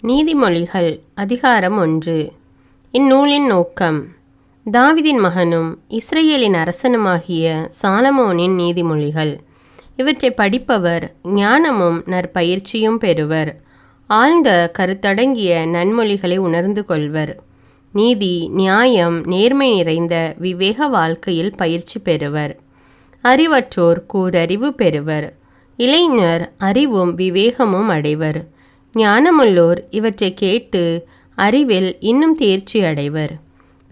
நீதிமொழிகள் அதிகாரம் 1. இந்நூலின் நோக்கம். தாவீதின் மகனும் இஸ்ரவேலின் அரசனுமாகிய சாலமோனின் நீதிமொழிகள். இவற்றை படிப்பவர் ஞானமும் நற்பயிற்சியும் பெறுவர். ஆழ்ந்த கருத்தடங்கிய நன்மொழிகளை உணர்ந்து கொள்வர். நீதி, நியாயம், நேர்மை நிறைந்த விவேக வாழ்க்கையில் பயிற்சி பெறுவர். அறிவற்றோர் கூரறிவு பெறுவர். இளைஞர் அறிவும் விவேகமும் அடைவர். ஞானமுள்ளோர் இவற்றை கேட்டு அறிவில் இன்னும் தேர்ச்சி அடைவர்.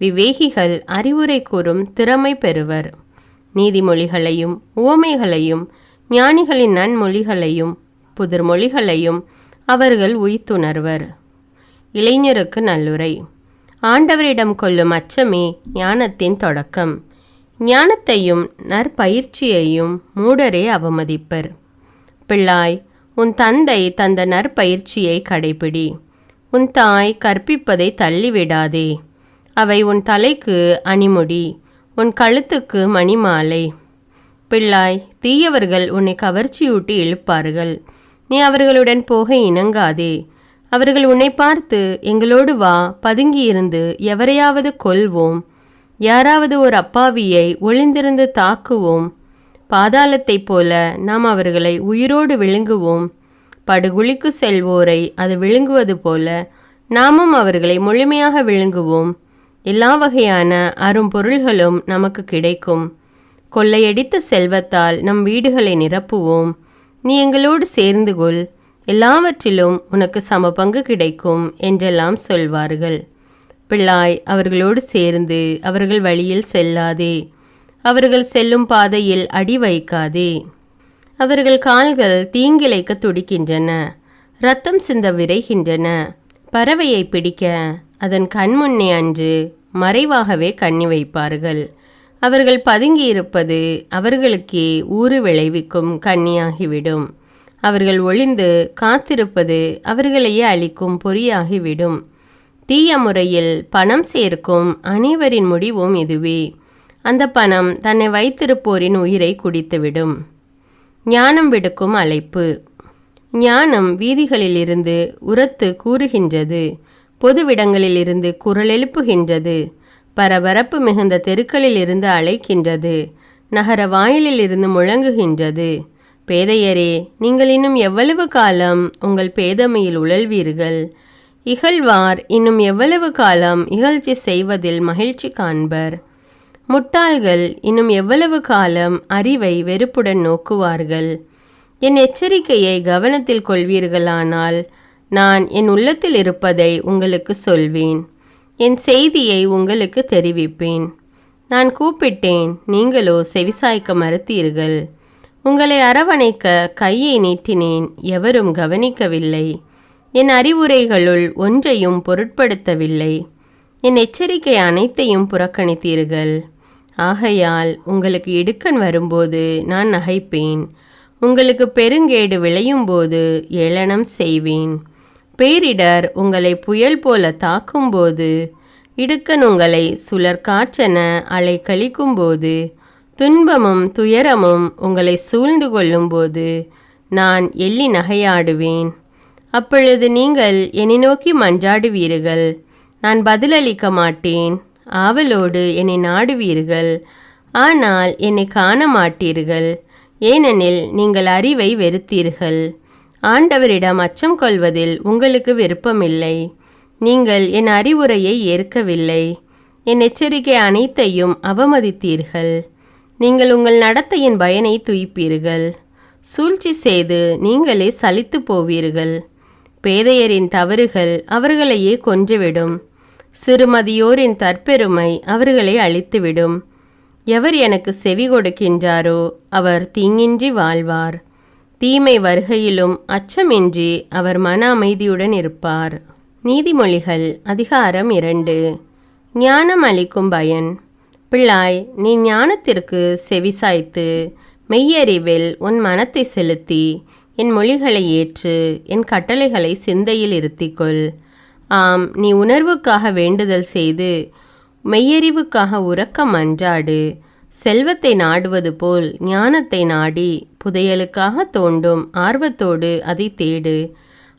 விவேகிகள் அறிவுரை கூறும் திறமை பெறுவர். நீதிமொழிகளையும் உவமைகளையும் ஞானிகளின் நன்மொழிகளையும் புதிர்மொழிகளையும் அவர்கள் உய்த்துணர்வர். இளைஞருக்கு நல்லுரை. ஆண்டவரிடம் கொள்ளும் அச்சமே ஞானத்தின் தொடக்கம். ஞானத்தையும் நற்பயிற்சியையும் மூடரே அவமதிப்பர். பிள்ளாய், உன் தந்தை தந்த நற்பயிற்சியை கடைபிடி. உன் தாய் கற்பிப்பதை தள்ளிவிடாதே. அவை உன் தலைக்கு அணிமுடி, உன் கழுத்துக்கு மணிமாலை. பிள்ளாய், தீயவர்கள் உன்னை கவர்ச்சியூட்டி இழுப்பார்கள். நீ அவர்களுடன் போக இணங்காதே. அவர்கள் உன்னை பார்த்து, எங்களோடு வா, பதுங்கியிருந்து எவரையாவது கொல்வோம், யாராவது ஒரு அப்பாவியை ஒளிந்திருந்து தாக்குவோம், பாதாளத்தைப் போல நாம் அவர்களை உயிரோடு விழுங்குவோம், படுகுழிக்கு செல்வோரை அது விழுங்குவது போல நாமும் அவர்களை முழுமையாக விழுங்குவோம். எல்லா வகையான அரும்பொருள்களும் நமக்கு கிடைக்கும். கொள்ளையடித்த செல்வத்தால் நம் வீடுகளை நிரப்புவோம். நீ எங்களோடு சேர்ந்து கொள், எல்லாவற்றிலும் உனக்கு சமபங்கு கிடைக்கும் என்றெல்லாம் சொல்வார்கள். பிள்ளாய், அவர்களோடு சேர்ந்து அவர்கள் வழியில் செல்லாதே. அவர்கள் செல்லும் பாதையில் அடி வைக்காதே. அவர்கள் கால்கள் தீங்கிழைக்க துடிக்கின்றன, இரத்தம் சிந்த விரைகின்றன. பறவையை பிடிக்க அதன் கண்முன்னே அன்று மறைவாகவே கண்ணி வைப்பார்கள். அவர்கள் பதுங்கியிருப்பது அவர்களுக்கே ஊறு விளைவிக்கும் கண்ணியாகிவிடும். அவர்கள் ஒளிந்து காத்திருப்பது அவர்களையே அழிக்கும் பொறியாகிவிடும். தீய முறையில் பணம் சேர்க்கும் அனைவரின் முடிவும் இதுவே. அந்த பணம் தன்னை வைத்திருப்போரின் உயிரை குடித்துவிடும். ஞானம் விடுக்கும் அழைப்பு. ஞானம் வீதிகளிலிருந்து உரத்து கூறுகின்றது. பொதுவிடங்களிலிருந்து குரல் எழுப்புகின்றது. பரபரப்பு மிகுந்த தெருக்களிலிருந்து அழைக்கின்றது. நகர வாயிலிலிருந்து முழங்குகின்றது. பேதையரே, நீங்கள் இன்னும் எவ்வளவு காலம் உங்கள் பேதமையில் உழல்வீர்கள்? இகழ்வார் இன்னும் எவ்வளவு காலம் இகழ்ச்சி செய்வதில் மகிழ்ச்சி காண்பர்? முட்டாள்கள் இன்னும் எவ்வளவு காலம் அறிவை வெறுப்புடன் நோக்குவார்கள்? என் எச்சரிக்கையை கவனத்தில் கொள்வீர்களானால் நான் என் உள்ளத்தில் இருப்பதை உங்களுக்கு சொல்வேன். என் செய்தியை உங்களுக்கு தெரிவிப்பேன். நான் கூப்பிட்டேன், நீங்களோ செவிசாய்க்க மறுத்தீர்கள். உங்களை அரவணைக்க கையை நீட்டினேன், எவரும் கவனிக்கவில்லை. என் அறிவுரைகளுள் ஒன்றையும் பொருட்படுத்தவில்லை. என் எச்சரிக்கை அனைத்தையும் புறக்கணித்தீர்கள். ஆகையால் உங்களுக்கு இடுக்கண் வரும்போது நான் நகைப்பேன். உங்களுக்கு பெருங்கேடு விளையும் போது ஏளனம் செய்வேன். பேரிடர் உங்களை புயல் போல தாக்கும்போது, இடுக்கண் உங்களை சுழற்காற்றென அலை கழிக்கும்போது, துன்பமும் துயரமும் உங்களை சூழ்ந்து கொள்ளும்போது நான் எள்ளி நகையாடுவேன். அப்பொழுது நீங்கள் என்னை நோக்கி மன்றாடுவீர்கள். நான் பதிலளிக்க மாட்டேன். ஆவலோடு என்னை நாடுவீர்கள், ஆனால் என்னை காண மாட்டீர்கள். ஏனெனில் நீங்கள் அறிவை வெறுத்தீர்கள். ஆண்டவரிடம் அச்சம் கொள்வதில் உங்களுக்கு விருப்பமில்லை. நீங்கள் என் அறிவுரையை ஏற்கவில்லை. என் எச்சரிக்கை அனைத்தையும் அவமதித்தீர்கள். நீங்கள் உங்கள் நடத்தையின் பயனை துய்ப்பீர்கள். சூழ்ச்சி செய்து நீங்களே சலித்து போவீர்கள். பேதையரின் தவறுகள் அவர்களையே கொன்றுவிடும். சிறுமதியோரின் தற்பெருமை அவர்களை அழித்துவிடும். எவர் எனக்கு செவி கொடுக்கின்றாரோ அவர் தீங்கின்றி வாழ்வார். தீமை வருகையிலும் அச்சமின்றி அவர் மன அமைதியுடன் இருப்பார். நீதிமொழிகள் அதிகாரம் 2. ஞானம் அளிக்கும் பயன். பிள்ளாய், நீ ஞானத்திற்கு செவிசாய்த்து மெய்யறிவில் உன் மனத்தை செலுத்தி என் மொழிகளை ஏற்று என் கட்டளைகளை சிந்தையில் இருத்திக்கொள். ஆம், நீ உணர்வுக்காக வேண்டுதல் செய்து மெய்யறிவுக்காக உரக்க மன்றாடு. செல்வத்தை நாடுவது போல் ஞானத்தை நாடி புதையலுக்காக தோண்டும் ஆர்வத்தோடு அதை தேடு.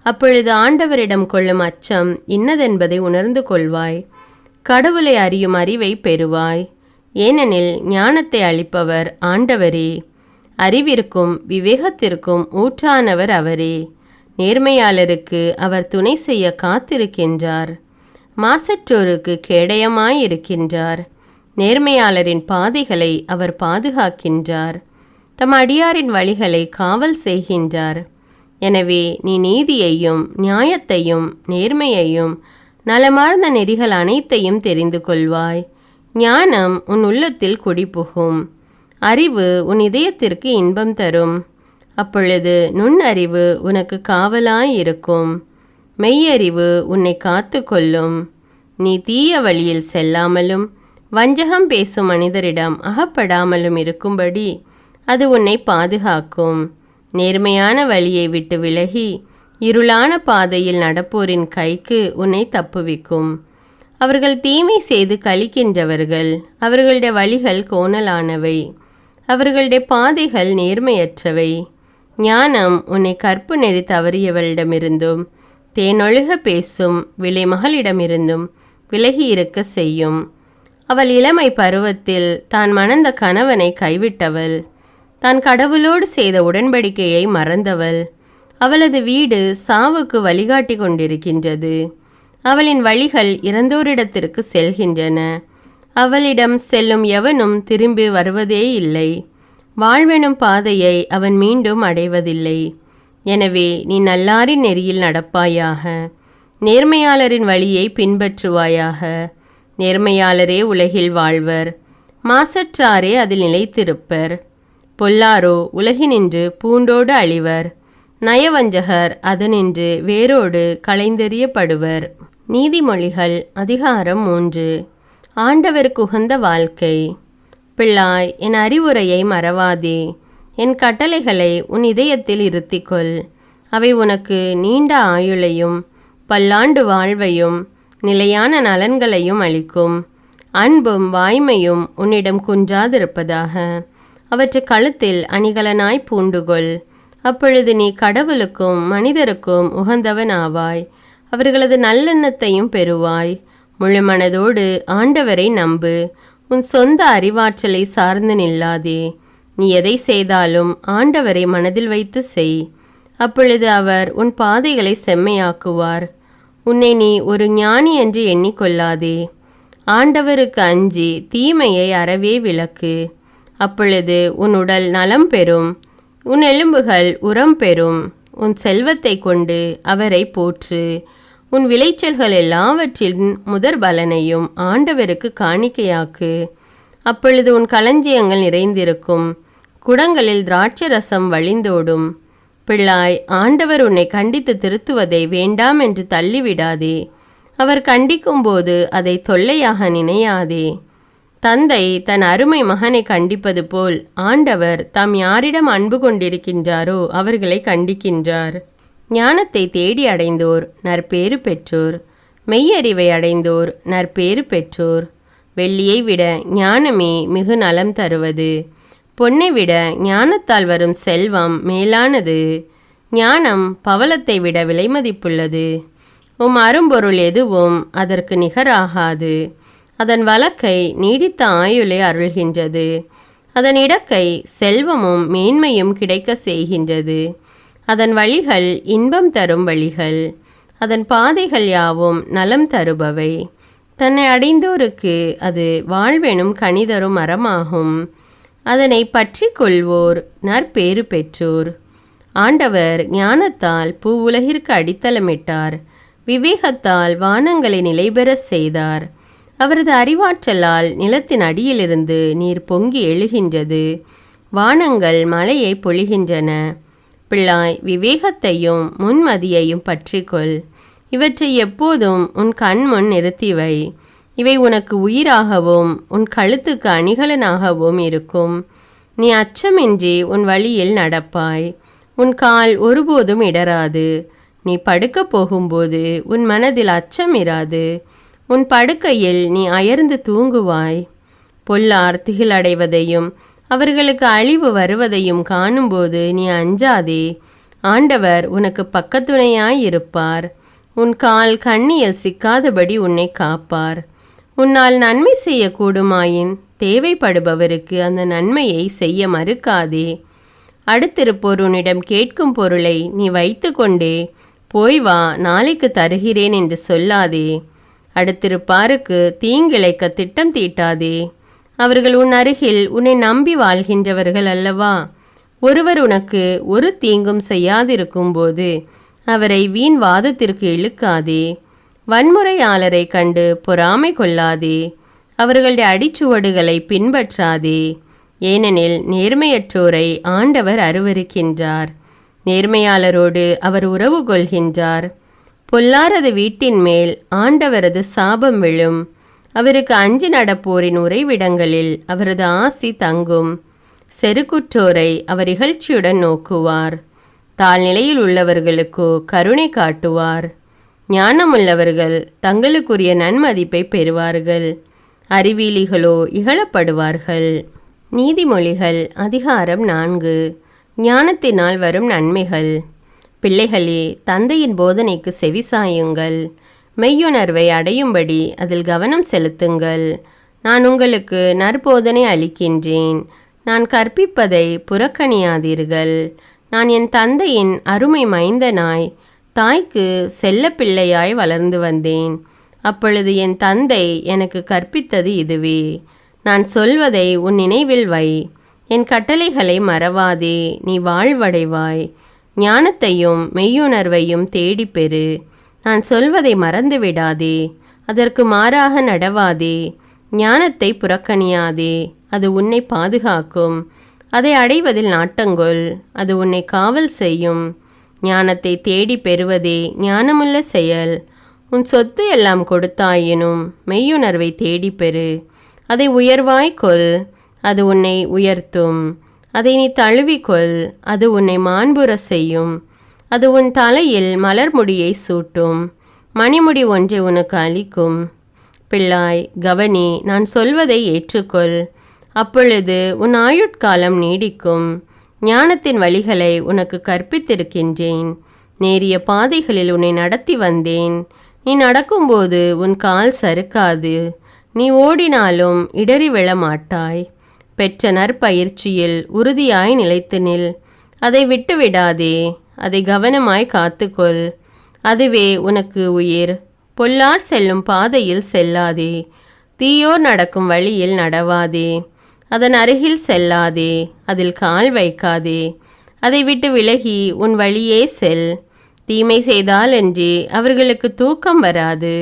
அப்பொழுது ஆண்டவரிடம் கொள்ளும் அச்சம் இன்னதென்பதை உணர்ந்து கொள்வாய். கடவுளை அறியும் அறிவை பெறுவாய். ஏனெனில் ஞானத்தை அளிப்பவர் ஆண்டவரே. அறிவிற்கும் விவேகத்திற்கும் ஊற்றானவர் அவரே. நேர்மையாளருக்கு அவர் துணை செய்ய காத்திருக்கின்றார். மாசற்றோருக்கு கேடயமாயிருக்கின்றார். நேர்மையாளரின் பாதைகளை அவர் பாதுகாக்கின்றார். தம் அடியாரின் வழிகளை காவல் செய்கின்றார். எனவே நீ நீதியையும் நியாயத்தையும் நேர்மையையும் நலமார்ந்த நெறிகள் அனைத்தையும் தெரிந்து கொள்வாய். ஞானம் உன் உள்ளத்தில் குடிபுகும். அறிவு உன் இதயத்திற்கு இன்பம் தரும். அப்பொழுது நுண்ணறிவு உனக்கு காவலாயிருக்கும். மெய்யறிவு உன்னை காத்து கொள்ளும். நீ தீய வழியில் செல்லாமலும் வஞ்சகம் பேசும் மனிதரிடம் அகப்படாமலும் இருக்கும்படி அது உன்னை பாதுகாக்கும். நேர்மையான வழியை விட்டு விலகி இருளான பாதையில் நடப்போரின் கைக்கு உன்னை தப்புவிக்கும். அவர்கள் தீமை செய்து கழிக்கின்றவர்கள். அவர்களுடைய வழிகள் கோணலானவை. அவர்களுடைய பாதைகள் நேர்மையற்றவை. ஞானம் உன்னை கற்பு நெறி தவறியவளிடமிருந்தும் தேனொழுக பேசும் விலைமகளிடமிருந்தும் விலகி இருக்க செய்யும். அவள் இளமை பருவத்தில் தான் மணந்த கணவனை கைவிட்டவள். தான் கடவுளோடு செய்த உடன்படிக்கையை மறந்தவள். அவளது வீடு சாவுக்கு வழிகாட்டி கொண்டிருக்கின்றது. அவளின் வழிகள் இறந்தோரிடத்திற்கு செல்கின்றன. அவளிடம் செல்லும் எவனும் திரும்பி வருவதே இல்லை. வாழ்வெனும் பாதையை அவன் மீண்டும் அடைவதில்லை. எனவே நீ நல்லாரின் நெறியில் நடப்பாயாக. நேர்மையாளரின் வழியை பின்பற்றுவாயாக. நேர்மையாளரே உலகில் வாழ்வர். மாசற்றாரே அதில் நிலைத்திருப்பர். பொல்லாரோ உலகினின்று பூண்டோடு அழிவர். நயவஞ்சகர் அதனின்று வேரோடு களைந்தெறியப்படுவர். நீதிமொழிகள் அதிகாரம் 3. ஆண்டவருக்கு உகந்த வாழ்க்கை. பிள்ளாய், என் அறிவுரையை மறவாதே. என் கட்டளைகளை உன் இதயத்தில் இருத்திக்கொள். அவை உனக்கு நீண்ட ஆயுளையும் பல்லாண்டு வாழ்வையும் நிலையான நலன்களையும் அளிக்கும். அன்பும் வாய்மையும் உன்னிடம் குன்றாதிருப்பதாக. அவற்றை கழுத்தில் அணிகலனாய் பூண்டுகொள். அப்பொழுது நீ கடவுளுக்கும் மனிதருக்கும் உகந்தவன் ஆவாய். அவர்களது நல்லெண்ணத்தையும் பெறுவாய். முழு மனதோடு ஆண்டவரை நம்பு. உன் சொந்த அறிவாற்றலை சார்ந்து நில்லாதே. நீ எதை செய்தாலும் ஆண்டவரை மனதில் வைத்து செய். அப்பொழுது அவர் உன் பாதைகளை செம்மையாக்குவார். உன்னை நீ ஒரு ஞானி என்று எண்ணிக்கொள்ளாதே. ஆண்டவருக்கு அஞ்சி தீமையை அறவே விலக்கு. அப்பொழுது உன் உடல் நலம் பெறும். உன் எலும்புகள் உரம் பெறும். உன் செல்வத்தை கொண்டு அவரை போற்று. உன் விளைச்சல்கள் எல்லாவற்றின் முதற் பலனையும் ஆண்டவருக்கு காணிக்கையாக்கு. அப்பொழுது உன் களஞ்சியங்கள் நிறைந்திருக்கும். குடங்களில் திராட்சரசம் வழிந்தோடும். பிள்ளாய், ஆண்டவர் உன்னை கண்டித்து திருத்துவதை வேண்டாம் என்று தள்ளிவிடாதே. அவர் கண்டிக்கும்போது அதை தொல்லையாக நினையாதே. தந்தை தன் அருமை மகனை கண்டிப்பது போல் ஆண்டவர் தாம் யாரிடம் அன்பு கொண்டிருக்கின்றாரோ அவர்களை கண்டிக்கின்றார். ஞானத்தை தேடி அடைந்தோர் நற்பேறு பெற்றோர். மெய்யறிவை அடைந்தோர் நற்பேறு பெற்றோர். வெள்ளியை விட ஞானமே மிகு நலம் தருவது. பொன்னை விட ஞானத்தால் வரும் செல்வம் மேலானது. ஞானம் பவளத்தை விட விலைமதிப்புள்ளது. அரும்பொருள் எதுவும் அதற்கு நிகராகாது. அதன் வழக்கை நீடித்த ஆயுளை அருள்கின்றது. அதன் இடக்கை செல்வமும் மேன்மையும் கிடைக்க செய்கின்றது. அதன் வழிகள் இன்பம் தரும் வழிகள். அதன் பாதைகள் யாவும் நலம் தருபவை. தன்னை அடைந்தோருக்கு அது வாழ்வெனும் கனிதரும் மரமாகும். அதனை பற்றி கொள்வோர் நற்பேறு பெற்றோர். ஆண்டவர் ஞானத்தால் பூவுலகிற்கு அடித்தளமிட்டார். விவேகத்தால் வானங்களை நிலைபெற செய்தார். அவரது அறிவாற்றலால் நிலத்தின் அடியிலிருந்து நீர் பொங்கி எழுகின்றது. வானங்கள் மழையை பொழிகின்றன. பிள்ளாய், விவேகத்தையும் முன்மதியையும் பற்றிக்கொள். இவற்றை எப்போதும் உன் கண் முன் நிறுத்திவை. இவை உனக்கு உயிராகவும் உன் கழுத்துக்கு அணிகலனாகவும் இருக்கும். நீ அச்சமின்றி உன் வழியில் நடப்பாய். உன் கால் ஒருபோதும் இடராது. நீ படுக்கப் போகும்போது உன் மனதில் அச்சம் இராது. உன் படுக்கையில் நீ அயர்ந்து தூங்குவாய். பொல்லார் திகிலடைவதையும் அவர்களுக்கு அழிவு வருவதையும் காணும்போது நீ அஞ்சாதே. ஆண்டவர் உனக்கு பக்கத்துணையாயிருப்பார். உன் கால் கண்ணியில் சிக்காதபடி உன்னை காப்பார். உன்னால் நன்மை செய்யக்கூடுமாயின் தேவைப்படுபவருக்கு அந்த நன்மையை செய்ய மறுக்காதே. அடுத்திருப்போர் உன்னிடம் கேட்கும் பொருளை நீ வைத்து கொண்டே போய் வா, நாளைக்கு தருகிறேன் என்று சொல்லாதே. அடுத்திருப்பாருக்கு தீங்கிழைக்க திட்டம் தீட்டாதே. அவர்கள் உன் அருகில் உன்னை நம்பி வாழ்கின்றவர்கள் அல்லவா? ஒருவர் உனக்கு ஒரு தீங்கும் செய்யாதிருக்கும்போது அவரை வீண் வாதத்திற்கு இழுக்காதே. வன்முறையாளரை கண்டு பொறாமை கொள்ளாதே. அவர்களுடைய அடிச்சுவடுகளை பின்பற்றாதே. ஏனெனில் நேர்மையற்றோரை ஆண்டவர் அருவருக்கின்றார். நேர்மையாளரோடு அவர் உறவு கொள்கின்றார். பொல்லாரது வீட்டின் மேல் ஆண்டவரது சாபம் விழும். அவருக்கு அஞ்சி நடப்போரின் உறைவிடங்களில் அவரது ஆசி தங்கும். செருக்குற்றோரை அவர் இகழ்ச்சியுடன் நோக்குவார். தாழ்நிலையில் உள்ளவர்களுக்கோ கருணை காட்டுவார். ஞானமுள்ளவர்கள் தங்களுக்குரிய நன்மதிப்பை பெறுவார்கள். அறிவிலிகளோ இகழப்படுவார்கள். நீதிமொழிகள் அதிகாரம் 4. ஞானத்தினால் வரும் நன்மைகள். பிள்ளைகளே, தந்தையின் போதனைக்கு செவிசாயுங்கள். மெய்யுணர்வை அடையும்படி அதில் கவனம் செலுத்துங்கள். நான் உங்களுக்கு நற்போதனை அளிக்கின்றேன். நான் கற்பிப்பதை புறக்கணியாதீர்கள். நான் என் தந்தையின் அருமை மைந்தனாய் தாய்க்கு செல்ல பிள்ளையாய் வளர்ந்து வந்தேன். அப்பொழுது என் தந்தை எனக்கு கற்பித்தது இதுவே. நான் சொல்வதை உன் நினைவில் வை. என் கட்டளைகளை மறவாதே, நீ வாழ்வடைவாய். ஞானத்தையும் மெய்யுணர்வையும் தேடிப்பெறு. நான் சொல்வதை மறந்து விடாதே, அதற்கு மாறாக நடவாதே. ஞானத்தை புறக்கணியாதே, அது உன்னை பாதுகாக்கும். அதை அடைவதில் நாட்டங்கொள், அது உன்னை காவல் செய்யும். ஞானத்தை தேடி பெறுவதே ஞானமுள்ள செயல். உன் சொத்து எல்லாம் கொடுத்தாயினும் மெய்யுணர்வை தேடிப்பெறு. அதை உயர்வாய்க்கொள், அது உன்னை உயர்த்தும். அதை நீ தழுவிக்கொள், அது உன்னை மாண்புற செய்யும். அது உன் தலையில் மலர் முடியை சூட்டும், மணிமுடி ஒன்றை உனக்கு அளிக்கும். பிள்ளாய், கவனி, நான் சொல்வதை ஏற்றுக்கொள். அப்பொழுது உன் ஆயுட்காலம் நீடிக்கும். ஞானத்தின் வழிகளை உனக்கு கற்பித்திருக்கின்றேன். நேரிய பாதைகளில் உன்னை நடத்தி வந்தேன். நீ நடக்கும்போது உன் கால் சறுக்காது. நீ ஓடினாலும் இடறி விழமாட்டாய். பெற்ற நற்பயிற்சியில் உறுதியாய் நிலைத்து நில். அதை விட்டுவிடாதே, அதை கவனமாய் காத்துக்கொள். அதுவே உனக்கு உயிர். பொல்லார் செல்லும் பாதையில் செல்லாதே. தீயோர் நடக்கும் வழியில் நடவாதே. அதன் அருகில் செல்லாதே, அதில் கால் வைக்காதே. அதை விட்டு விலகி உன் வழியே செல். தீமை செய்தாலன்றி அவர்களுக்கு தூக்கம் வராது.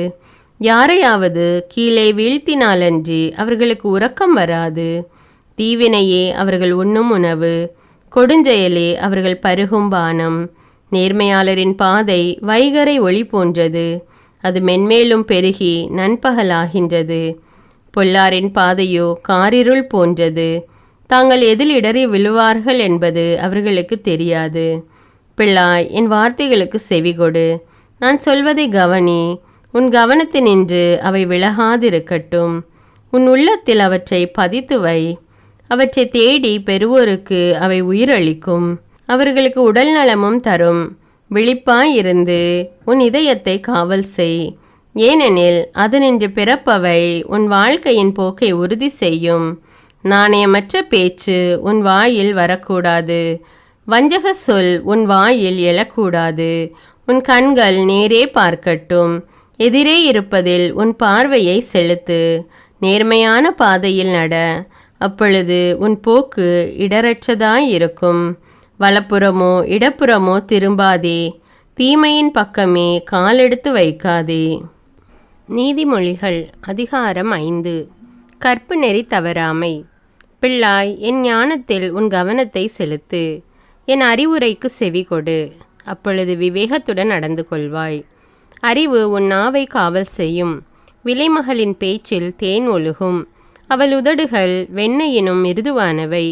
யாரையாவது கீழே வீழ்த்தினாலன்றி அவர்களுக்கு உறக்கம் வராது. தீவினையே அவர்கள் உண்ணும் உணவு, கொடுஞ்செயலே அவர்கள் பருகும் பானம். நேர்மையாளரின் பாதை வைகரை ஒளி போன்றது, அது மென்மேலும் பெருகி நண்பகலாகின்றது. பொல்லாரின் பாதையோ காரிருள் போன்றது, தாங்கள் எதில் இடறி விழுவார்கள் என்பது அவர்களுக்கு தெரியாது. பிள்ளாய், என் வார்த்தைகளுக்கு செவிகொடு. நான் சொல்வதை கவனி. உன் கவனத்தினின்று அவை விலகாதிருக்கட்டும். உன் உள்ளத்தில் அவற்றை பதித்து வை. அவற்றை தேடி பெறுவோருக்கு அவை உயிரளிக்கும். அவர்களுக்கு உடல் நலமும் தரும். விழிப்பாயிருந்து உன் இதயத்தை காவல் செய். ஏனெனில் அதனின்று பிறப்பவை உன் வாழ்க்கையின் போக்கை உறுதி செய்யும். நாணயமற்ற பேச்சு உன் வாயில் வரக்கூடாது. வஞ்சக சொல் உன் வாயில் எழக்கூடாது. உன் கண்கள் நேரே பார்க்கட்டும். எதிரே இருப்பதில் உன் பார்வையை செலுத்து. நேர்மையான பாதையில் நட. அப்பொழுது உன் போக்கு இடரற்றதாயிருக்கும். வலப்புறமோ இடப்புறமோ திரும்பாதே. தீமையின் பக்கமே காலெடுத்து வைக்காதே. நீதிமொழிகள் அதிகாரம் 5. கற்பு நெறி தவறாமை. பிள்ளாய், என் ஞானத்தில் உன் கவனத்தை செலுத்து. என் அறிவுரைக்கு செவிகொடு. அப்பொழுது விவேகத்துடன் நடந்து கொள்வாய். அறிவு உன் நாவை காவல் செய்யும். விலைமகளின் பேச்சில் தேன் ஒழுகும். அவள் உதடுகள் வெண்ணெயினும் மிருதுவானவை.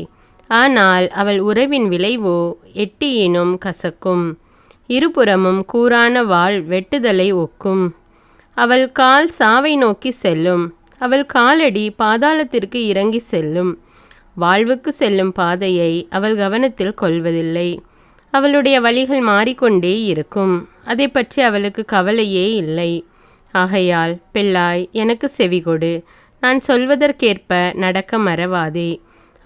ஆனால் அவள் உறவின் விளைவோ எட்டியினும் கசக்கும். இருபுறமும் கூரான வாள் வெட்டுதலை ஒக்கும். அவள் கால் சாவை நோக்கி செல்லும். அவள் காலடி பாதாளத்திற்கு இறங்கி செல்லும். வாழ்வுக்கு செல்லும் பாதையை அவள் கவனத்தில் கொள்வதில்லை. அவளுடைய வழிகள் மாறிக்கொண்டே இருக்கும். அதை பற்றி அவளுக்கு கவலையே இல்லை. ஆகையால் பிள்ளாய், எனக்கு செவிகொடு. நான் சொல்வதற்கேற்ப நடக்க மறவாதே.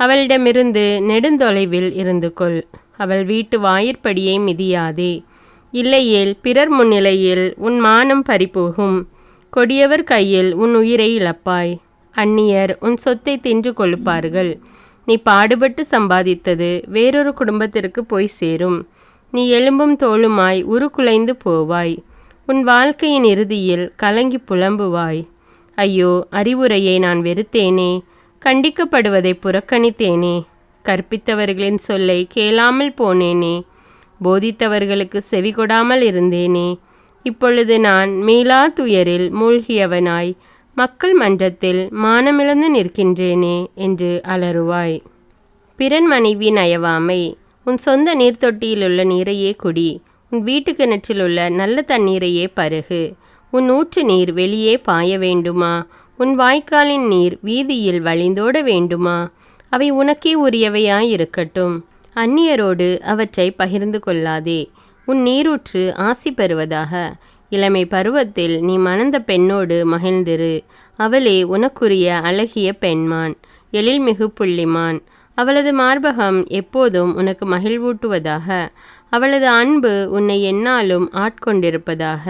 அவளிடமிருந்து நெடுந்தொலைவில் இருந்து கொள். அவள் வீட்டு வாயிற்படியை மிதியாதே. இல்லையேல் பிறர் முன்னிலையில் உன் மானம் பறிபோகும். கொடியவர் கையில் உன் உயிரை இழப்பாய். அந்நியர் உன் சொத்தை தின்று கொழுப்பார்கள். நீ பாடுபட்டு சம்பாதித்தது வேறொரு குடும்பத்திற்கு போய் சேரும். நீ எலும்பும் தோளுமாய் உருக்குலைந்து போவாய். உன் வாழ்க்கையின் இறுதியில் கலங்கி புலம்புவாய். ஐயோ, அறிவுரையை நான் வெறுத்தேனே, கண்டிக்கப்படுவதை புறக்கணித்தேனே, கற்பித்தவர்களின் சொல்லை கேளாமல் போனேனே, போதித்தவர்களுக்கு செவிகொடாமல் இருந்தேனே. இப்பொழுது நான் மீளா துயரில் மூழ்கியவனாய் மக்கள் மன்றத்தில் மானமிழந்து நிற்கின்றேனே என்று அலறுவாய். பிறன் மனைவி நயவாமை. உன் சொந்த நீர்த்தொட்டியிலுள்ள நீரையே குடி. உன் வீட்டு கிணற்றிலுள்ள நல்ல தண்ணீரையே பருகு. உன் ஊற்று நீர் வெளியே பாய வேண்டுமா? உன் வாய்க்காலின் நீர் வீதியில் வழிந்தோட வேண்டுமா? அவை உனக்கே உரியவையாயிருக்கட்டும். அந்நியரோடு அவற்றை பகிர்ந்து கொள்ளாதே. உன் நீரூற்று ஆசி பெறுவதாக. இளமை பருவத்தில் நீ மணந்த பெண்ணோடு மகிழ்ந்திரு. அவளே உனக்குரிய அழகிய பெண்மான், எழில்மிகு புள்ளிமான். அவளது மார்பகம் எப்போதும் உனக்கு மகிழ்வூட்டுவதாக. அவளது அன்பு உன்னை எந்நாளும் ஆட்கொண்டிருப்பதாக.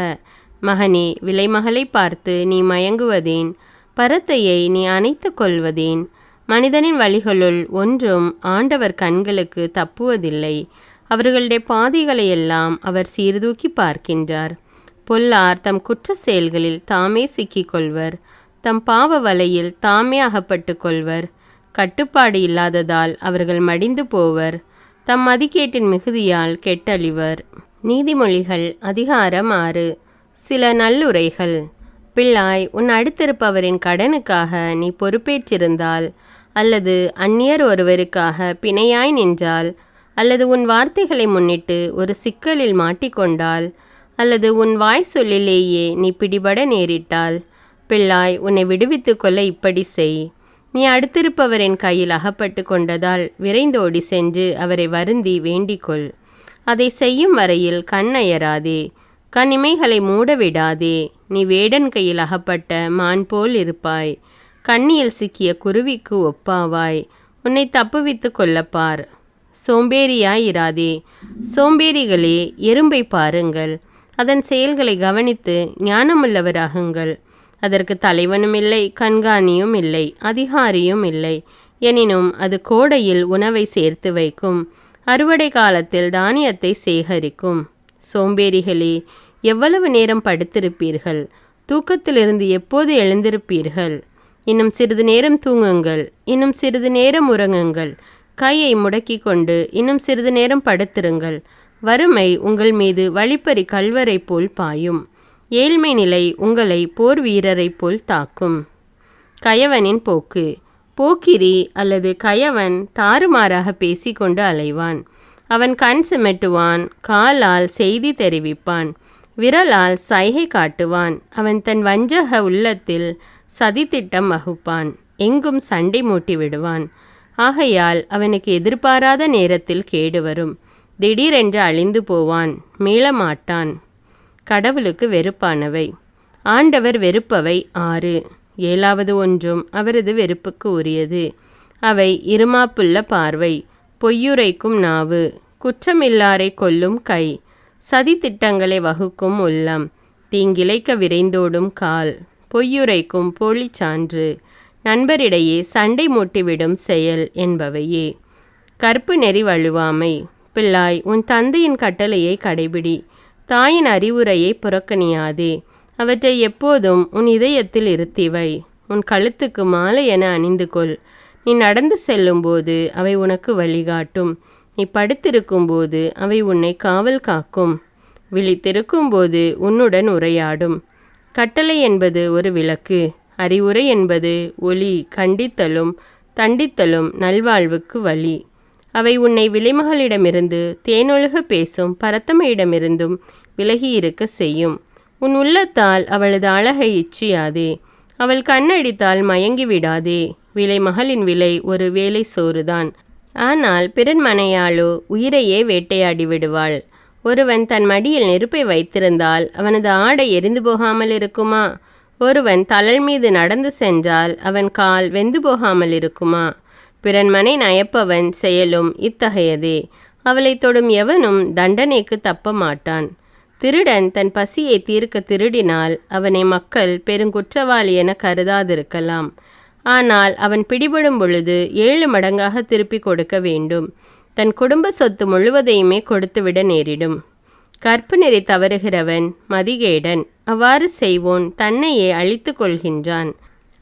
மகனே, விலைமகளை பார்த்து நீ மயங்குவதேன்? பரத்தையை நீ அணைத்து கொள்வதேன்? மனிதனின் வழிகளுள் ஒன்றும் ஆண்டவர் கண்களுக்கு தப்புவதில்லை. அவர்களுடைய பாதைகளையெல்லாம் அவர் சீர்தூக்கி பார்க்கின்றார். பொல்லார் தம் குற்ற செயல்களில் தாமே சிக்கிக்கொள்வர். தம் பாவ வலையில் தாமே அகப்பட்டு கொள்வர். கட்டுப்பாடு இல்லாததால் அவர்கள் மடிந்து போவர். தம் மதிக்கேட்டின் மிகுதியால் கெட்டழிவர். நீதிமொழிகள் அதிகாரம் 6. சில நல்லுரைகள். பிள்ளாய், உன் அடுத்திருப்பவரின் கடனுக்காக நீ பொறுப்பேற்றிருந்தால், அல்லது அந்நியர் ஒருவருக்காக பிணையாய் நின்றால், அல்லது உன் வார்த்தைகளை முன்னிட்டு ஒரு சிக்கலில் மாட்டிக்கொண்டால், அல்லது உன் வாய் சொல்லிலேயே நீ பிடிபட நேரிட்டால், பிள்ளாய், உன்னை விடுவித்து கொள்ள இப்படி செய். நீ அடுத்திருப்பவரின் கையில் அகப்பட்டு கொண்டதால் விரைந்தோடி சென்று அவரை வருந்தி வேண்டிக்கொள். அதை செய்யும் வரையில் கண்ணயராதே, கண்ணிமைகளை மூடவிடாதே. நீ வேடன் கையில் அகப்பட்ட மான் போல் இருப்பாய். கண்ணியில் சிக்கிய குருவிக்கு ஒப்பாவாய். உன்னை தப்புவித்து கொள்ளப்பார். சோம்பேறியாயிராதே. சோம்பேறிகளே, எறும்பை பாருங்கள். அதன் செயல்களை கவனித்து ஞானமுள்ளவராகுங்கள். அதற்கு தலைவனும் இல்லை, கண்காணியும் இல்லை, அதிகாரியும் இல்லை. எனினும் அது கோடையில் உணவை சேர்த்து வைக்கும், அறுவடை காலத்தில் தானியத்தை சேகரிக்கும். சோம்பேறிகளே, எவ்வளவு நேரம் படுத்திருப்பீர்கள்? தூக்கத்திலிருந்து எப்போது எழுந்திருப்பீர்கள்? இன்னும் சிறிது நேரம் தூங்குங்கள், இன்னும் சிறிது நேரம் உறங்குங்கள். கையை முடக்கி கொண்டு இன்னும் சிறிது நேரம் படுத்திருங்கள். வறுமை உங்கள் மீது வழிப்பறி கல்வரை போல் பாயும். ஏழ்மை நிலை உங்களை போர் வீரரை போல் தாக்கும். கயவனின் போக்கு. போக்கிரி அல்லது கயவன் தாறுமாறாக பேசிக்கொண்டு அலைவான். அவன் கண் சிமிட்டுவான், காலால் செய்தி தெரிவிப்பான், விரலால் சைகை காட்டுவான். அவன் தன் வஞ்சக உள்ளத்தில் சதித்திட்டம் வகுப்பான், எங்கும் சண்டை மூட்டி விடுவான். ஆகையால் அவனுக்கு எதிர்பாராத நேரத்தில் கேடு வரும். திடீரென்று அழிந்து போவான், மீளமாட்டான். கடவுளுக்கு வெறுப்பானவை. ஆண்டவர் வெறுப்பவை 6. 7வது ஒன்றும் அவரது வெறுப்புக்கு உரியது. அவை இருமாப்புள்ள பார்வை, பொய்யுரைக்கும் நாவு, குற்றமில்லாரை கொல்லும் கை, சதி திட்டங்களை வகுக்கும் உள்ளம், தீங்கிழைக்க விரைந்தோடும் கால், பொய்யுரைக்கும் போலிச் சான்று, நண்பரிடையே சண்டை மூட்டிவிடும் செயல் என்பவையே. கற்பு நெறி வழுவாமை. பிள்ளாய், உன் தந்தையின் கட்டளையை கடைபிடி. தாயின் அறிவுரையை புறக்கணியாதே. அவற்றை எப்போதும் உன் இதயத்தில் இருத்திவை. உன் கழுத்துக்கு மாலை என அணிந்து கொள். நீ நடந்து செல்லும்போது அவை உனக்கு வழிகாட்டும். நீ படுத்திருக்கும்போது அவை உன்னை காவல் காக்கும். விழித்திருக்கும்போது உன்னுடன் உரையாடும். கட்டளை என்பது ஒரு விளக்கு. அறிவுரை என்பது ஒளி. கண்டித்தலும் தண்டித்தலும் நல்வாழ்வுக்கு வழி. அவை உன்னை விலைமகளிடமிருந்து தேனொழுக பேசும் பரத்தமையிடமிருந்தும் விலகியிருக்க செய்யும். உன் உள்ளத்தால் அவளது அழகை இச்சியாதே. அவள் கண்ணடித்தால் மயங்கி விடாதே. விலைமகளின் விலை ஒரு வேலை சோறுதான். ஆனால் பிறன்மனையாளோ உயிரையே வேட்டையாடி விடுவாள். ஒருவன் தன் மடியில் நெருப்பை வைத்திருந்தால் அவனது ஆடை எரிந்து போகாமல் இருக்குமா? ஒருவன் தழல் மீது நடந்து சென்றால் அவன் கால் வெந்து போகாமல் இருக்குமா? பிறன்மனை நயப்பவன் செயலும் இத்தகையதே. அவளை தொடும் எவனும் தண்டனைக்கு தப்ப மாட்டான். திருடன் தன் பசியை தீர்க்க திருடினால் அவனை மக்கள் பெருங்குற்றவாளி என கருதாதிருக்கலாம். ஆனால் அவன் பிடிபடும் பொழுது 7 மடங்காக திருப்பி கொடுக்க வேண்டும். தன் குடும்ப சொத்து முழுவதையுமே கொடுத்துவிட நேரிடும். கற்பு நெறி தவறுகிறவன் மதிகேடன். அவ்வாறு செய்வோன் தன்னையே அழித்து கொள்கின்றான்.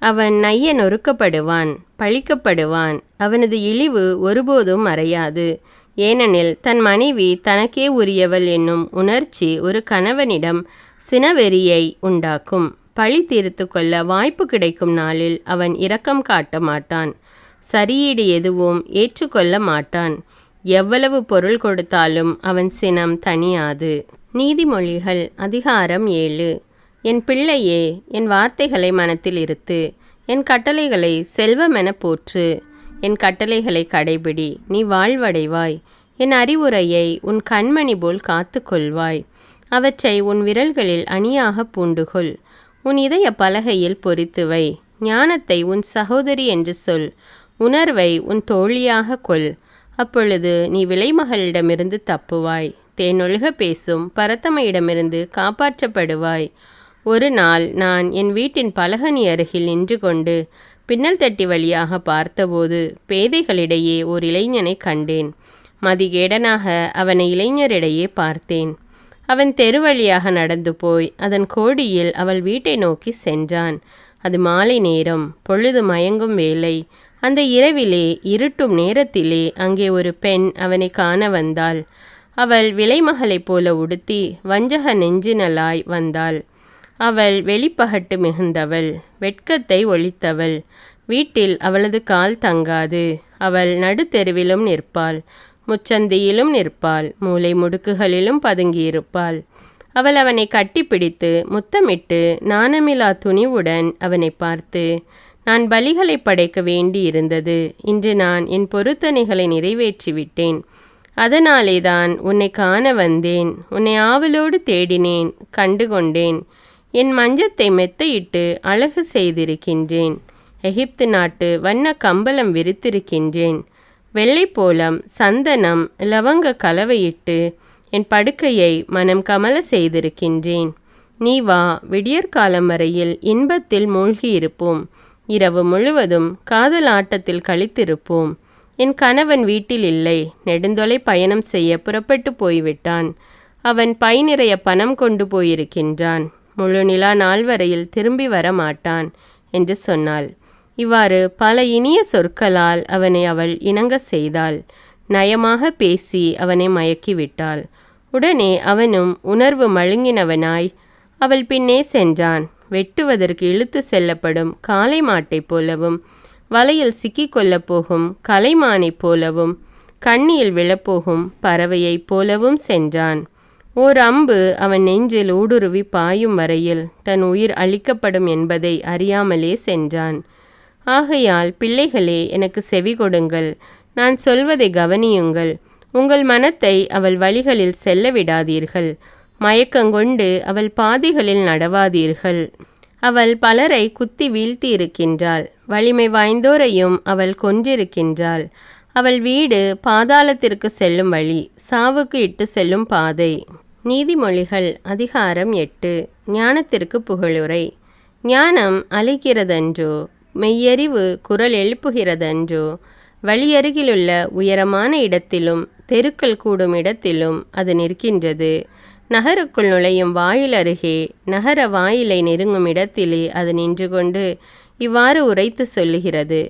அவன் நைய நொறுக்கப்படுவான், பழிக்கப்படுவான். அவனது இழிவு ஒருபோதும் மறையாது. ஏனெனில் தன் மனைவி தனக்கே உரியவள் என்னும் உணர்ச்சி ஒரு கணவனிடம் சினவெறியை உண்டாக்கும். பழி தீர்த்து கொள்ள வாய்ப்பு கிடைக்கும் நாளில் அவன் இரக்கம் காட்ட மாட்டான். சரியீடு எதுவும் ஏற்றுக்கொள்ள மாட்டான். எவ்வளவு பொருள் கொடுத்தாலும் அவன் சினம் தணியாது. நீதிமொழிகள் அதிகாரம் 7. என் பிள்ளையே, என் வார்த்தைகளை மனத்தில் இருத்து. என் கட்டளைகளை செல்வமென போற்று. என் கட்டளைகளை கடைபிடி, நீ வாழ்வடைவாய். என் அறிவுரையை உன் கண்மணி போல் காத்து கொள்வாய். அவற்றை உன் விரல்களில் அணியாக பூண்டுகொள். உன் இதய பலகையில் பொறித்துவை. ஞானத்தை உன் சகோதரி என்று சொல். உணர்வை உன் தோழியாக கொள். அப்பொழுது நீ விலைமகளிடமிருந்து தப்புவாய். தேனொழுக பேசும் பரத்தமையிடமிருந்து காப்பாற்றப்படுவாய். ஒரு நாள் நான் என் வீட்டின் பலகனி அருகில் நின்று கொண்டு பின்னல் தட்டி வழியாக பார்த்தபோது பேதைகளிடையே ஓர் இளைஞனை கண்டேன். மதிகேடனாக அவனை இளைஞரிடையே பார்த்தேன். அவன் தெரு வழியாக நடந்து போய் அதன் கோடியில் அவள் வீட்டை நோக்கி சென்றான். அது மாலை நேரம், பொழுது மயங்கும் வேளை. அந்த இரவிலே இருட்டும் நேரத்திலே அங்கே ஒரு பெண் அவனை காண வந்தாள். அவள் விலைமகளைப் போல உடுத்தி வஞ்சக நெஞ்சினலாய் வந்தாள். அவள் வெளிப்பகட்டு மிகுந்தவள், வெட்கத்தை ஒழித்தவள். வீட்டில் அவளது கால் தங்காது. அவள் நடுத்தெருவிலும் நிற்பாள், முச்சந்தியிலும் நிற்பாள், மூலை முடுக்குகளிலும் பதுங்கியிருப்பாள். அவள் அவனை கட்டிப்பிடித்து முத்தமிட்டு நாணமிலா துணிவுடன் அவனை பார்த்து, நான் பலிகளை படைக்க வேண்டி இருந்தது. இன்று நான் என் பொருத்தனைகளை நிறைவேற்றிவிட்டேன். அதனாலே தான் உன்னை காண வந்தேன். உன்னை ஆவலோடு தேடினேன், கண்டுகொண்டேன். என் மஞ்சத்தை மெத்தையிட்டு அழகு செய்திருக்கின்றேன். எகிப்து நாட்டு வண்ண கம்பளம் விரித்திருக்கின்றேன். வெள்ளைப்போளம், சந்தனம், லவங்க கலவையிட்டு என் படுக்கையை மனம் கமல செய்திருக்கின்றேன். நீ வா, விடியற்காலம் வரையில் இன்பத்தில் மூழ்கியிருப்போம். இரவு முழுவதும் காதல் ஆட்டத்தில் கழித்திருப்போம். என் கணவன் வீட்டில் இல்லை. நெடுந்தொலை பயணம் செய்ய புறப்பட்டு போய்விட்டான். அவன் பை நிறைய பணம் கொண்டு போயிருக்கின்றான். முழு நிலா நாள் வரையில் திரும்பி வர மாட்டான் என்று சொன்னாள். இவ்வாறு பல இனிய சொற்களால் அவனை அவள் இணங்க செய்தாள். நயமாக பேசி அவனை மயக்கிவிட்டாள். உடனே அவனும் உணர்வு மழுங்கினவனாய் அவள் பின்னே சென்றான். வெட்டுவதற்கு இழுத்து செல்லப்படும் காளை மாட்டைப் போலவும், வலையில் சிக்கிக்கொள்ளப் போகும் கலைமானைப் போலவும், கண்ணியில் விழப்போகும் பறவையைப் போலவும் சென்றான். ஓர் அம்பு அவன் நெஞ்சில் ஊடுருவி பாயும் வரையில் தன் உயிர் அழிக்கப்படும் என்பதை அறியாமலே சென்றான். ஆகையால் பிள்ளைகளே, எனக்கு செவி கொடுங்கள், நான் சொல்வதை கவனியுங்கள். உங்கள் மனத்தை அவள் வழிகளில் செல்ல விடாதீர்கள். மயக்கங்கொண்டு அவள் பாதைகளில் நடவாதீர்கள். அவள் பலரை குத்தி வீழ்த்தி இருக்கின்றாள். வலிமை வாய்ந்தோரையும் அவள் கொன்றிருக்கின்றாள். அவள் வீடு பாதாளத்திற்கு செல்லும் வழி, சாவுக்கு இட்டு செல்லும் பாதை. நீதிமொழிகள் அதிகாரம் 8. ஞானத்திற்கு புகழுரை. ஞானம் அழைக்கிறதன்றோ, மெய்யறிவு குரல் எழுப்புகிறதன்றோ. வழியருகிலுள்ள உயரமான இடத்திலும் தெருக்கள் கூடும் இடத்திலும் அது நிற்கின்றது. நகருக்குள் நுழையும் வாயில் அருகே, நகர வாயிலை நெருங்கும் இடத்திலே அது நின்று கொண்டு இவ்வாறு உரைத்து சொல்லுகிறது.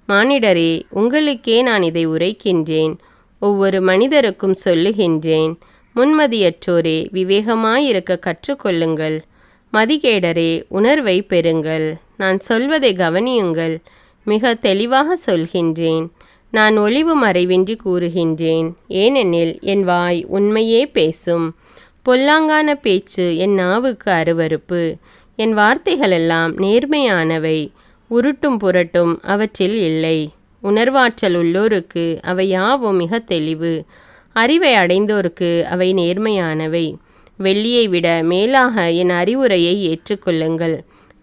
மானிடரே, உங்களுக்கே நான் இதை உரைக்கின்றேன். ஒவ்வொரு மனிதருக்கும் சொல்லுகின்றேன். முன்மதியற்றோரே, விவேகமாயிருக்க கற்றுக்கொள்ளுங்கள். மதிகேடரே, உணர்வை பெறுங்கள். நான் சொல்வதை கவனியுங்கள். மிக தெளிவாக சொல்கின்றேன். நான் ஒளிவு மறைவின்றி கூறுகின்றேன். ஏனெனில் என் வாய் உண்மையே பேசும். பொல்லாங்கான பேச்சு என் நாவுக்கு அருவருப்பு. என் வார்த்தைகளெல்லாம் நேர்மையானவை. உருட்டும் புரட்டும் அவற்றில் இல்லை. உணர்வாற்றல் உள்ளோருக்கு அவை யாவும் மிக தெளிவு. அறிவை அடைந்தோருக்கு அவை நேர்மையானவை. வெள்ளியை விட மேலாக என் அறிவுரையை ஏற்றுக்கொள்ளுங்கள்.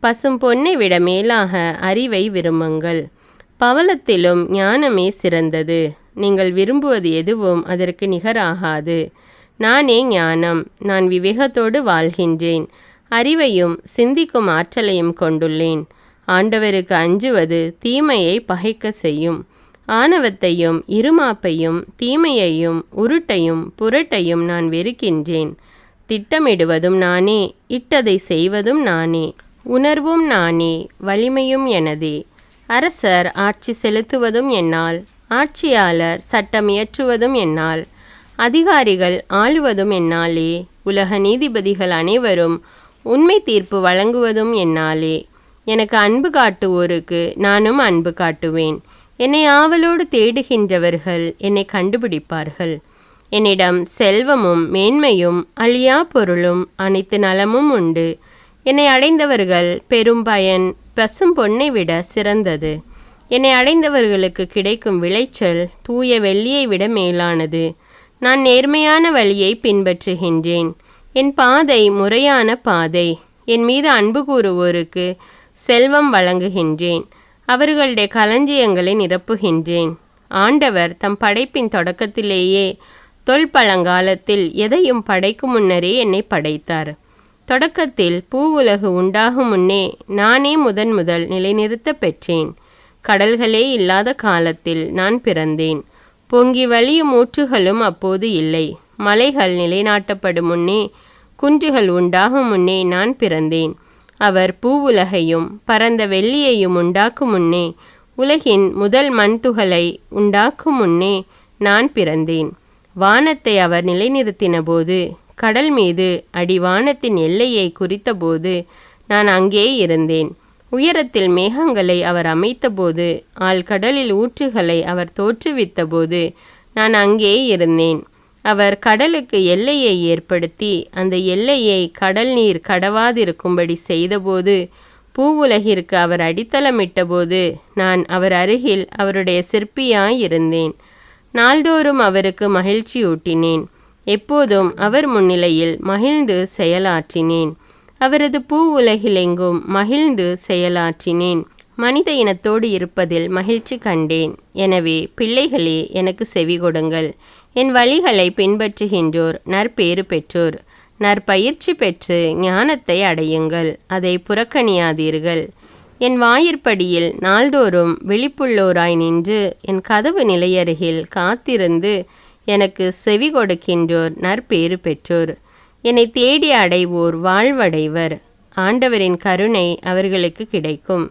பசும் பொன்னை விட மேலாக அறிவை விரும்புங்கள். பவளத்திலும் ஞானமே சிறந்தது. நீங்கள் விரும்புவது எதுவும் அதற்கு நிகராகாது. நானே ஞானம். நான் விவேகத்தோடு வாழ்கின்றேன். அறிவையும் சிந்திக்கும் ஆற்றலையும் கொண்டுள்ளேன். ஆண்டவருக்கு அஞ்சுவது தீமையை பகைக்க செய்யும். ஆணவத்தையும் இருமாப்பையும் தீமையையும் உருட்டையும் புரட்டையும் நான் வெறுக்கின்றேன். திட்டமிடுவதும் நானே, இட்டதை செய்வதும் நானே. உணர்வும் நானே, வலிமையும் எனதே. அரசர் ஆட்சி செலுத்துவதும் என்னால், ஆட்சியாளர் சட்டம் இயற்றுவதும் என்னால், அதிகாரிகள் ஆளுவதும் என்னாலே. உலக நீதிபதிகள் அனைவரும் உண்மை தீர்ப்பு வழங்குவதும் என்னாலே. எனக்கு அன்பு காட்டுவோருக்கு நானும் அன்பு காட்டுவேன். என்னை ஆவலோடு தேடுகின்றவர்கள் என்னை கண்டுபிடிப்பார்கள். என்னிடம் செல்வமும் மேன்மையும் அழியா பொருளும் அனைத்து நலமும் உண்டு. என்னை அடைந்தவர்கள் பெரும் பயன் பசும் பொன்னை விட சிறந்தது. என்னை அடைந்தவர்களுக்கு கிடைக்கும் விளைச்சல் தூய வெள்ளியை விட மேலானது. நான் நேர்மையான வழியை பின்பற்றுகின்றேன். என் பாதை முறையான பாதை. என் மீது அன்பு கூறுவோருக்கு செல்வம் வழங்குகின்றேன். அவர்களுடைய களஞ்சியங்களை நிரப்புகின்றேன். ஆண்டவர் தம் படைப்பின் தொடக்கத்திலேயே தொல்பழங்காலத்தில் எதையும் படைக்கும் முன்னரே என்னை படைத்தார். தொடக்கத்தில் பூவுலகு உண்டாகும் முன்னே நானே முதல் நிலைநிறுத்த பெற்றேன். கடல்களே இல்லாத காலத்தில் நான் பிறந்தேன். பொங்கி வழியும் ஊற்றுகளும் அப்போது இல்லை. மலைகள் நிலைநாட்டப்படும் முன்னே, குன்றுகள் உண்டாகும் முன்னே நான் பிறந்தேன். அவர் பூவுலகையும் பரந்த வெள்ளியையும் உண்டாக்கும் முன்னே, உலகின் முதல் மண்துகளை உண்டாக்கும் முன்னே நான் பிறந்தேன். வானத்தை அவர் நிலைநிறுத்தின போது, கடல் மீது அடிவானத்தின் எல்லையை குறித்தபோது நான் அங்கே இருந்தேன். உயரத்தில் மேகங்களை அவர் அமைத்தபோது, ஆழ்கடலில் ஊற்றுகளை அவர் தோற்றுவித்த போது நான் அங்கே இருந்தேன். அவர் கடலுக்கு எல்லையை ஏற்படுத்தி அந்த எல்லையை கடல் நீர் கடவாதிருக்கும்படி செய்தபோது, பூவுலகிற்கு அவர் அடித்தளமிட்டபோது நான் அவர் அருகில் அவருடைய சிற்பியாயிருந்தேன். நாள்தோறும் அவருக்கு மகிழ்ச்சியூட்டினேன். எப்போதும் அவர் முன்னிலையில் மகிழ்ந்து செயலாற்றினேன். அவரது பூவுலகிலெங்கும் மகிழ்ந்து செயலாற்றினேன். மனித இனத்தோடு இருப்பதில் மகிழ்ச்சி கண்டேன். எனவே பிள்ளைகளே, எனக்கு செவி கொடுங்கள். என் வழிகளை பின்பற்றுகின்றோர் நற்பேறு பெற்றோர். நற்பயிற்சி பெற்று ஞானத்தை அடையுங்கள். அதை புறக்கணியாதீர்கள். என் வாயிற்படியில் நாள்தோறும் விழிப்புள்ளோராய் நின்று என் கதவு நிலையருகில் காத்திருந்து எனக்கு செவி கொடுக்கின்றோர் நற்பேறு பெற்றோர். என்னை தேடி அடைவோர் வாழ்வடைவர். ஆண்டவரின் கருணை அவர்களுக்கு கிடைக்கும்.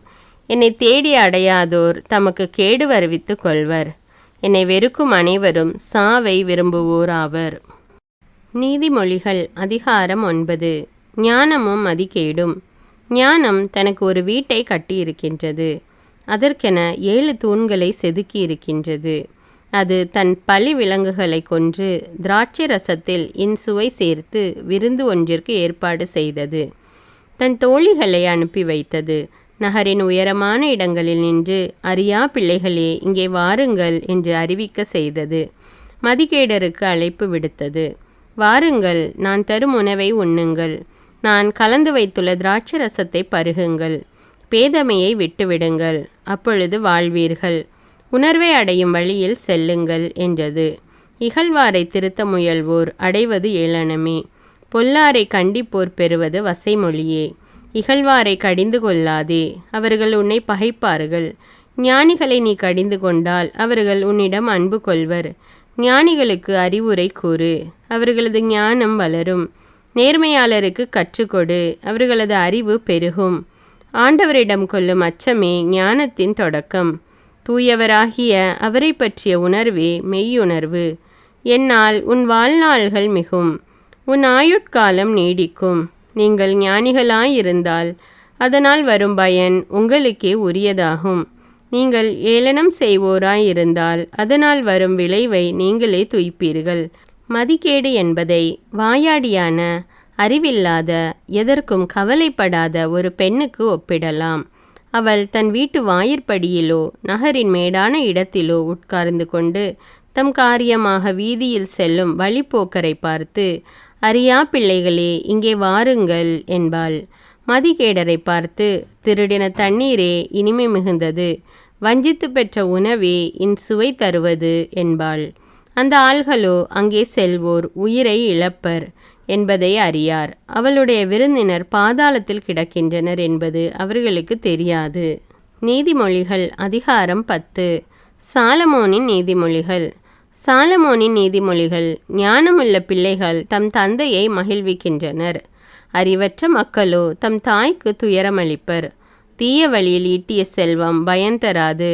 என்னை தேடி அடையாதோர் தமக்கு கேடு வருவித்து கொள்வர். என்னை வெறுக்கும் அனைவரும் சாவை விரும்புவோராவர். நீதிமொழிகள் அதிகாரம் 9. ஞானமும் மதிகேடும். ஞானம் தனக்கு ஒரு வீட்டை கட்டியிருக்கின்றது. அதற்கென 7 தூண்களை செதுக்கி இருக்கின்றது. அது தன் பலி விலங்குகளை கொன்று திராட்சை ரசத்தில் இன்சுவை சேர்த்து விருந்து ஒன்றிற்கு ஏற்பாடு செய்தது. தன் தோழிகளை அனுப்பி வைத்தது. நகரின் உயரமான இடங்களில் நின்று, அறியா பிள்ளைகளே இங்கே வாருங்கள் என்று அறிவிக்க செய்தது. மதிகேடருக்கு அழைப்பு விடுத்தது. வாருங்கள், நான் தரும் உணவை உண்ணுங்கள். நான் கலந்து வைத்துள்ள திராட்சை ரசத்தை பருகுங்கள். பேதமையை விட்டுவிடுங்கள், அப்பொழுது வாழ்வீர்கள். உணர்வை அடையும் வழியில் செல்லுங்கள் என்றது. இகழ்வாரை திருத்த முயல்வோர் அடைவது ஏளனமே. பொல்லாரை கண்டிப்போர் பெறுவது வசைமொழியே. இகழ்வாரை கடிந்து கொள்ளாதே, அவர்கள் உன்னை பகைப்பார்கள். ஞானிகளை நீ கடிந்து கொண்டால் அவர்கள் உன்னிடம் அன்பு கொள்வர். ஞானிகளுக்கு அறிவுரை கூறு, அவர்களது ஞானம் வளரும். நேர்மையாளருக்கு கற்றுக்கொடு, அவர்களது அறிவு பெருகும். ஆண்டவரிடம் கொள்ளும் அச்சமே ஞானத்தின் தொடக்கம். தூயவராகிய அவரை பற்றிய உணர்வே மெய்யுணர்வு. என்னால் உன் வாழ்நாள்கள் மிகும், உன் ஆயுட்காலம் நீடிக்கும். நீங்கள் ஞானிகளாயிருந்தால் அதனால் வரும் பயன் உங்களுக்கே உரியதாகும். நீங்கள் ஏளனம் செய்வோராயிருந்தால் அதனால் வரும் விளைவை நீங்களே துய்ப்பீர்கள். மதிகேடு என்பதை வாயாடியான, அறிவில்லாத, எதற்கும் கவலைப்படாத ஒரு பெண்ணுக்கு ஒப்பிடலாம். அவள் தன் வீட்டு வாயிற்படியிலோ நகரின் மேடான இடத்திலோ உட்கார்ந்து கொண்டு தம் காரியமாக வீதியில் செல்லும் வழிப்போக்கரை பார்த்து, அறியா பிள்ளைகளே, இங்கே வாருங்கள் என்பாள். மதிகேடரை பார்த்து, திருடின தண்ணீரே இனிமை மிகுந்தது, வஞ்சித்து பெற்ற உணவே சுவை தருவது என்பாள். அந்த ஆள்களோ அங்கே செல்வோர் உயிரை இழப்பர் என்பதை அறியார். அவளுடைய விருந்தினர் பாதாளத்தில் கிடக்கின்றனர் என்பது அவர்களுக்கு தெரியாது. நீதிமொழிகள் அதிகாரம் 10. சாலமோனின் நீதிமொழிகள். சாலமோனின் நீதிமொழிகள். ஞானமுள்ள பிள்ளைகள் தம் தந்தையை மகிழ்விக்கின்றனர். அறிவற்ற மக்களோ தம் தாய்க்கு துயரமளிப்பர். தீய வழியில் ஈட்டிய செல்வம் பயன்தராது,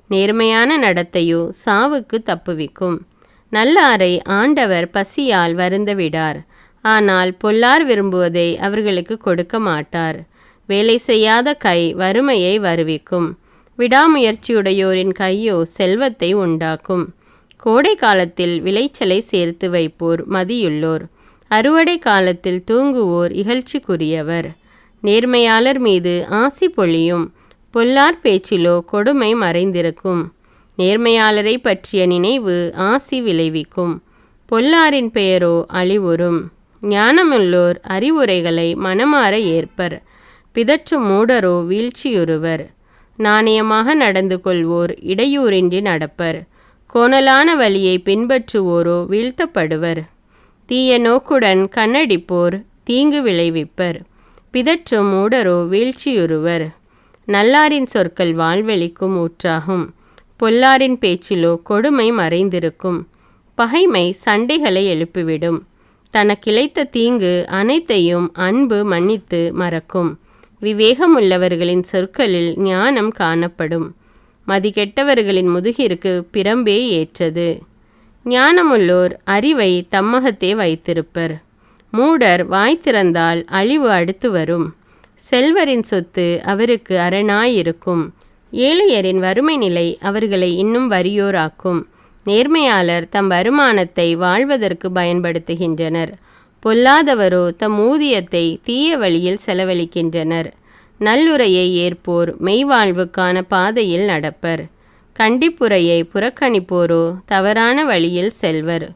நேர்மையான நடத்தையோ சாவுக்கு தப்புவிக்கும். நல்லாரை ஆண்டவர் பசியால் வருந்த விடார், ஆனால் பொல்லார் விரும்புவதை அவர்களுக்கு கொடுக்க மாட்டார். வேலை செய்யாத கை வறுமையை வருவிக்கும், விடாமுயற்சியுடையோரின் கையோ செல்வத்தை உண்டாக்கும். கோடை காலத்தில் விளைச்சலை சேர்த்து வைப்போர் மதியுள்ளோர், அறுவடை காலத்தில் தூங்குவோர் இகழ்ச்சிக்குரியவர். நேர்மையாளர் மீது ஆசி பொழியும், பொல்லார் பேச்சிலோ கொடுமை மறைந்திருக்கும். நேர்மையாளரை பற்றிய நினைவு ஆசி விளைவிக்கும், பொல்லாரின் பெயரோ அழிவுறும். ஞானமுள்ளோர் அறிவுரைகளை மனமாற ஏற்பர், பிதற்றும் மூடரோ வீழ்ச்சியுறுவர். நாணயமாக நடந்து கொள்வோர் இடையூறின்றி நடப்பர், கோணலான வழியை பின்பற்றுவோரோ வீழ்த்தப்படுவர். தீய நோக்குடன் கண்ணடிப்போர் தீங்கு விளைவிப்பர், பிதற்றும் மூடரோ வீழ்ச்சியுறுவர். நல்லாரின் சொற்கள் வாழ்வெளிக்கும் ஊற்றாகும், பொல்லாரின் பேச்சிலோ கொடுமை மறைந்திருக்கும். பகைமை சண்டைகளை எழுப்பிவிடும், தனக்கிழைத்த தீங்கு அனைத்தையும் அன்பு மன்னித்து மறக்கும். விவேகமுள்ளவர்களின் சொற்களில் ஞானம் காணப்படும், மதிகெட்டவர்களின் முதுகிற்கு பிரம்பே ஏற்றது. ஞானமுள்ளோர் அறிவை தம்மகத்தே வைத்திருப்பர், மூடர் வாய் திறந்தால் அழிவு அடுத்து வரும். செல்வரின் சொத்து அவருக்கு அரணாயிருக்கும், ஏழையரின் வறுமை நிலை அவர்களை இன்னும் வறியோராக்கும். நேர்மையாளர் தம் வருமானத்தை வாழ்வதற்கு பயன்படுத்துகின்றனர், பொல்லாதவரோ தம் ஊதியத்தை தீய வழியில் செலவழிக்கின்றனர். நல்லுரையை ஏற்போர் மெய்வாழ்வுக்கான பாதையில் நடப்பர், கண்டிப்புரையை புறக்கணிப்போரோ தவறான வழியில் செல்வர்.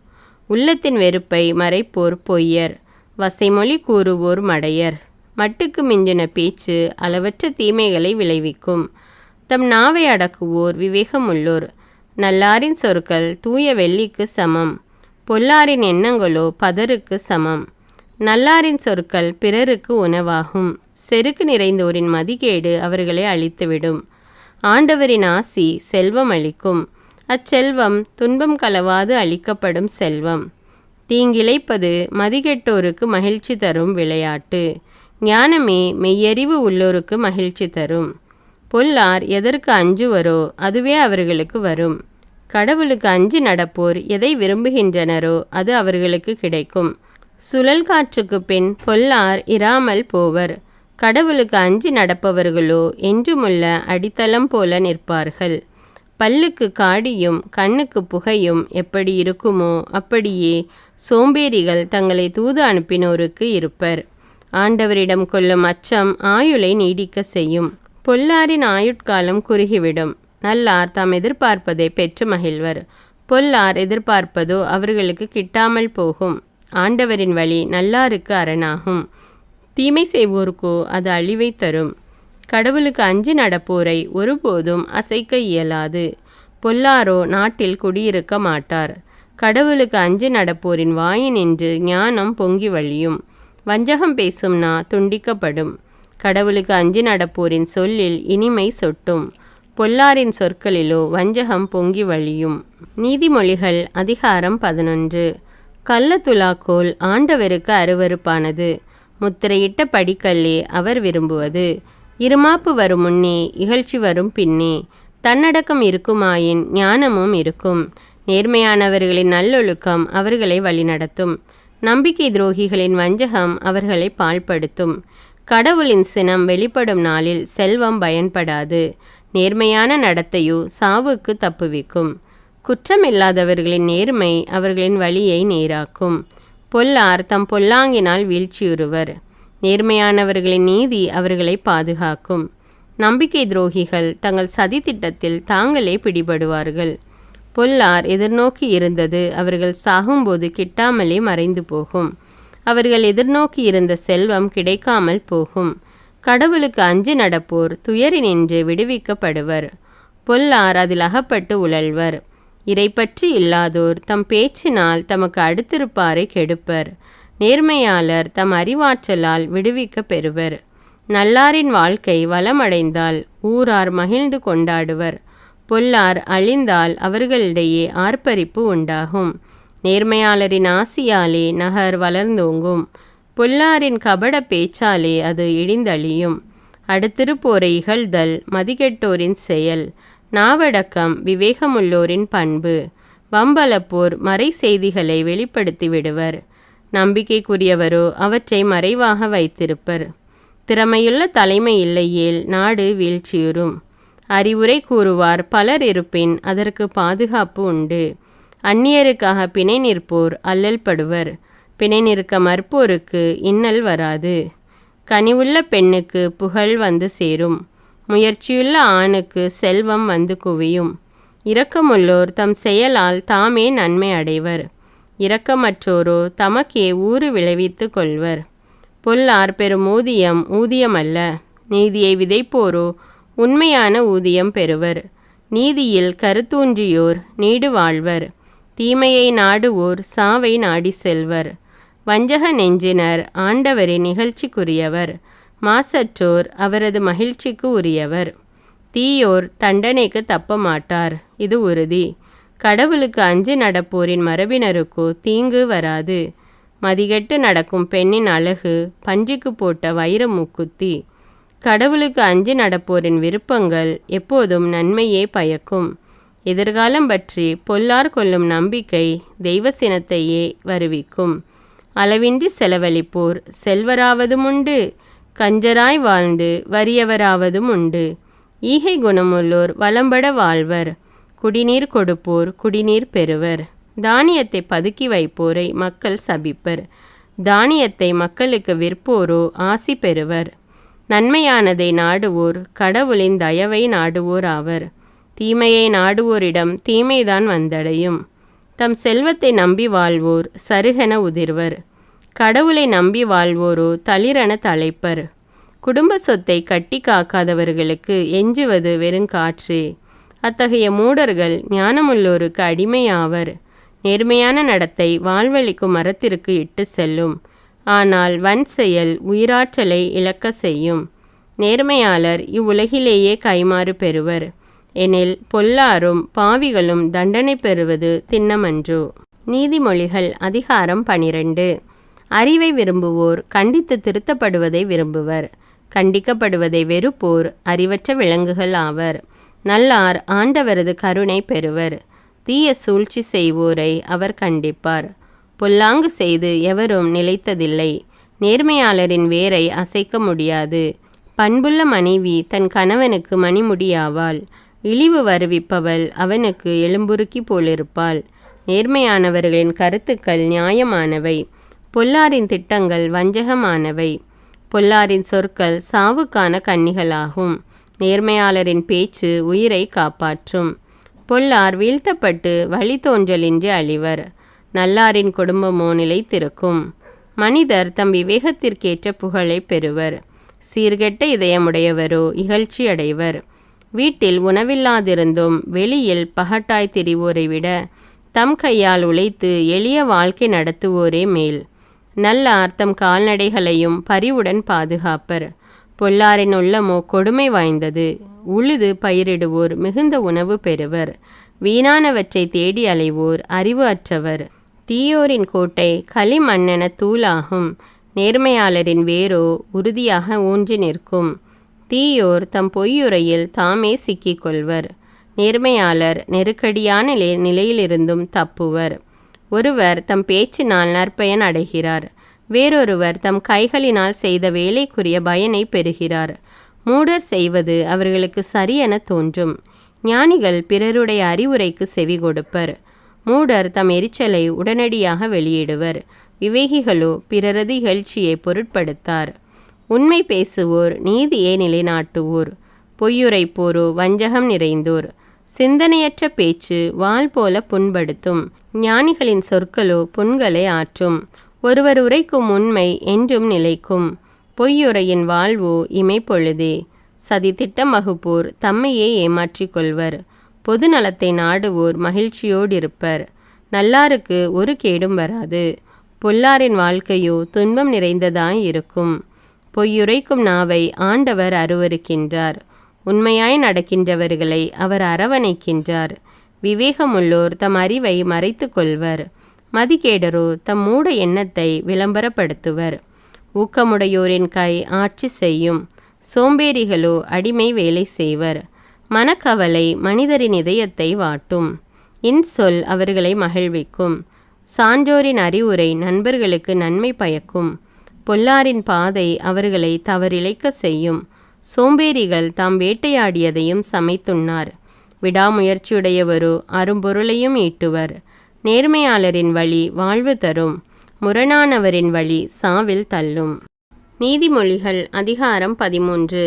உள்ளத்தின் வெறுப்பை மறைப்போர் பொய்யர், வசைமொழி கூறுவோர் மடையர். மட்டுக்கு மிஞ்சின பேச்சு அளவற்ற தீமைகளை விளைவிக்கும், தம் நாவை அடக்குவோர் விவேகமுள்ளோர். நல்லாரின் சொற்கள் தூய வெள்ளிக்கு சமம், பொல்லாரின் எண்ணங்களோ பதருக்கு சமம். நல்லாரின் சொற்கள் பிறருக்கு உணவாகும், செருக்கு நிறைந்தோரின் மதிகேடு அவர்களை அழித்துவிடும். ஆண்டவரின் ஆசி செல்வம் அளிக்கும், அச்செல்வம் துன்பம் கலவாது அளிக்கப்படும் செல்வம். தீங்கிழைப்பது மதிகெட்டோருக்கு மகிழ்ச்சி தரும் விளையாட்டு, ஞானமே மெய்யறிவு உள்ளோருக்கு மகிழ்ச்சி தரும். பொல்லார் எதற்கு அஞ்சுவரோ அதுவே அவர்களுக்கு வரும், கடவுளுக்கு அஞ்சி நடப்போர் எதை விரும்புகின்றனரோ அது அவர்களுக்கு கிடைக்கும். சுழல் காற்றுக்கு பின் பொல்லார் இராமல் போவர், கடவுளுக்கு அஞ்சி நடப்பவர்களோ என்றுமுள்ள அடித்தளம் போல நிற்பார்கள். பல்லுக்கு காடியும் கண்ணுக்கு புகையும் எப்படி இருக்குமோ அப்படியே சோம்பேறிகள் தங்களை தூது அனுப்பினோருக்கு இருப்பர். ஆண்டவரிடம் கொள்ளும் அச்சம் ஆயுளை நீடிக்க செய்யும், பொல்லாரின் ஆயுட்காலம் குறுகிவிடும். நல்லார் தாம் எதிர்பார்ப்பதை பெற்று மகிழ்வர், பொல்லார் எதிர்பார்ப்பதோ அவர்களுக்கு கிட்டாமல் போகும். ஆண்டவரின் வழி நல்லாருக்கு அரணாகும், தீமை செய்வோருக்கோ அது அழிவை தரும். கடவுளுக்கு அஞ்சி நடப்போரை ஒருபோதும் அசைக்க இயலாது, பொல்லாரோ நாட்டில் குடியிருக்க மாட்டார். கடவுளுக்கு அஞ்சி நடப்போரின் வாயினின்று ஞானம் பொங்கி வழியும், வஞ்சகம் பேசும் நா துண்டிக்கப்படும். கடவுளுக்கு அஞ்சி நடப்போரின் சொல்லில் இனிமை சொட்டும், பொல்லாரின் சொற்களிலோ வஞ்சகம் பொங்கி வழியும். நீதிமொழிகள் அதிகாரம் 11. கள்ளத்துலாக்கோல் ஆண்டவருக்கு அருவருப்பானது, முத்திரையிட்ட படிக்கல்லே அவர் விரும்புவது. இருமாப்பு வரும் முன்னே இகழ்ச்சி வரும் பின்னே, தன்னடக்கம் இருக்குமாயின் ஞானமும் இருக்கும். நேர்மையானவர்களின் நல்லொழுக்கம் அவர்களை வழிநடத்தும், நம்பிக்கை துரோகிகளின் வஞ்சகம் அவர்களை பாழ்படுத்தும். கடவுளின் சினம் வெளிப்படும் நாளில் செல்வம் பயன்படாது, நேர்மையான நடத்தையோ சாவுக்கு தப்புவிக்கும். குற்றமில்லாதவர்களின் நேர்மை அவர்களின் வழியை நேராக்கும், பொல்லார் தம் பொல்லாங்கினால் வீழ்ச்சியுறுவர். நேர்மையானவர்களின் நீதி அவர்களை பாதுகாக்கும், நம்பிக்கை துரோகிகள் தங்கள் சதி திட்டத்தில் தாங்களே பிடிபடுவார்கள். பொல்லார் எதிர்நோக்கி இருந்தது அவர்கள் சாகும்போது கிட்டாமலே மறைந்து போகும். அவர்கள் எதிர்நோக்கி இருந்த செல்வம் கிடைக்காமல் போகும். கடவுளுக்கு அஞ்சி நடப்போர் துயரினின்று விடுவிக்கப்படுவர். பொல்லார் அதில் அகப்பட்டு உழல்வர். இறைப்பற்றி இல்லாதோர் தம் பேச்சினால் தமக்கு அடுத்திருப்பாரை கெடுப்பர். நேர்மையாளர் தம் அறிவாற்றலால் விடுவிக்க பெறுவர். நல்லாரின் வாழ்க்கை வளமடைந்தால் ஊரார் மகிழ்ந்து கொண்டாடுவர். பொல்லார் அழிந்தால் அவர்களிடையே ஆர்ப்பரிப்பு உண்டாகும். நேர்மையாளரின் ஆசியாலே நகர் வளர்ந்தோங்கும். பொல்லாரின் கபட பேச்சாலே அது இடிந்தழியும். அடுத்திருப்போரை இகழ்தல் மதிகெட்டோரின் செயல். நாவடக்கம் விவேகமுள்ளோரின் பண்பு. வம்பலப்போர் மறை செய்திகளை வெளிப்படுத்தி விடுவர். நம்பிக்கைக்குரியவரோ அவற்றை மறைவாக வைத்திருப்பர். திறமையுள்ள தலைமை இல்லையேல் நாடு வீழ்ச்சியுறும். அறிவுரை கூறுவார் பலர் இருப்பின் அதற்கு பாதுகாப்பு உண்டு. அந்நியருக்காக பிணை நிற்போர் அல்லல் படுவர். பிணை நிற்க மறுப்போருக்கு இன்னல் வராது. கனிவுள்ள பெண்ணுக்கு புகழ் வந்து சேரும். முயற்சியுள்ள ஆணுக்கு செல்வம் வந்து குவியும். இரக்கமுள்ளோர் தம் செயலால் தாமே நன்மை அடைவர். இரக்கமற்றோரோ தமக்கே ஊறு விளைவித்து கொள்வர். பொல்லார் பெறும் ஊதியம் ஊதியமல்ல. நீதியை விதைப்போரோ உண்மையான ஊதியம் பெறுவர். நீதியில் கருத்தூன்றியோர் நீடு வாழ்வர். தீமையை நாடுவோர் சாவை நாடி செல்வர். வஞ்சக நெஞ்சினர் ஆண்டவரின் நிகழ்ச்சிக்குரியவர். மாசற்றோர் அவரது மகிழ்ச்சிக்கு உரியவர். தீயோர் தண்டனைக்கு தப்ப மாட்டார், இது உறுதி. கடவுளுக்கு அஞ்சி நடப்போரின் மரபினருக்கோ தீங்கு வராது. மதிகெட்டு நடக்கும் பெண்ணின் அழகு பஞ்சிக்கு போட்ட வைர மூக்குத்தி. கடவுளுக்கு அஞ்சி நடப்போரின் விருப்பங்கள் எப்போதும் நன்மையே பயக்கும். எதிர்காலம் பற்றி பொல்லார் கொள்ளும் நம்பிக்கை தெய்வ சினத்தையே வருவிக்கும். அளவின்றி செலவழிப்போர் செல்வராவதும் உண்டு. கஞ்சராய் வாழ்ந்து வறியவராவதும் உண்டு. ஈகை குணமுள்ளோர் வளம்பட வாழ்வர். குடிநீர் கொடுப்போர் குடிநீர் பெறுவர். தானியத்தை பதுக்கி வைப்போரை மக்கள் சபிப்பர். தானியத்தை மக்களுக்கு விற்போரோ ஆசி பெறுவர். நன்மையானதை நாடுவோர் கடவுளின் தயவை நாடுவோர் ஆவர். தீமையை நாடுவோரிடம் தீமைதான் வந்தடையும். தம் செல்வத்தை நம்பி வாழ்வோர் சருகென உதிர்வர். கடவுளை நம்பி வாழ்வோரோ தளிரென தழைப்பர். குடும்ப சொத்தை கட்டி காக்காதவர்களுக்கு எஞ்சுவது வெறுங்காற்றே. அத்தகைய மூடர்கள் ஞானமுள்ளோருக்கு அடிமையாவர். நேர்மையான நடத்தை வாழ்வழிக்கும் மரத்திற்கு இட்டு செல்லும். ஆனால் வன் செயல் உயிராற்றலை இழக்க செய்யும். நேர்மையாளர் இவ்வுலகிலேயே கைமாறு பெறுவர். எனில் பொல்லாரும் பாவிகளும் தண்டனை பெறுவது திண்ணமன்றோ. நீதிமொழிகள் அதிகாரம் 12. அறிவை விரும்புவோர் கண்டித்து திருத்தப்படுவதை விரும்புவர். கண்டிக்கப்படுவதை வெறுப்போர் அறிவற்ற விலங்குகள் ஆவர். நல்லார் ஆண்டவரது கருணை பெறுவர். தீய சூழ்ச்சி செய்வோரை அவர் கண்டிப்பார். பொல்லாங்கு செய்து எவரும் நிலைத்ததில்லை. நேர்மையாளரின் வேரை அசைக்க முடியாது. பண்புள்ள மனைவி தன் கணவனுக்கு மணிமுடியாவாள். இழிவு வருவிப்பவள் அவனுக்கு எலும்புருக்கி போலிருப்பாள். நேர்மையானவர்களின் கருத்துக்கள் நியாயமானவை. பொல்லாரின் திட்டங்கள் வஞ்சகமானவை. பொல்லாரின் சொற்கள் சாவுக்கான கன்னிகளாகும். நேர்மையாளரின் பேச்சு உயிரை காப்பாற்றும். பொல்லார் வீழ்த்தப்பட்டு வழித்தோன்றலின்றி அழிவர். நல்லாரின் குடும்பமோ நிலைத்திருக்கும். மனிதர் தம் விவேகத்திற்கேற்ற புகழை பெறுவர். சீர்கெட்ட இதயமுடையவரோ இகழ்ச்சி அடைவர். வீட்டில் உணவில்லாதிருந்தும் வெளியில் பகட்டாய் திரிவோரை விட தம் கையால் உழைத்து எளிய வாழ்க்கை நடத்துவோரே மேல். நல்லார் தம் கால்நடைகளையும் பரிவுடன் பாதுகாப்பர். பொல்லாரின் உள்ளமோ கொடுமை வாய்ந்தது. உழுது பயிரிடுவோர் மிகுந்த உணவு பெறுவர். வீணானவற்றை தேடி அலைவோர் அறிவு அற்றவர். தீயோரின் கோட்டை களிமண்ணென தூளாகும். நேர்மையாளரின் வேரோ உறுதியாக ஊன்றி நிற்கும். தீயோர் தம் பொய்யுரையில் தாமே சிக்கிக்கொள்வர். நேர்மையாளர் நெருக்கடியான நிலையிலிருந்தும் தப்புவர். ஒருவர் தம் பேச்சினால் நற்பயன் அடைகிறார். வேறொருவர் தம் கைகளினால் செய்த வேலைக்குரிய பயனை பெறுகிறார். மூடர் செய்வது அவர்களுக்கு சரியென தோன்றும். ஞானிகள் பிறருடைய அறிவுரைக்கு செவி கொடுப்பர். மூடர் தம் எரிச்சலை உடனடியாக வெளியிடுவர். விவேகிகளோ பிறரது இகழ்ச்சியை பொருட்படுத்தார். உண்மை பேசுவோர் நீதியை நிலைநாட்டுவோர். பொய்யுரைப்போரோ வஞ்சகம் நிறைந்தோர். சிந்தனையற்ற பேச்சு வாள் போல புண்படுத்தும். ஞானிகளின் சொற்களோ புண்களை ஆற்றும். ஒருவர் உரைக்கும் உண்மை என்றும் நிலைக்கும். பொய்யுரையின் வாழ்வோ இமைப்பொழுதே. சதி திட்டம் வகுப்போர் தம்மையே ஏமாற்றிக் கொள்வர். பொது நலத்தை நாடுவோர் மகிழ்ச்சியோடிருப்பர். நல்லாருக்கு ஒரு கேடும் வராது. பொல்லாரின் வாழ்க்கையோ துன்பம் நிறைந்ததாய் இருக்கும். பொய்யுரைக்கும் நாவை ஆண்டவர் அருவருக்கின்றார். உண்மையாய் நடக்கின்றவர்களை அவர் அரவணைக்கின்றார். விவேகமுள்ளோர் தம் அறிவை மறைத்து கொள்வர். மதிகேடரோ தம் மூட எண்ணத்தை விளம்பரப்படுத்துவர். ஊக்கமுடையோரின் கை ஆட்சி செய்யும். சோம்பேறிகளோ அடிமை வேலை செய்வர். மனக்கவலை மனிதரின் இதயத்தை வாட்டும். இன்சொல் அவர்களை மகிழ்விக்கும். சான்றோரின் அறிவுரை நண்பர்களுக்கு நன்மை பயக்கும். பொல்லாரின் பாதை அவர்களை தவறிழைக்க செய்யும். சோம்பேறிகள் தாம் வேட்டையாடியதையும் சமைத்துண்ணார். விடாமுயற்சியுடையவரோ அரும்பொருளையும் ஈட்டுவர். நேர்மையாளரின் வழி வாழ்வு தரும். முரணானவரின் வழி சாவில் தள்ளும். நீதிமொழிகள் அதிகாரம் 13.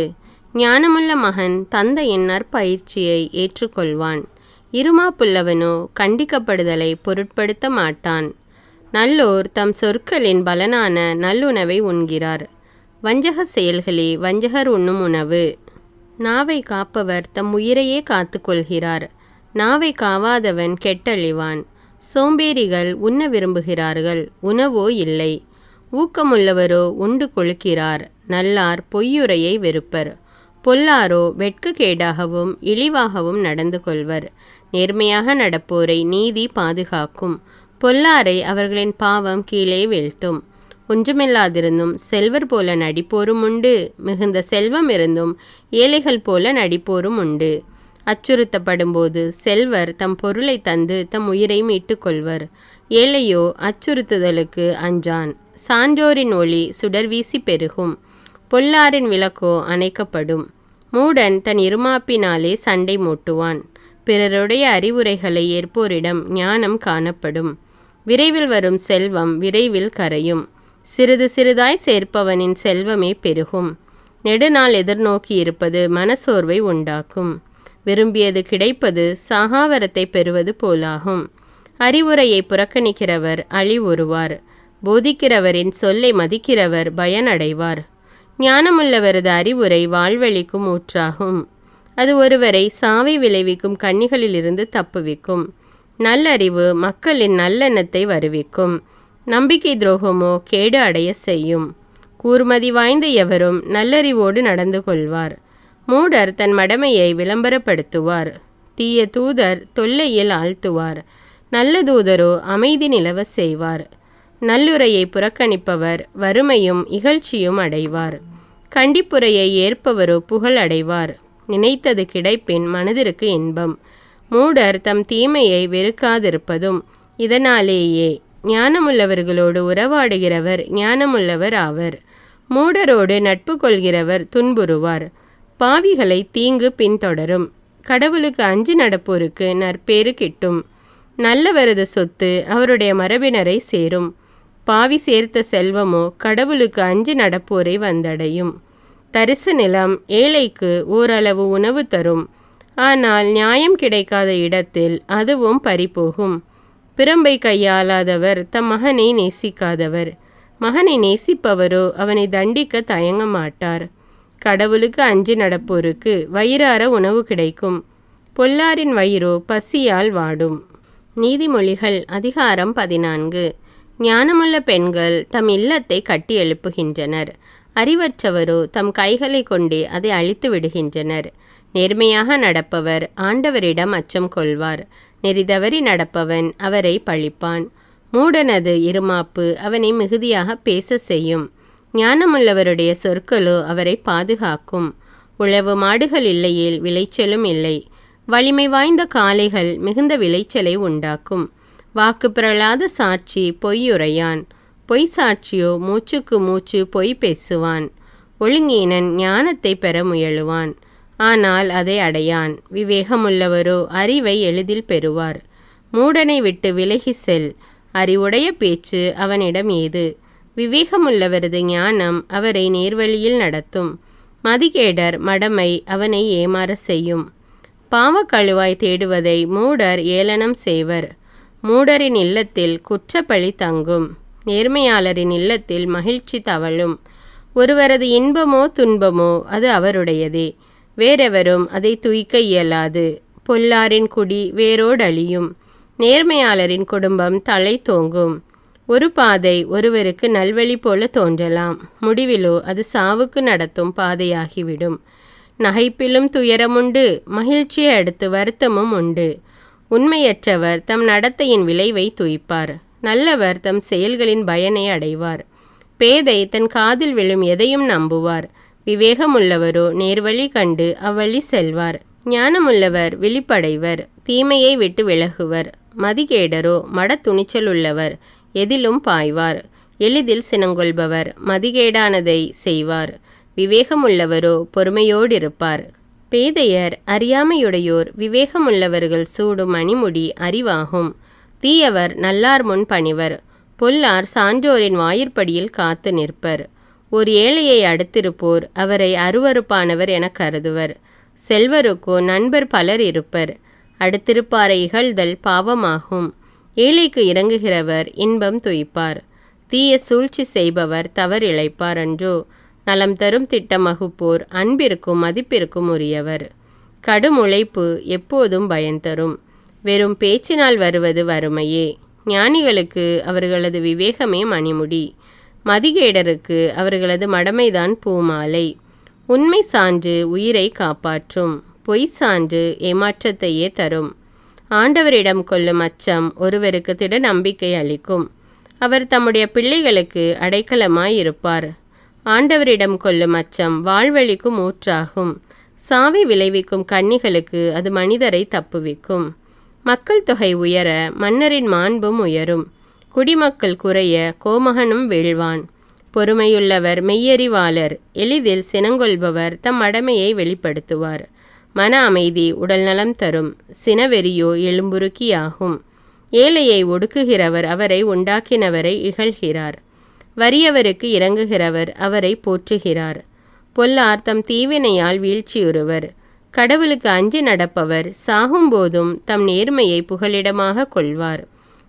ஞானமுள்ள மகன் தந்தையின் நற்பயிற்சியை ஏற்றுக்கொள்வான். இருமாப்புள்ளவனோ கண்டிக்கப்படுதலை பொருட்படுத்த மாட்டான். நல்லோர் தம் சொற்களின் பலனான நல்லுணவை உண்கிறார். வஞ்சக செயல்களே வஞ்சகர் உண்ணும் உணவு. நாவை காப்பவர் தம் உயிரையே காத்து கொள்கிறார். நாவை காவாதவன் கெட்டழிவான். சோம்பேறிகள் உண்ண விரும்புகிறார்கள், உணவோ இல்லை. ஊக்கமுள்ளவரோ உண்டு கொழுக்கிறார். நல்லார் பொய்யுரையை வெறுப்பர். பொல்லாரோ வெட்கக்கேடாகவும் இழிவாகவும் நடந்து கொள்வர். நேர்மையாக நடப்போரை நீதி பாதுகாக்கும். பொல்லாரை அவர்களின் பாவம் கீழே வீழ்த்தும். ஒன்றுமில்லாதிருந்தும் செல்வர் போல நடிப்போரும் உண்டு. மிகுந்த செல்வம் இருந்தும் ஏழைகள் போல நடிப்போரும் உண்டு. அச்சுறுத்தப்படும்போது செல்வர் தம் பொருளை தந்து தம் உயிரை மீட்டு கொள்வர். ஏழையோ அச்சுறுத்துதலுக்கு அஞ்சான். சான்றோரின் ஒளி சுடர்வீசி பெருகும். பொல்லாரின் விளக்கோ அணைக்கப்படும். மூடன் தன் இருமாப்பினாலே சண்டை மூட்டுவான். பிறருடைய அறிவுரைகளை ஏற்போரிடம் ஞானம் காணப்படும். விரைவில் வரும் செல்வம் விரைவில் கரையும். சிறிது சிறிதாய் சேர்ப்பவனின் செல்வமே பெருகும். நெடுநாள் எதிர்நோக்கி இருப்பது மனசோர்வை உண்டாக்கும். விரும்பியது கிடைப்பது சாகாவரத்தை பெறுவது போலாகும். அறிவுரையை புறக்கணிக்கிறவர் அழிவுறுவார். போதிக்கிறவரின் சொல்லை மதிக்கிறவர் பயனடைவார். ஞானமுள்ளவரது அறிவுரை வாழ்வழிக்கும் ஊற்றாகும். அது ஒருவரை சாவை விளைவிக்கும் கண்ணிகளிலிருந்து தப்புவிக்கும். நல்லறிவு மக்களின் நல்லெண்ணத்தை வருவிக்கும். நம்பிக்கை துரோகமோ கேடு அடைய செய்யும். கூர்மதி வாய்ந்த எவரும் நல்லறிவோடு நடந்து கொள்வார். மூடர் தன் மடமையை விளம்பரப்படுத்துவார். தீய தூதர் தொல்லையில் ஆழ்த்துவார். நல்ல தூதரோ அமைதி நிலவ செய்வார். நல்லுரையை புறக்கணிப்பவர் வறுமையும் இகழ்ச்சியும் அடைவார். கண்டிப்புரையை ஏற்பவரோ புகழ் அடைவார். நினைத்தது கிடைப்பின் மனதிற்கு இன்பம். மூடர் தம் தீமையை வெறுக்காதிருப்பதும் இதனாலேயே. ஞானமுள்ளவர்களோடு உறவாடுகிறவர் ஞானமுள்ளவர் ஆவர். மூடரோடு நட்பு கொள்கிறவர் துன்புறுவார். பாவிகளை தீங்கு பின்தொடரும். கடவுளுக்கு அஞ்சி நடப்போருக்கு நற்பேறு கிட்டும். நல்லவரது சொத்து அவருடைய மரபினரை சேரும். பாவி சேர்த்த செல்வமோ கடவுளுக்கு அஞ்சி நடப்போரை வந்தடையும். தரிசு நிலம் ஏழைக்கு ஓரளவு உணவு தரும். ஆனால் நியாயம் கிடைக்காத இடத்தில் அதுவும் பறிபோகும். பிரம்பை கையாளாதவர் தம் மகனை நேசிக்காதவர். மகனை நேசிப்பவரோ அவனை தண்டிக்க தயங்க மாட்டார். கடவுளுக்கு அஞ்சி நடப்போருக்கு வயிறார உணவு கிடைக்கும். பொல்லாரின் வயிறோ பசியால் வாடும். நீதிமொழிகள் அதிகாரம் 14. ஞானமுள்ள பெண்கள் தம் இல்லத்தை கட்டி எழுப்புகின்றனர். அறிவற்றவரோ தம் கைகளை கொண்டே அதை அழித்து விடுகின்றனர். நேர்மையாக நடப்பவர் ஆண்டவரிடம் அச்சம் கொள்வார். நெறிதவறி நடப்பவன் அவரை பழிப்பான். மூடனது இருமாப்பு அவனை மிகுதியாக பேச செய்யும். ஞானமுள்ளவருடைய சொற்களோ அவரை பாதுகாக்கும். உழவு மாடுகள் இல்லையேல் விளைச்சலும் இல்லை. வலிமை வாய்ந்த காளைகள் மிகுந்த விளைச்சலை உண்டாக்கும். வாக்கு பிறழாத சாட்சி பொய்யுரையான். பொய் சாட்சியோ மூச்சுக்கு மூச்சு பொய் பேசுவான். ஒழுங்கீனன் ஞானத்தை பெற முயலுவான், ஆனால் அதை அடையான். விவேகமுள்ளவரோ அறிவை எளிதில் பெறுவார். மூடனை விட்டு விலகி செல். அறிவுடைய பேச்சு அவனிடம் ஏது. விவேகமுள்ளவரது ஞானம் அவரை நேர்வழியில் நடத்தும். மதிகேடர் மடமை அவனை ஏமாற செய்யும். பாவக்கழுவாய் தேடுவதை மூடர் ஏளனம் செய்வர். மூடரின் இல்லத்தில் குற்றப்பழி தங்கும். நேர்மையாளரின் இல்லத்தில் மகிழ்ச்சி தவழும். ஒருவரது இன்பமோ துன்பமோ அது அவருடையதே, வேறெவரும் அதை துய்க்க இயலாது. பொல்லாரின் குடி வேரோடழியும். நேர்மையாளரின் குடும்பம் தலை தோங்கும். ஒரு பாதை ஒருவருக்கு நல்வழி போல தோன்றலாம், முடிவிலோ அது சாவுக்கு நடத்தும் பாதையாகிவிடும். நகைப்பிலும் துயரமுண்டு, மகிழ்ச்சியை அடுத்து வருத்தமும் உண்டு. உண்மையற்றவர் தம் நடத்தையின் விளைவை துய்ப்பார். நல்லவர் தம் செயல்களின் பயனை அடைவார். பேதை தன் காதில் விழும் எதையும் நம்புவார். விவேகமுள்ளவரோ நேர்வழி கண்டு அவ்வழி செல்வார். ஞானமுள்ளவர் விழிப்படைவர், தீமையை விட்டு விலகுவர். மதிகேடரோ மட துணிச்சலுள்ளவர், எதிலும் பாய்வார். எளிதில் சினங்கொள்பவர் மதிகேடானதை செய்வார். விவேகமுள்ளவரோ பொறுமையோடிருப்பார். பேதையர் அறியாமையுடையோர் விவேகமுள்ளவர்கள் சூடும் மணிமுடி அறிவாகும். தீயவர் நல்லார் முன் பணிவர். பொல்லார் சான்றோரின் வாயிற்படியில் காத்து நிற்பர். ஒரு ஏழையை அடுத்திருப்போர் அவரை அருவருப்பானவர் என கருதுவர். செல்வருக்கோ நண்பர் பலர் இருப்பர். அடுத்திருப்பாரை இகழ்தல் பாவமாகும். ஏழைக்கு இறங்குகிறவர் இன்பம் துய்ப்பார். தீய சூழ்ச்சி செய்பவர் தவறிழைப்பார் அன்றோ. நலம் தரும் திட்டம் வகுப்போர் அன்பிற்கும் மதிப்பிற்கும் உரியவர். கடும் உழைப்பு எப்போதும் பயன்தரும். வெறும் பேச்சினால் வருவது வறுமையே. ஞானிகளுக்கு அவர்களது விவேகமே மணிமுடி. மதிகேடருக்கு அவர்களது மடமைதான் பூமாலை. உண்மை சான்று உயிரை காப்பாற்றும். பொய் சான்று ஏமாற்றத்தையே தரும். ஆண்டவரிடம் கொள்ளும் அச்சம் ஒருவருக்கு திட நம்பிக்கை அளிக்கும். அவர் தம்முடைய பிள்ளைகளுக்கு அடைக்கலமாயிருப்பார். ஆண்டவரிடம் கொள்ளும் அச்சம் வாழ்வழிக்கும் ஊற்றாகும். சாவி விளைவிக்கும் கன்னிகளுக்கு அது மனிதரை தப்புவிக்கும். மக்கள் தொகை உயர மன்னரின் மாண்பும் உயரும். குடிமக்கள் குறைய கோமகனும் வீழ்வான். பொறுமையுள்ளவர் மெய்யறிவாளர். எளிதில் சினங்கொள்பவர் தம் மடமையை வெளிப்படுத்துவார். மன அமைதி உடல் நலம் தரும். சினவெறியோ எலும்புருக்கியாகும். ஏழையை ஒடுக்குகிறவர் அவரை உண்டாக்கினவரை இகழ்கிறார். வறியவருக்கு இறங்குகிறவர் அவரை போற்றுகிறார். பொல்லார் தம் தீவினையால் வீழ்ச்சியுறுவர். கடவுளுக்கு அஞ்சி நடப்பவர் சாகும்போதும் தம் நேர்மையை புகலிடமாக கொள்வார்.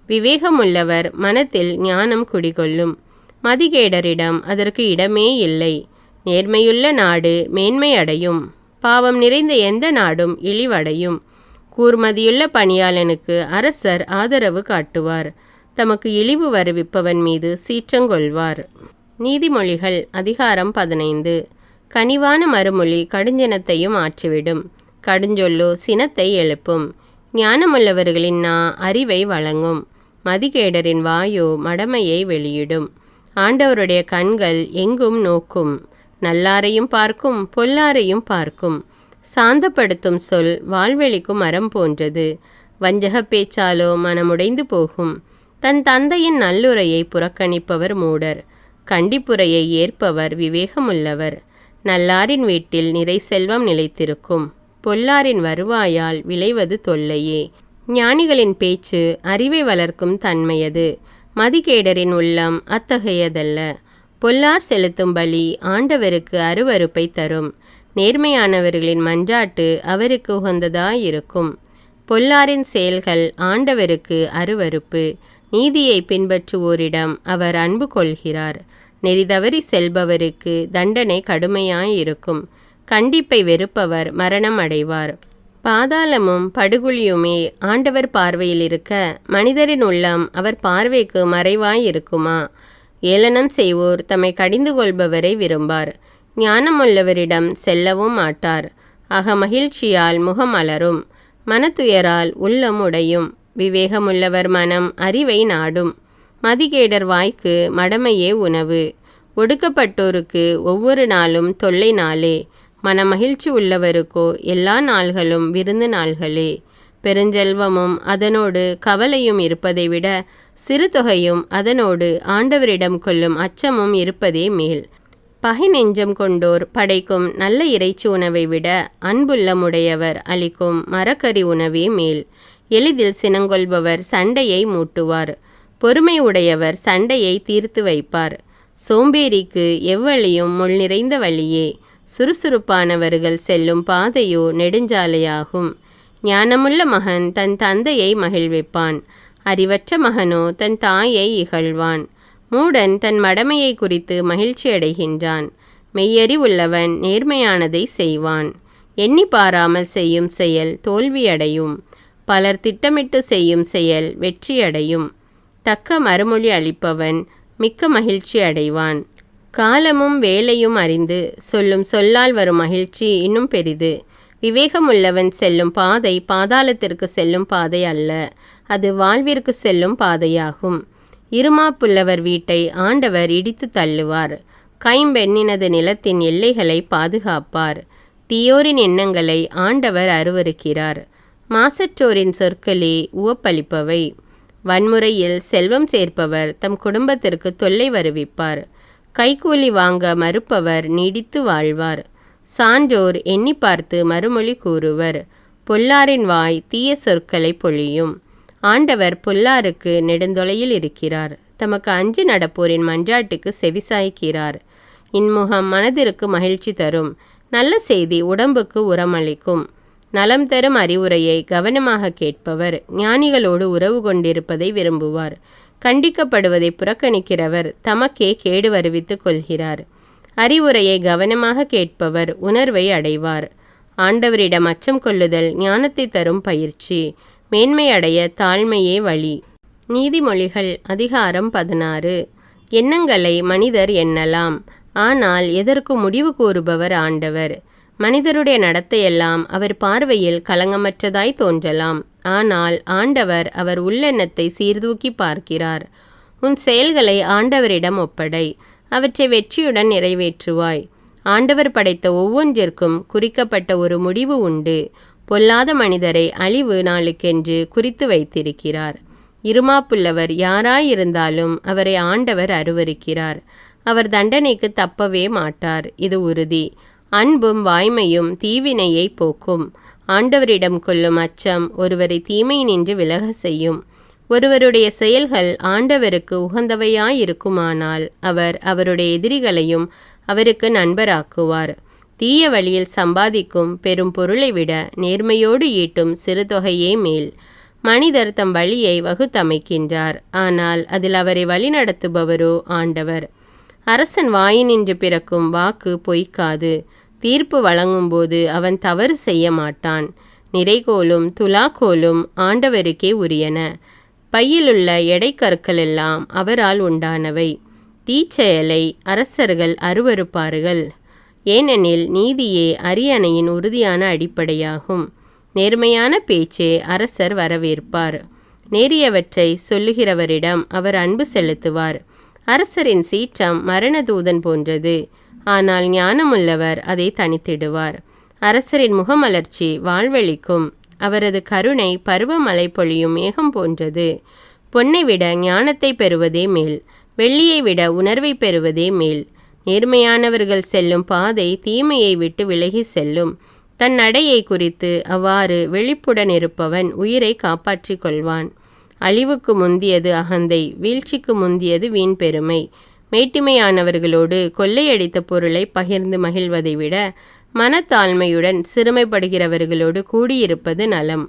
விவேகமுள்ளவர் மனத்தில் ஞானம் குடிகொள்ளும். மதிகேடரிடம் அதற்கு இடமே இல்லை. நேர்மையுள்ள நாடு மேன்மை அடையும். பாவம் நிறைந்த எந்த நாடும் இழிவடையும். கூர்மதியுள்ள பணியாளனுக்கு அரசர் ஆதரவு காட்டுவார். தமக்கு இழிவு வருவிப்பவன் மீது சீற்றங்கொள்வார். நீதிமொழிகள் அதிகாரம் 15. கனிவான மறுமொழி கடுஞ்சினத்தையும் ஆற்றிவிடும். கடுஞ்சொல்லோ சினத்தை எழுப்பும். ஞானமுள்ளவர்களின் நா அறிவை வழங்கும். மதிகேடரின் வாயோ மடமையை வெளியிடும். ஆண்டவருடைய கண்கள் எங்கும் நோக்கும். நல்லாரையும் பார்க்கும், பொல்லாரையும் பார்க்கும். சாந்தப்படுத்தும் சொல் வாழ்வெளிக்கும் மரம் போன்றது. வஞ்சக பேச்சாலோ மனமுடைந்து போகும். தன் தந்தையின் நல்லுரையை புறக்கணிப்பவர் மூடர். கண்டிப்புரையை ஏற்பவர் விவேகமுள்ளவர். நல்லாரின் வீட்டில் நிறை செல்வம் நிலைத்திருக்கும். பொல்லாரின் வருவாயால் விளைவது தொல்லையே. ஞானிகளின் பேச்சு அறிவை வளர்க்கும் தன்மையது. மதிகேடரின் உள்ளம் அத்தகையதல்ல. பொல்லார் செலுத்தும் பலி ஆண்டவருக்கு அருவருப்பை தரும். நேர்மையானவர்களின் மன்றாட்டு அவருக்கு உகந்ததாயிருக்கும். பொல்லாரின் செயல்கள் ஆண்டவருக்கு அருவருப்பு. நீதியை பின்பற்றுவோரிடம் அவர் அன்பு கொள்கிறார். நெறிதவறி செல்பவருக்கு தண்டனை கடுமையாயிருக்கும். கண்டிப்பை வெறுப்பவர் மரணம் அடைவார். பாதாளமும் படுகுழியுமே ஆண்டவர் பார்வையில் இருக்க மனிதரின் உள்ளம் அவர் பார்வைக்கு மறைவாயிருக்குமா? ஏளனம் செய்வோர் தம்மை கடிந்து கொள்பவரை விரும்பார். ஞானமுள்ளவரிடம் செல்லவும் மாட்டார். மகிழ்ச்சியால் முகம் அலரும். மனத்துயரால் உள்ளம் உடையும். விவேகமுள்ளவர் மனம் அறிவை நாடும். மதிகேடர் வாய்க்கு மடமையே உணவு. ஒடுக்கப்பட்டோருக்கு ஒவ்வொரு நாளும் தொல்லை நாளே. மனமகிழ்ச்சி உள்ளவருக்கோ எல்லா நாள்களும் விருந்து நாள்களே. பெருஞ்செல்வமும் அதனோடு கவலையும் இருப்பதை விட சிறு தொகையும் அதனோடு ஆண்டவரிடம் கொள்ளும் அச்சமும் இருப்பதே மேல். பகை நெஞ்சம் கொண்டோர் படைக்கும் நல்ல இறைச்சி உணவை விட அன்புள்ளமுடையவர் அளிக்கும் மரக்கறி உணவே மேல். எளிதில் சினங்கொள்பவர் சண்டையை மூட்டுவார். பொறுமை உடையவர் சண்டையை தீர்த்து வைப்பார். சோம்பேறிக்கு எவ்வழியும் முள் நிறைந்த வழியே. சுறுசுறுப்பானவர்கள் செல்லும் பாதையோ நெடுஞ்சாலையாகும். ஞானமுள்ள மகன் தன் தந்தையை மகிழ்விப்பான், அறிவற்ற மகனோ தன் தாயை இகழ்வான். மூடன் தன் மடமையை குறித்து மகிழ்ச்சி அடைகின்றான், மெய்யறிவுள்ளவன் நேர்மையானதை செய்வான். எண்ணி பாராமல் செய்யும் செயல் தோல்வியடையும், பலர் திட்டமிட்டு செய்யும் செயல் வெற்றியடையும். தக்க மறுமொழி அளிப்பவன் மிக்க மகிழ்ச்சி அடைவான். காலமும் வேலையும் அறிந்து சொல்லும் சொல்லால் வரும் மகிழ்ச்சி இன்னும் பெரிது. விவேகமுள்ளவன் செல்லும் பாதை பாதாளத்திற்கு செல்லும் பாதை அல்ல, அது வாழ்விற்கு செல்லும் பாதையாகும். இருமாப்புள்ளவர் வீட்டை ஆண்டவர் இடித்து தள்ளுவார், கைம்பெண்ணினது நிலத்தின் எல்லைகளை பாதுகாப்பார். தீயோரின் எண்ணங்களை ஆண்டவர் அருவருக்கிறார், மாசற்றோரின் சொற்களே உவப்பளிப்பவை. வன்முறையில் செல்வம் சேர்ப்பவர் தம் குடும்பத்திற்கு தொல்லை வருவிப்பார், கைக்கூலி வாங்க மறுப்பவர் நீடித்து வாழ்வார். சான்றோர் எண்ணி பார்த்து மறுமொழி கூறுவர், பொல்லாரின் வாய் தீய சொற்களை பொழியும். ஆண்டவர் பொல்லாருக்கு நெடுந்தொலையில் இருக்கிறார், தமக்கு அஞ்சு நடப்போரின் மன்றாட்டுக்கு செவிசாய்க்கிறார். இன்முகம் மனதிற்கு மகிழ்ச்சி தரும், நல்ல செய்தி உடம்புக்கு உரமளிக்கும். நலம் தரும் அறிவுரையை கவனமாக கேட்பவர் ஞானிகளோடு உறவு கொண்டிருப்பதை விரும்புவார். கண்டிக்கப்படுவதை புறக்கணிக்கிறவர் தமக்கே கேடு வருவித்துக் கொள்கிறார். அறிவுரையை கவனமாக கேட்பவர் உணர்வை அடைவார். ஆண்டவரிடம் அச்சம் கொள்ளுதல் ஞானத்தை தரும் பயிற்சி, மேன்மை அடைய தாழ்மையே வழி. நீதிமொழிகள் அதிகாரம் 16. எண்ணங்களை மனிதர் எண்ணலாம், ஆனால் எதற்கு முடிவு கூறுபவர் ஆண்டவர். மனிதருடைய நடத்தையெல்லாம் அவர் பார்வையில் கலங்கமற்றதாய் தோன்றலாம், ஆனால் ஆண்டவர் அவர் உள்ளெண்ணத்தை சீர்தூக்கி பார்க்கிறார். உன் செயல்களை ஆண்டவரிடம் ஒப்படை, அவற்றை வெற்றியுடன் நிறைவேற்றுவாய். ஆண்டவர் படைத்த ஒவ்வொன்றிற்கும் குறிக்கப்பட்ட ஒரு முடிவு உண்டு. பொல்லாத மனிதரை அழிவு நாளுக்கென்று குறித்து வைத்திருக்கிறார். இருமாப்புள்ளவர் யாராயிருந்தாலும் அவரை ஆண்டவர் அருவருக்கிறார், அவர் தண்டனைக்கு தப்பவே மாட்டார், இது உறுதி. அன்பும் வாய்மையும் தீவினையை போக்கும். ஆண்டவரிடம் கொள்ளும் அச்சம் ஒருவரை தீமை நின்று விலக செய்யும். ஒருவருடைய செயல்கள் ஆண்டவருக்கு உகந்தவையாயிருக்குமானால் அவர் அவருடைய எதிரிகளையும் அவருக்கு நண்பராக்குவார். தீய வழியில் சம்பாதிக்கும் பெரும் பொருளை விட நேர்மையோடு ஈட்டும் சிறு தொகையே மேல். மனிதர் தம் வழியை வகுத்தமைக்கின்றார், ஆனால் அதில் அவரை வழிநடத்துபவரோ ஆண்டவர். அரசன் வாயினின்று பிறக்கும் வாக்கு பொய்க்காது, தீர்ப்பு வழங்கும்போது அவன் தவறு செய்ய மாட்டான். நிறைகோலும் துலாக்கோலும் ஆண்டவருக்கே உரியன, பையிலுள்ள எடைக்கற்கள் எல்லாம் அவரால் உண்டானவை. தீச்செயலை அரசர்கள் அருவருப்பார்கள், ஏனெனில் நீதியே அரியணையின் உறுதியான அடிப்படையாகும். நேர்மையான பேச்சே அரசர் வரவேற்பார், நேரியவற்றை சொல்லுகிறவரிடம் அவர் அன்பு செலுத்துவார். அரசரின் சீற்றம் மரணதூதன் போன்றது, ஆனால் ஞானமுள்ளவர் அதை தனித்திடுவார். அரசரின் முகமலர்ச்சி வாழ்வளிக்கும், அவரது கருணை பருவமழை பொழியும் மேகம் போன்றது. பொன்னை விட ஞானத்தை பெறுவதே மேல், வெள்ளியை விட உணர்வை பெறுவதே மேல். நேர்மையானவர்கள் செல்லும் பாதை தீமையை விட்டு விலகி செல்லும். தன் நடையை குறித்து அவ்வாறு விழிப்புடன் இருப்பவன் உயிரை காப்பாற்றி கொள்வான். அழிவுக்கு முந்தியது அகந்தை, வீழ்ச்சிக்கு முந்தியது வீண் பெருமை. மேட்டிமையானவர்களோடு கொள்ளையடித்த பொருளை பகிர்ந்து மகிழ்வதை விட மனத்தாழ்மையுடன் சிறுமைப்படுகிறவர்களோடு கூடியிருப்பது நலம்.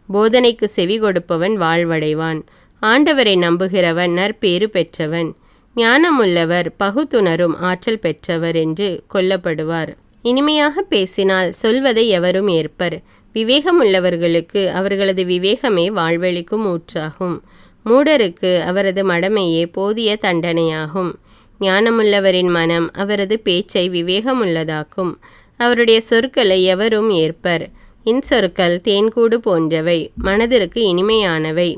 போதனைக்கு செவி கொடுப்பவன் வாழ்வடைவான், ஆண்டவரை நம்புகிறவன் நற்பேறு பெற்றவன். ஞானமுள்ளவர் பகுத்துணரும் ஆற்றல் பெற்றவர் என்று கொல்லப்படுவார். இனிமையாக பேசினால் சொல்வதை எவரும் ஏற்பர். விவேகமுள்ளவர்களுக்கு அவர்களது விவேகமே வாழ்வளிக்கும் ஊற்றாகும். மூடருக்கு அவரது மடமையே போதிய தண்டனையாகும். ஞானமுள்ளவரின் மனம் அவரது பேச்சை விவேகமுள்ளதாக்கும், அவருடைய சொற்களை எவரும் ஏற்பர். இன்சொற்கள் தேன்கூடு போன்றவை, மனதிற்கு இனிமையானவை,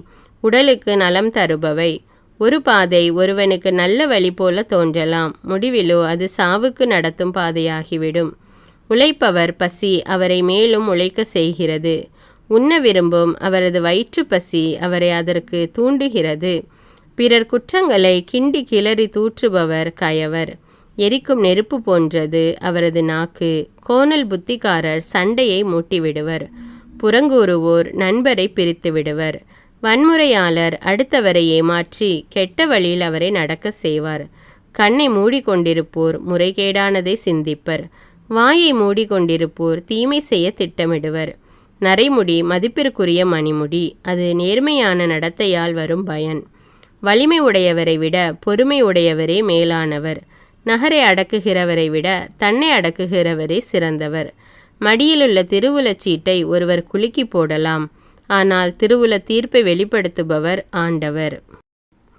உடலுக்கு நலம் தருபவை. ஒரு பாதை ஒருவனுக்கு நல்ல வழி போல தோன்றலாம், முடிவிலோ அது சாவுக்கு நடத்தும் பாதையாகிவிடும். உழைப்பவர் பசி அவரை மேலும் உழைக்க செய்கிறது, உண்ண விரும்பும் அவரது வயிற்று பசி அவரை அதற்கு தூண்டுகிறது. பிறர் குற்றங்களை கிண்டி கிளறி தூற்றுபவர் கயவர், எரிக்கும் நெருப்பு போன்றது அவரது நாக்கு. கோணல் புத்திக்காரர் சண்டையை மூட்டிவிடுவர், புறங்கூறுவோர் நண்பரை பிரித்து விடுவர். வன்முறையாளர் அடுத்தவரை ஏமாற்றி கெட்ட வழியில் அவரை நடக்க செய்வார். கண்ணை மூடிக்கொண்டிருப்போர் முறைகேடானதை சிந்திப்பர், வாயை மூடிக்கொண்டிருப்போர் தீமை செய்ய திட்டமிடுவர். நரைமுடி மதிப்பிற்குரிய மணிமுடி, அது நேர்மையான நடத்தையால் வரும் பயன். வலிமை உடையவரை விட பொறுமை உடையவரே மேலானவர். நகரை அடக்குகிறவரை விட தன்னை அடக்குகிறவரே சிறந்தவர். மடியிலுள்ள திருவுலச் சீட்டை ஒருவர் குலுக்கி போடலாம், ஆனால் திருவுல தீர்ப்பை வெளிப்படுத்துபவர் ஆண்டவர்.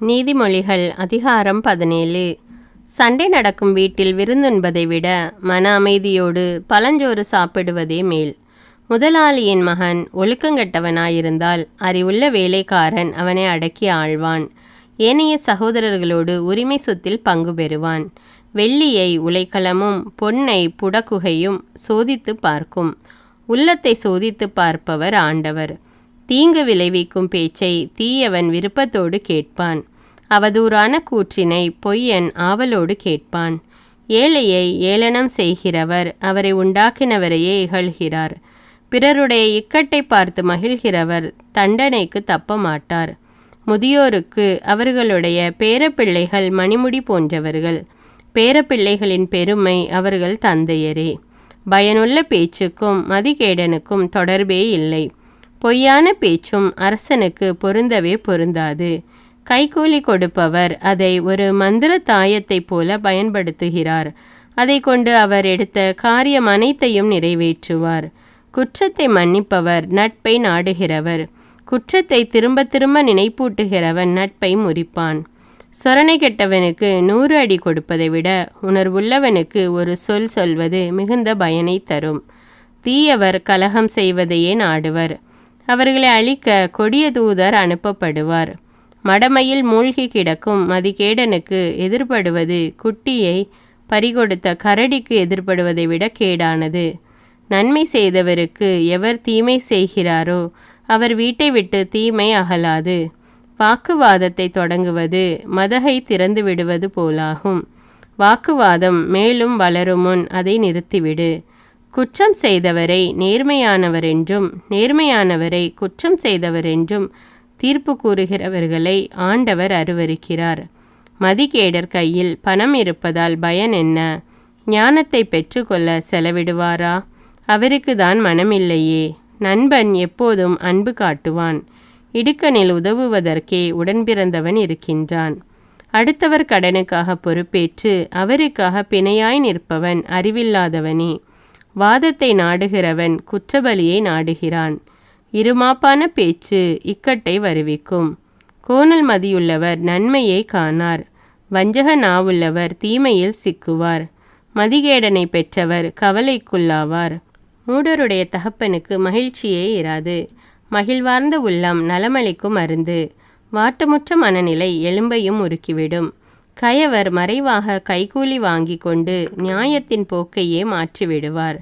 நீதிமொழிகள் அதிகாரம் 17. சண்டை நடக்கும் வீட்டில் விருந்துண்பதை விட மன அமைதியோடு பழஞ்சோறு சாப்பிடுவதே மேல். முதலாளியின் மகன் ஒழுக்கங்கெட்டவனாயிருந்தால் அறிவுள்ள வேலைக்காரன் அவனை அடக்கி ஆழ்வான். ஏனைய சகோதரர்களோடு உரிமை சொத்தில் பங்கு பெறுவான். வெள்ளியை உலைக்களமும் பொன்னை புடக்குகையும் சோதித்து பார்க்கும். உள்ளத்தை சோதித்து பார்ப்பவர் ஆண்டவர். தீங்கு விளைவிக்கும் பேச்சை தீயவன் விருப்பத்தோடு கேட்பான். அவதூறான கூற்றினை பொய்யன் ஆவலோடு கேட்பான். ஏழையை ஏளனம் செய்கிறவர் அவரை உண்டாக்கினவரையே இகழ்கிறார். பிறருடைய இக்கட்டை பார்த்து மகிழ்கிறவர் தண்டனைக்கு தப்ப மாட்டார். முதியோருக்கு அவர்களுடைய பேரப்பிள்ளைகள் மணிமுடி போன்றவர்கள். பேரப்பிள்ளைகளின் பெருமை அவர்கள் தந்தையரே. பயனுள்ள பேச்சுக்கும் மதிகேடனுக்கும் தொடர்பே இல்லை. பொய்யான பேச்சும் அரசனுக்கு பொருந்தவே பொருந்தாது. கைக்கூலி கொடுப்பவர் அதை ஒரு மந்திர தாயத்தைப் போல பயன்படுத்துகிறார். அதை கொண்டு அவர் எடுத்த காரியம் அனைத்தையும் நிறைவேற்றுவார். குற்றத்தை மன்னிப்பவர் நட்பை நாடுகிறவர். குற்றத்தை திரும்ப திரும்ப நினைப்பூட்டுகிறவன் நட்பை முறிப்பான். சொரணை கெட்டவனுக்கு 100 அடி கொடுப்பதை விட உணர்வுள்ளவனுக்கு ஒரு சொல் சொல்வது மிகுந்த பயனை தரும். தீயவர் கலகம் செய்வதையே நாடுவர். அவர்களை அழிக்க கொடிய தூதர் அனுப்பப்படுவார். மடமையில் மூழ்கி கிடக்கும் மதிகேடனுக்கு எதிர்படுவது குட்டியை பறிகொடுத்த கரடிக்கு எதிர்படுவதை விட கேடானது. நன்மை செய்தவருக்கு எவர் தீமை செய்கிறாரோ அவர் வீட்டை விட்டு தீமை அகலாது. வாக்குவாதத்தை தொடங்குவது மதகை திறந்து விடுவது போலாகும். வாக்குவாதம் மேலும் வளரும் முன் அதை நிறுத்திவிடு. குற்றம் செய்தவரை நேர்மையானவர் என்றும் நேர்மையானவரை குற்றம் செய்தவர் என்றும் தீர்ப்பு கூறுகிறவர்களை ஆண்டவர் அருவருக்கிறார். மதிகேடர் கையில் பணம் இருப்பதால் பயன் என்ன? ஞானத்தை பெற்றுக்கொள்ள செலவிடுவாரா? அவருக்கு தான் மனமில்லையே. நண்பன் எப்போதும் அன்பு காட்டுவான். இடுக்கணில் உதவுவதற்கே உடன்பிறந்தவன் இருக்கின்றான். அடுத்தவர் கடனுக்காக பொறுப்பேற்று அவருக்காக பிணையாய் நிற்பவன் அறிவில்லாதவனே. வாதத்தை நாடுகிறவன் குற்றபலியை நாடுகிறான். இருமாப்பான பேச்சு இக்கட்டை வருவிக்கும். கோணல் மதியுள்ளவர் நன்மையை காணார். வஞ்சக நாவுள்ளவர் தீமையில் சிக்குவார். மதிகேடனை பெற்றவர் கவலைக்குள்ளாவார். மூடருடைய தகப்பனுக்கு மகிழ்ச்சியே இராது. மகிழ்வார்ந்த உள்ளம் நலமளிக்கும் மருந்து. வாட்டமுற்ற மனநிலை எலும்பையும் உருக்கிவிடும். கயவர் மறைவாக கைக்கூலி வாங்கி கொண்டு நியாயத்தின் போக்கையே மாற்றிவிடுவார்.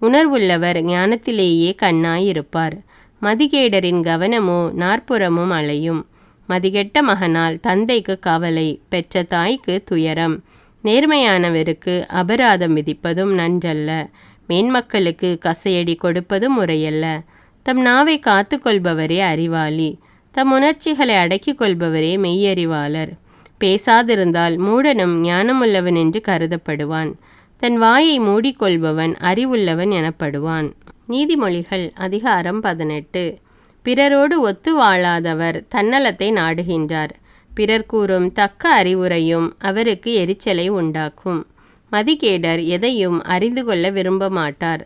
உணர்வுள்ளவர் ஞானத்திலேயே கண்ணாயிருப்பார். மதிகேடரின் கவனமோ நாற்புறமும் அலையும். மதிகெட்ட மகனால் தந்தைக்கு கவலை, பெற்ற தாய்க்கு துயரம். நேர்மையானவருக்கு அபராதம் விதிப்பதும் நன்றல்ல. மேன்மக்களுக்கு கசையடி கொடுப்பதும் முறையல்ல. தம் நாவை காத்து கொள்பவரே அறிவாளி. தம் உணர்ச்சிகளை அடக்கிக் கொள்பவரே மெய்யறிவாளர். பேசாதிருந்தால் மூடனும் ஞானமுள்ளவன் என்று கருதப்படுவான். தன் வாயை மூடிக்கொள்பவன் அறிவுள்ளவன் எனப்படுவான். நீதிமொழிகள் அதிகாரம் 18. பிறரோடு ஒத்து வாழாதவர் தன்னலத்தை நாடுகின்றார். பிறர் கூறும் தக்க அறிவுரையும் அவருக்கு எரிச்சலை உண்டாக்கும். மதிகேடர் எதையும் அறிந்து கொள்ள விரும்ப மாட்டார்.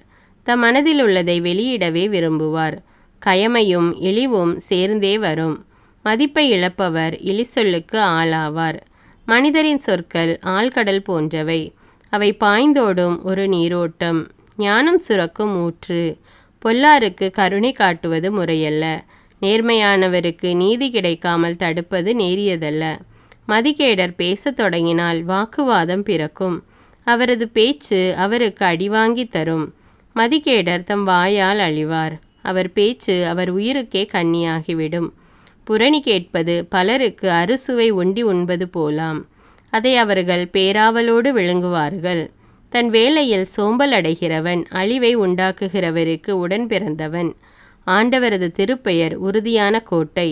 தம் மனதில் உள்ளதை வெளியிடவே விரும்புவார். கயமையும் இழிவும் சேர்ந்தே வரும். மதிப்பை இழப்பவர் இழிசொல்லுக்கு ஆளாவார். மனிதரின் சொற்கள் ஆழ்கடல் போன்றவை. அவை பாய்ந்தோடும் ஒரு நீரோட்டம். ஞானம் சுரக்கும் ஊற்று. பொல்லாருக்கு கருணை காட்டுவது முறையல்ல. நேர்மையானவருக்கு நீதி கிடைக்காமல் தடுப்பது நேரியதல்ல. மதிகேடர் பேசத் தொடங்கினால் வாக்குவாதம் பிறக்கும். அவரது பேச்சு அவருக்கு அடிவாங்கி தரும். மதிகேடர் தம் வாயால் அழிவார். அவர் பேச்சு அவர் உயிருக்கே கண்ணியாகிவிடும். புரணி கேட்பது பலருக்கு அறுசுவை ஒண்டி உண்பது போலாம். அதை அவர்கள் பேராவலோடு விழுங்குவார்கள். தன் வேலையில் சோம்பல் அடைகிறவன் அழிவை உண்டாக்குகிறவருக்கு உடன் பிறந்தவன். ஆண்டவரது திருப்பெயர் உறுதியான கோட்டை.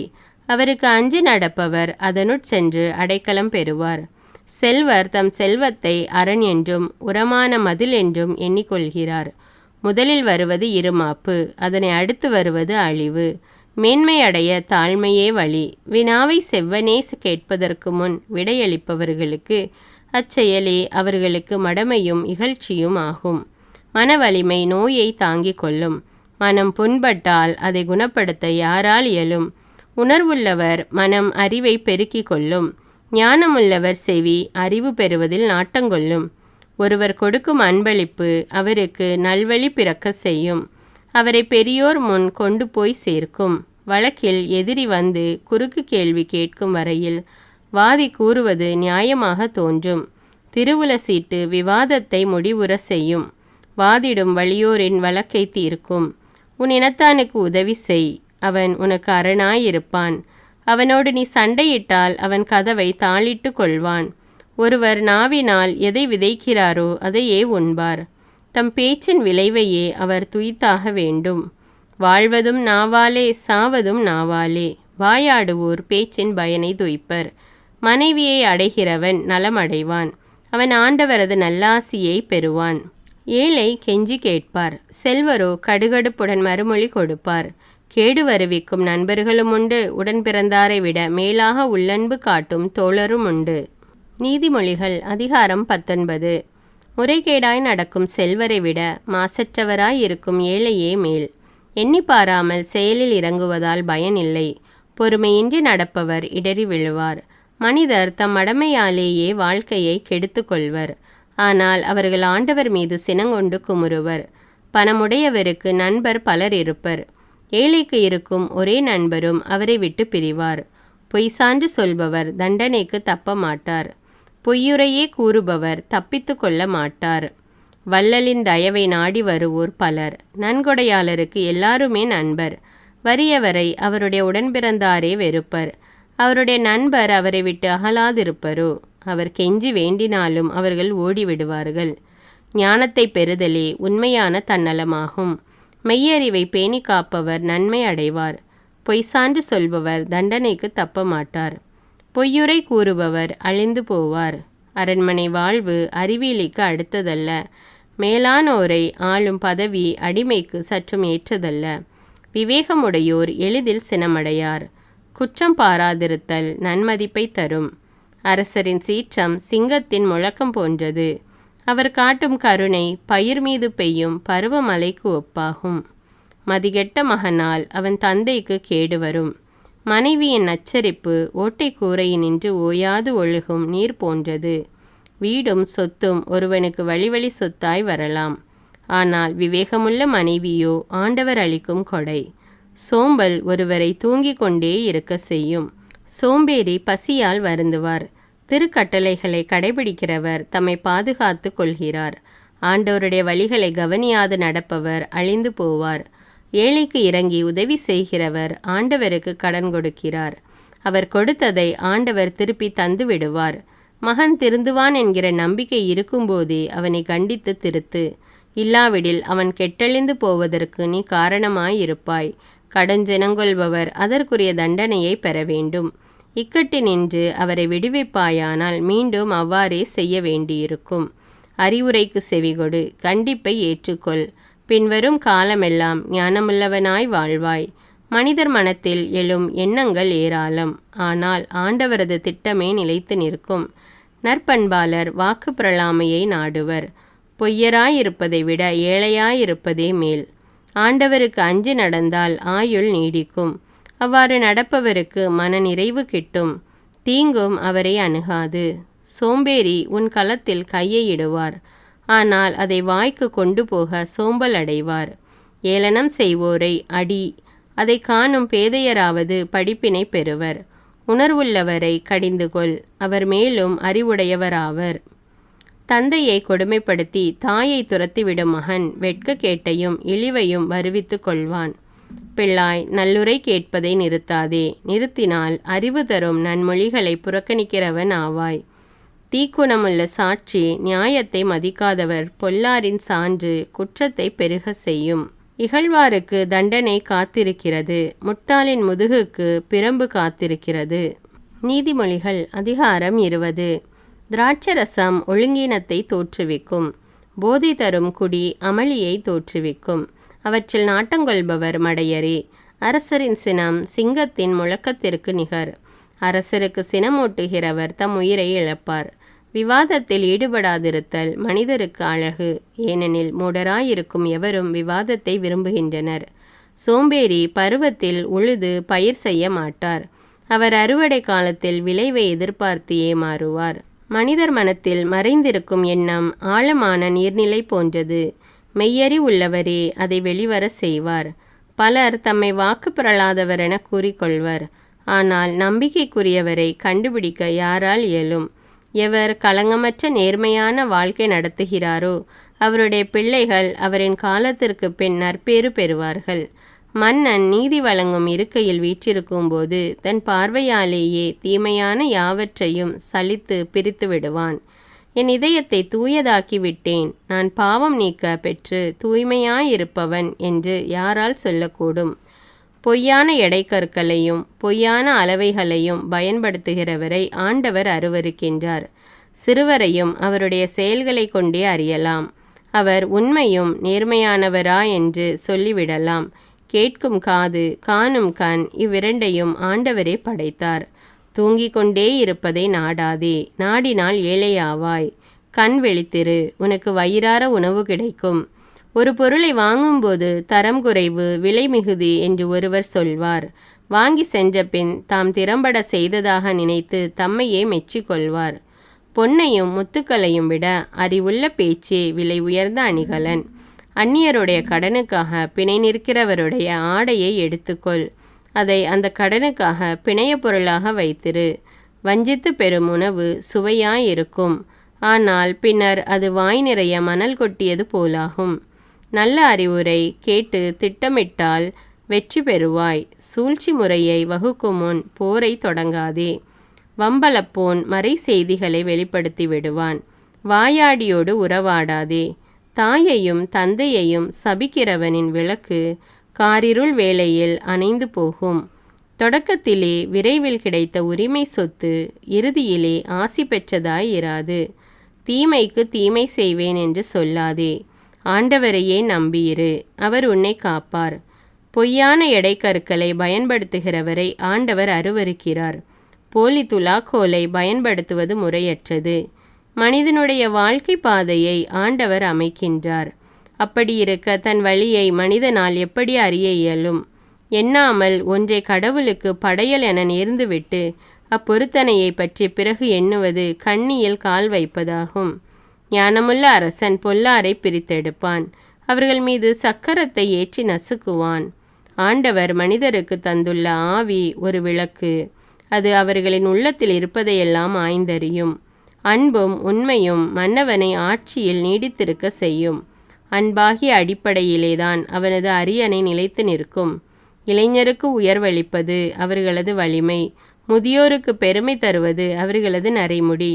அவருக்கு அஞ்சி நடப்பவர் அதனுட் சென்று அடைக்கலம் பெறுவார். செல்வர் தம் செல்வத்தை அரண் என்றும் உரமான மதில் என்றும் எண்ணிக்கொள்கிறார். முதலில் வருவது இருமாப்பு, அதனை அடுத்து வருவது அழிவு. மேன்மை அடைய தாழ்மையே வழி. வினாவை செவ்வனே கேட்பதற்கு முன் விடையளிப்பவர்களுக்கு அச்செயலே அவர்களுக்கு மடமையும் இகழ்ச்சியும் ஆகும். மன வலிமை நோயை தாங்கிக் கொள்ளும். மனம் புண்பட்டால் அதை குணப்படுத்த யாரால் இயலும்? உணர்வுள்ளவர் மனம் அறிவை பெருக்கிக் கொள்ளும். ஞானமுள்ளவர் செவி அறிவு பெறுவதில் நாட்டங்கொள்ளும். ஒருவர் கொடுக்கும் அன்பளிப்பு அவருக்கு நல்வழி பிறக்க செய்யும். அவரை பெரியோர் முன் கொண்டு போய் சேர்க்கும். வழக்கில் எதிரி வந்து குறுக்கு கேள்வி கேட்கும் வரையில் வாதி கூறுவது நியாயமாக தோன்றும். திருவுல சீட்டு விவாதத்தை முடிவுற செய்யும். வாதிடும் வலியோரின் வழக்கை தீர்க்கும். உன் இனத்தானுக்கு உதவி செய், அவன் உனக்கு அரணாயிருப்பான். அவனோடு நீ சண்டையிட்டால் அவன் கதவை தாளிட்டு கொள்வான். ஒருவர் நாவினால் எதை விதைக்கிறாரோ அதையே உண்பார். தம் பேச்சின் விளைவையே அவர் துய்த்தாக வேண்டும். வாழ்வதும் நாவாலே சாவதும் நாவாலே. வாயாடுவோர் பேச்சின் பயனை துய்ப்பர். மனைவியை அடைகிறவன் நலமடைவான். அவன் ஆண்டவரது நல்லாசியை பெறுவான். ஏழை கெஞ்சி கேட்பார், செல்வரோ கடுகடுப்புடன் மறுமொழி கொடுப்பார். கேடு வருவிக்கும் நண்பர்களும் உண்டு, உடன் பிறந்தாரை விட மேலாக உள்ளன்பு காட்டும் தோழரும் உண்டு. நீதிமொழிகள் அதிகாரம் 19. முறைகேடாய் நடக்கும் செல்வரை விட மாசற்றவராய் இருக்கும் ஏழையே மேல். எண்ணி பாராமல் செயலில் இறங்குவதால் பயனில்லை. பொறுமையின்றி நடப்பவர் இடறி விழுவார். மனிதர் தம் மடமையாலேயே வாழ்க்கையை கெடுத்து கொள்வர். ஆனால் அவர்கள் ஆண்டவர் மீது சினங்கொண்டு குமுறுவர். பணமுடையவருக்கு நண்பர் பலர் இருப்பர். ஏழைக்கு இருக்கும் ஒரே நண்பரும் அவரை விட்டு பிரிவார். பொய் சான்று சொல்பவர் தண்டனைக்கு தப்ப மாட்டார். பொய்யுரையே கூறுபவர் தப்பித்து கொள்ள மாட்டார். வள்ளலின் தயவை நாடி வருவோர் பலர். நன்கொடையாளருக்கு எல்லாருமே நண்பர். வறியவரை அவருடைய உடன்பிறந்தாரே வெறுப்பர். அவருடைய நண்பர் அவரை விட்டு அகலாதிருப்பரோ? அவர் கெஞ்சி வேண்டினாலும் அவர்கள் ஓடிவிடுவார்கள். ஞானத்தை பெறுதலே உண்மையான தன்னலமாகும். மெய்யறிவை பேணி காப்பவர் நன்மை அடைவார். பொய் சான்று சொல்பவர் தண்டனைக்கு தப்ப மாட்டார். பொய்யுரை கூறுபவர் அழிந்து போவார். அரண்மனை வாழ்வு அறிவியலிக்கு அடுத்ததல்ல. மேலானோரை ஆளும் பதவி அடிமைக்கு சற்றும் ஏற்றதல்ல. விவேகமுடையோர் எளிதில் சினமடையார். குற்றம் பாராதிருத்தல் நன்மதிப்பை தரும். அரசரின் சீற்றம் சிங்கத்தின் முழக்கம் போன்றது. அவர் காட்டும் கருணை பயிர் மீது பெய்யும் பருவமழைக்கு ஒப்பாகும். மதிகெட்ட மகனால் அவன் தந்தைக்கு கேடு வரும். மனைவியின் நச்சரிப்பு ஓட்டை கூரையினின்று ஓயாது ஒழுகும் நீர் போன்றது. வீடும் சொத்தும் ஒருவனுக்கு வழி சொத்தாய் வரலாம். ஆனால் விவேகமுள்ள மனைவியோ ஆண்டவர் அளிக்கும் கொடை. சோம்பல் ஒருவரை தூங்கிக் கொண்டே இருக்க செய்யும். சோம்பேறி பசியால் வருந்துவார். திருக்கட்டளைகளை கடைபிடிக்கிறவர் தம்மை பாதுகாத்து கொள்கிறார். ஆண்டவருடைய வழிகளை கவனியாது நடப்பவர் அழிந்து போவார். ஏழைக்கு இறங்கி உதவி செய்கிறவர் ஆண்டவருக்கு கடன் கொடுக்கிறார். அவர் கொடுத்ததை ஆண்டவர் திருப்பி தந்து விடுவார். மகன் திருந்துவான் என்கிற நம்பிக்கை இருக்கும்போதே அவனை கண்டித்து திருத்து. இல்லாவிடில் அவன் கெட்டழிந்து போவதற்கு நீ காரணமாயிருப்பாய். கடஞ்செனங்கொள்பவர் அதற்குரிய தண்டனையை பெற வேண்டும். இக்கட்டினின்று அவரை விடுவிப்பாயானால் மீண்டும் அவ்வாறே செய்ய வேண்டியிருக்கும். அறிவுரைக்கு செவிகொடு, கண்டிப்பை ஏற்றுக்கொள். பின்வரும் காலமெல்லாம் ஞானமுள்ளவனாய் வாழ்வாய். மனிதர் மனத்தில் எழும் எண்ணங்கள் ஏராளம், ஆனால் ஆண்டவரது திட்டமே நிலைத்து நிற்கும். நற்பண்பாளர் வாக்கு பிரலாமையை நாடுவர். பொய்யராயிருப்பதை விட ஏழையாயிருப்பதே மேல். ஆண்டவருக்கு அஞ்சி நடந்தால் ஆயுள் நீடிக்கும். அவ்வாறு நடப்பவருக்கு மன நிறைவு கிட்டும். தீங்கும் அவரை அணுகாது. சோம்பேறி உன் களத்தில் கையை இடுவார், ஆனால் அதை வாய்க்கு கொண்டு போக சோம்பல் அடைவார். ஏளனம் செய்வோரை அடி, அதை காணும் பேதையராவது படிப்பினை பெறுவர். உணர்வுள்ளவரை கடிந்துகொள், அவர் மேலும் அறிவுடையவராவர். தந்தையை கொடுமைப்படுத்தி தாயை துரத்திவிடும் மகன் வெட்கக்கேட்டையும் இழிவையும் வருவித்து கொள்வான். பிள்ளாய், நல்லுரை கேட்பதை நிறுத்தாதே. நிறுத்தினால் அறிவு தரும் நன்மொழிகளை புறக்கணிக்கிறவன் ஆவாய். தீக்குணமுள்ள சாட்சி நியாயத்தை மதிக்காதவர் பொல்லாரின் சான்று குற்றத்தை பெருக செய்யும். இகழ்வாருக்கு தண்டனை காத்திருக்கிறது, முட்டாளின் முதுகுக்கு பிரம்பு காத்திருக்கிறது. நீதிமொழிகள் அதிகாரம் 20. திராட்சரசம் ஒழுங்கீனத்தை தோற்றுவிக்கும். போதை தரும் குடி அமளியை தோற்றுவிக்கும். அவற்றில் நாட்டங்கொள்பவர் மடையரே. அரசரின் சினம் சிங்கத்தின் முழக்கத்திற்கு நிகர். அரசருக்கு சினமூட்டுகிறவர் தம் உயிரை இழப்பார். விவாதத்தில் ஈடுபடாதிருத்தல் மனிதருக்கு அழகு. ஏனெனில் மூடராயிருக்கும் எவரும் விவாதத்தை விரும்புகின்றனர். சோம்பேறி பருவத்தில் உழுது பயிர் செய்ய மாட்டார். அவர் அறுவடை காலத்தில் விளைவை எதிர்பார்த்து ஏமாறுவார். மனிதர் மனத்தில் மறைந்திருக்கும் எண்ணம் ஆழமான நீர்நிலை போன்றது. மெய்யறி உள்ளவரே அதை வெளிவர செய்வார். பலர் தம்மை வாக்கு பெறலாதவர் என கூறிக்கொள்வர். ஆனால் நம்பிக்கைக்குரியவரை கண்டுபிடிக்க யாரால் இயலும்? எவர் களங்கமற்ற நேர்மையான வாழ்க்கை நடத்துகிறாரோ அவருடைய பிள்ளைகள் அவரின் காலத்திற்கு பின் நற்பேறு பெறுவார்கள். மன்னன் நீதி வழங்கும் இருக்கையில் வீற்றிருக்கும் போது தன் பார்வையாலேயே தீமையான யாவற்றையும் சலித்து பிரித்து விடுவான். என் இதயத்தை தூயதாக்கி விட்டேன், நான் பாவம் நீக்க பெற்று தூய்மையாயிருப்பவன் என்று யாரால் சொல்லக்கூடும்? பொய்யான எடைக்கற்களையும் பொய்யான அளவைகளையும் பயன்படுத்துகிறவரை ஆண்டவர் அருவருக்கின்றார். சிறுவரையும் அவருடைய செயல்களை கொண்டே அறியலாம். அவர் உண்மையும் நேர்மையானவரா என்று சொல்லிவிடலாம். கேட்கும் காது காணும் கண் இவ்விரண்டையும் ஆண்டவரே படைத்தார். தூங்கிக் கொண்டே இருப்பதை நாடாதே, நாடினால் ஏழையாவாய். கண் விழித்திரு, உனக்கு வயிறார உணவு கிடைக்கும். ஒரு பொருளை வாங்கும்போது தரம் குறைவு, விலை மிகுதி என்று ஒருவர் சொல்வார். வாங்கி சென்ற பின் தாம் திறம்பட செய்ததாக நினைத்து தம்மையே மெச்சிக்கொள்வார். பொன்னையும் முத்துக்களையும் விட அறிவுள்ள பேச்சே விலை உயர்ந்த அணிகலன். அந்நியருடைய கடனுக்காக பிணை நிற்கிறவருடைய ஆடையை எடுத்துக்கொள். அதை அந்த கடனுக்காக பிணைய பொருளாக வைத்திரு. வஞ்சித்து பெறும் உணவு சுவையாயிருக்கும், ஆனால் பின்னர் அது வாய் நிறைய மணல் கொட்டியது போலாகும். நல்ல அறிவுரை கேட்டு திட்டமிட்டால் வெற்றி பெறுவாய். சூழ்ச்சி முறையை வகுக்கும் முன் போரை தொடங்காதே. வம்பலப்போன் மறை செய்திகளை வெளிப்படுத்தி விடுவான். வாயாடியோடு உறவாடாதே. தாயையும் தந்தையையும் சபிக்கிறவனின் விளக்கு காரிருள் வேளையில் அணைந்து போகும். தொடக்கத்திலே விரைவில் கிடைத்த உரிமை சொத்து இறுதியிலே ஆசி பெற்றதாய் இராது. தீமைக்கு தீமை செய்வேன் என்று சொல்லாதே. ஆண்டவரையே நம்பியிரு, அவர் உன்னை காப்பார். பொய்யான எடைக்கற்களை பயன்படுத்துகிறவரை ஆண்டவர் அருவருக்கிறார். போலி துலாக்கோலை பயன்படுத்துவது முறையற்றது. மனிதனுடைய வாழ்க்கை பாதையை ஆண்டவர் அமைக்கின்றார். அப்படி இருக்க தன் வழியை மனிதனால் எப்படி அறிய இயலும்? எண்ணாமல் ஒன்றை கடவுளுக்கு படையல் என நேர்ந்துவிட்டு அப்பொருத்தனையை பற்றி பிறகு எண்ணுவது கண்ணியில் கால் வைப்பதாகும். ஞானமுள்ள அரசன் பொல்லாரை பிரித்தெடுப்பான். அவர்கள் மீது சக்கரத்தை ஏற்றி நசுக்குவான். ஆண்டவர் மனிதருக்கு தந்துள்ள ஆவி ஒரு விளக்கு. அது அவர்களின் உள்ளத்தில் இருப்பதையெல்லாம் ஆய்ந்தறியும். அன்பும் உண்மையும் மன்னவனை ஆட்சியில் நீடித்திருக்க செய்யும். அன்பாகிய அடிப்படையிலேதான் அவனது அரியணை நிலைத்து நிற்கும். இளைஞருக்கு உயர்வளிப்பது அவர்களது வலிமை. முதியோருக்கு பெருமை தருவது அவர்களது நரைமுடி.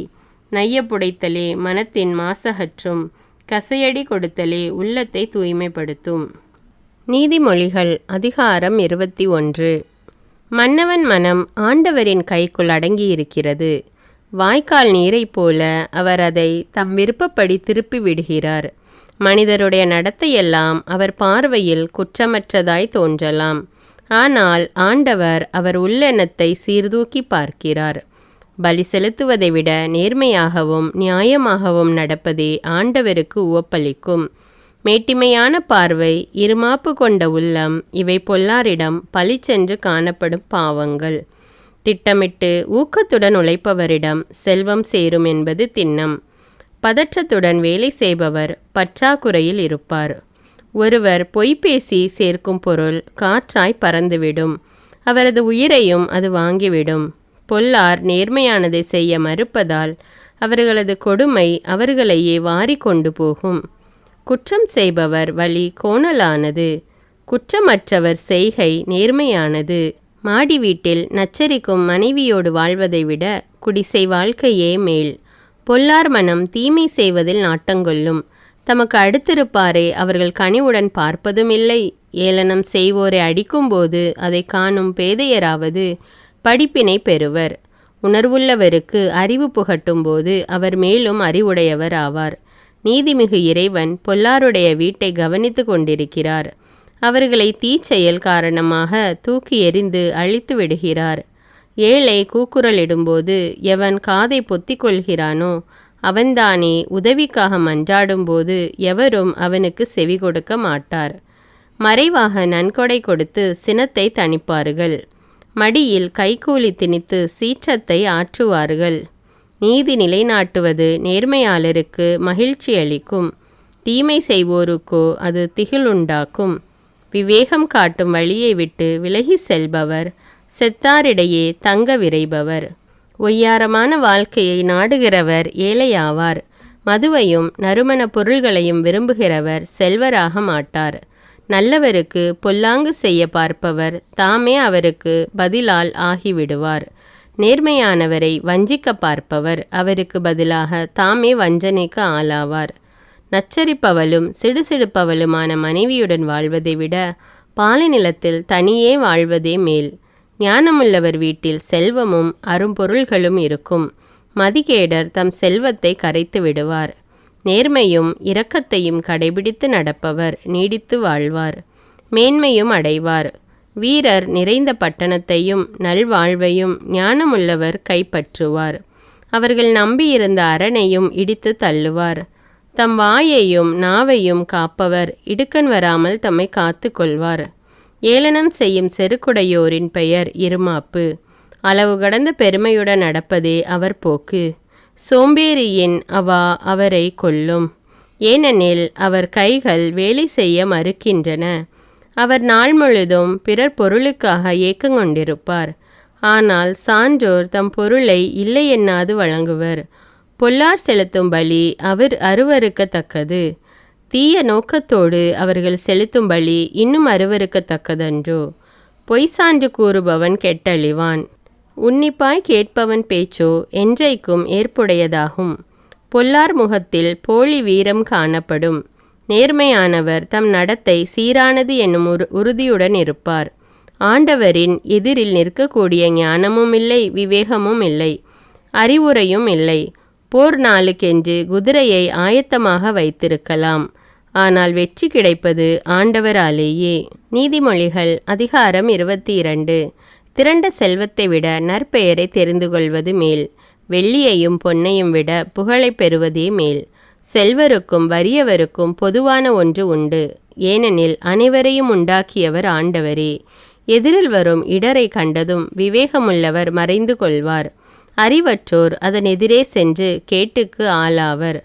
நைய புடைத்தலே மனத்தின் மாசகற்றும், கசையடி கொடுத்தலே உள்ளத்தை தூய்மைப்படுத்தும். நீதிமொழிகள் அதிகாரம் 21. மன்னவன் மனம் ஆண்டவரின் கைக்குள் அடங்கியிருக்கிறது. வாய்க்கால் நீரைப் போல அவர் அதை தம் விருப்பப்படி திருப்பி விடுகிறார். மனிதருடைய நடத்தையெல்லாம் அவர் பார்வையில் குற்றமற்றதாய் தோன்றலாம். ஆனால் ஆண்டவர் அவர் உள்ளெண்ணத்தை சீர்தூக்கி பார்க்கிறார். பலி செலுத்துவதை விட நேர்மையாகவும் நியாயமாகவும் நடப்பதே ஆண்டவருக்கு உவப்பளிக்கும். மேட்டிமையான பார்வை, இருமாப்பு கொண்ட உள்ளம் இவை பொல்லாரிடம் பளிச்சென்று காணப்படும் பாவங்கள். திட்டமிட்டு ஊக்கத்துடன் உழைப்பவரிடம் செல்வம் சேரும் என்பது திண்ணம். பதற்றத்துடன் வேலை செய்பவர் பற்றாக்குறையில் இருப்பார். ஒருவர் பொய் பேசி சேர்க்கும் பொருள் காற்றாய் பறந்துவிடும். அவரது உயிரையும் அது வாங்கிவிடும். பொல்லார் நேர்மையானதை செய்ய மறுப்பதால் அவர்களது கொடுமை அவர்களையே வாரி கொண்டு போகும். குற்றம் செய்பவர் வழி கோணலானது, குற்றமற்றவர் செய்கை நேர்மையானது. மாடி வீட்டில் நச்சரிக்கும் மனைவியோடு வாழ்வதை விட குடிசை வாழ்க்கையே மேல். பொல்லார் மனம் தீமை செய்வதில் நாட்டங்கொள்ளும். தமக்கு அடுத்திருப்பாரை அவர்கள் கனிவுடன் பார்ப்பதும் இல்லை. ஏளனம் செய்வோரை அடிக்கும்போது அதை காணும் பேதையராவது படிப்பினை பெறுவர். உணர்வுள்ளவருக்கு அறிவு புகட்டும்போது அவர் மேலும் அறிவுடையவர் ஆவார். நீதிமிகு இறைவன் பொல்லாருடைய வீட்டை கவனித்து கொண்டிருக்கிறார். அவர்களை தீச்செயல் காரணமாக தூக்கி எறிந்து அழித்து விடுகிறார். ஏழை கூக்குரலிடும்போது எவன் காதை பொத்திக் கொள்கிறானோ அவன்தானே உதவிக்காக மன்றாடும்போது எவரும் அவனுக்கு செவி கொடுக்க மாட்டார். மறைவாக நன்கொடை கொடுத்து சினத்தை தணிப்பார்கள். மடியில் கைக்கூலி திணித்து சீற்றத்தை ஆற்றுவார்கள். நீதி நிலைநாட்டுவது நேர்மையாளருக்கு மகிழ்ச்சி அளிக்கும். தீமை செய்வோருக்கோ அது திகிலுண்டாக்கும். விவேகம் காட்டும் வழியை விட்டு விலகி செல்பவர் செத்தாரிடையே தங்க விரைபவர். ஒய்யாரமான வாழ்க்கையை நாடுகிறவர் ஏழையாவார். மதுவையும் நறுமண பொருள்களையும் விரும்புகிறவர் செல்வராக மாட்டார். நல்லவருக்கு பொல்லாங்கு செய்ய பார்ப்பவர் தாமே அவருக்கு பதிலால் ஆகிவிடுவார். நேர்மையானவரை வஞ்சிக்க பார்ப்பவர் அவருக்கு பதிலாக தாமே வஞ்சனைக்கு ஆளாவார். நச்சரிப்பவளும் சிடுசிடுப்பவளுமான மனைவியுடன் வாழ்வதை விட பாலை நிலத்தில் தனியே வாழ்வதே மேல். ஞானமுள்ளவர் வீட்டில் செல்வமும் அரும்பொருள்களும் இருக்கும். மதிகேடர் தம் செல்வத்தை கரைத்து விடுவார். நேர்மையும் இரக்கத்தையும் கடைபிடித்து நடப்பவர் நீடித்து வாழ்வார், மேன்மையும் அடைவார். வீரர் நிறைந்த பட்டணத்தையும் நல்வாழ்வையும் ஞானமுள்ளவர் கைப்பற்றுவார். அவர்கள் நம்பியிருந்த அரணையும் இடித்து தள்ளுவார். தம் வாயையும் நாவையும் காப்பவர் இடுக்கண் வராமல் தம்மை காத்து கொள்வார். ஏளனம் செய்யும் செருக்குடையோரின் பெயர் இருமாப்பு. அளவு கடந்த பெருமையுடன் நடப்பதே அவர் போக்கு. சோம்பேறியின் அவா அவரை கொல்லும். ஏனெனில் அவர் கைகள் வேலை செய்ய மறுக்கின்றன. அவர் நாள் முழுதும் பிறர் பொருளுக்காக ஏக்கங்கொண்டிருப்பார். ஆனால் சான்றோர் தம் பொருளை இல்லை எண்ணாது வழங்குவர். பொல்லார் செலுத்தும் பலி அவர் அருவருக்கத்தக்கது. தீய நோக்கத்தோடு அவர்கள் செலுத்தும் பலி இன்னும் அருவருக்கத்தக்கதன்றோ. பொய் சான்று கூறுபவன் கெட்டழிவான். உன்னிப்பாய் கேட்பவன் பேச்சோ என்றைக்கும் ஏற்புடையதாகும். பொல்லார் முகத்தில் போலி வீரம் காணப்படும். நேர்மையானவர் தம் நடத்தை சீரானது என்னும் உறுதியுடன் இருப்பார். ஆண்டவரின் எதிரில் நிற்கக்கூடிய ஞானமும் இல்லை, விவேகமும் இல்லை, அறிவுரையும் இல்லை. போர் நாளுக்கென்று குதிரையை ஆயத்தமாக வைத்திருக்கலாம், ஆனால் வெற்றி கிடைப்பது ஆண்டவராலேயே. நீதிமொழிகள் அதிகாரம் 22. திரண்ட செல்வத்தை விட நற்பெயரை தெரிந்து கொள்வது மேல். வெள்ளியையும் பொன்னையும் விட புகழை பெறுவதே மேல். செல்வருக்கும் வறியவருக்கும் பொதுவான ஒன்று உண்டு, ஏனெனில் அனைவரையும் உண்டாக்கியவர் ஆண்டவரே. எதிரில் வரும் இடரை கண்டதும் விவேகமுள்ளவர் மறைந்து கொள்வார். அறிவற்றோர் அதன் எதிரே சென்று கேட்டுக்கு ஆளாவர்.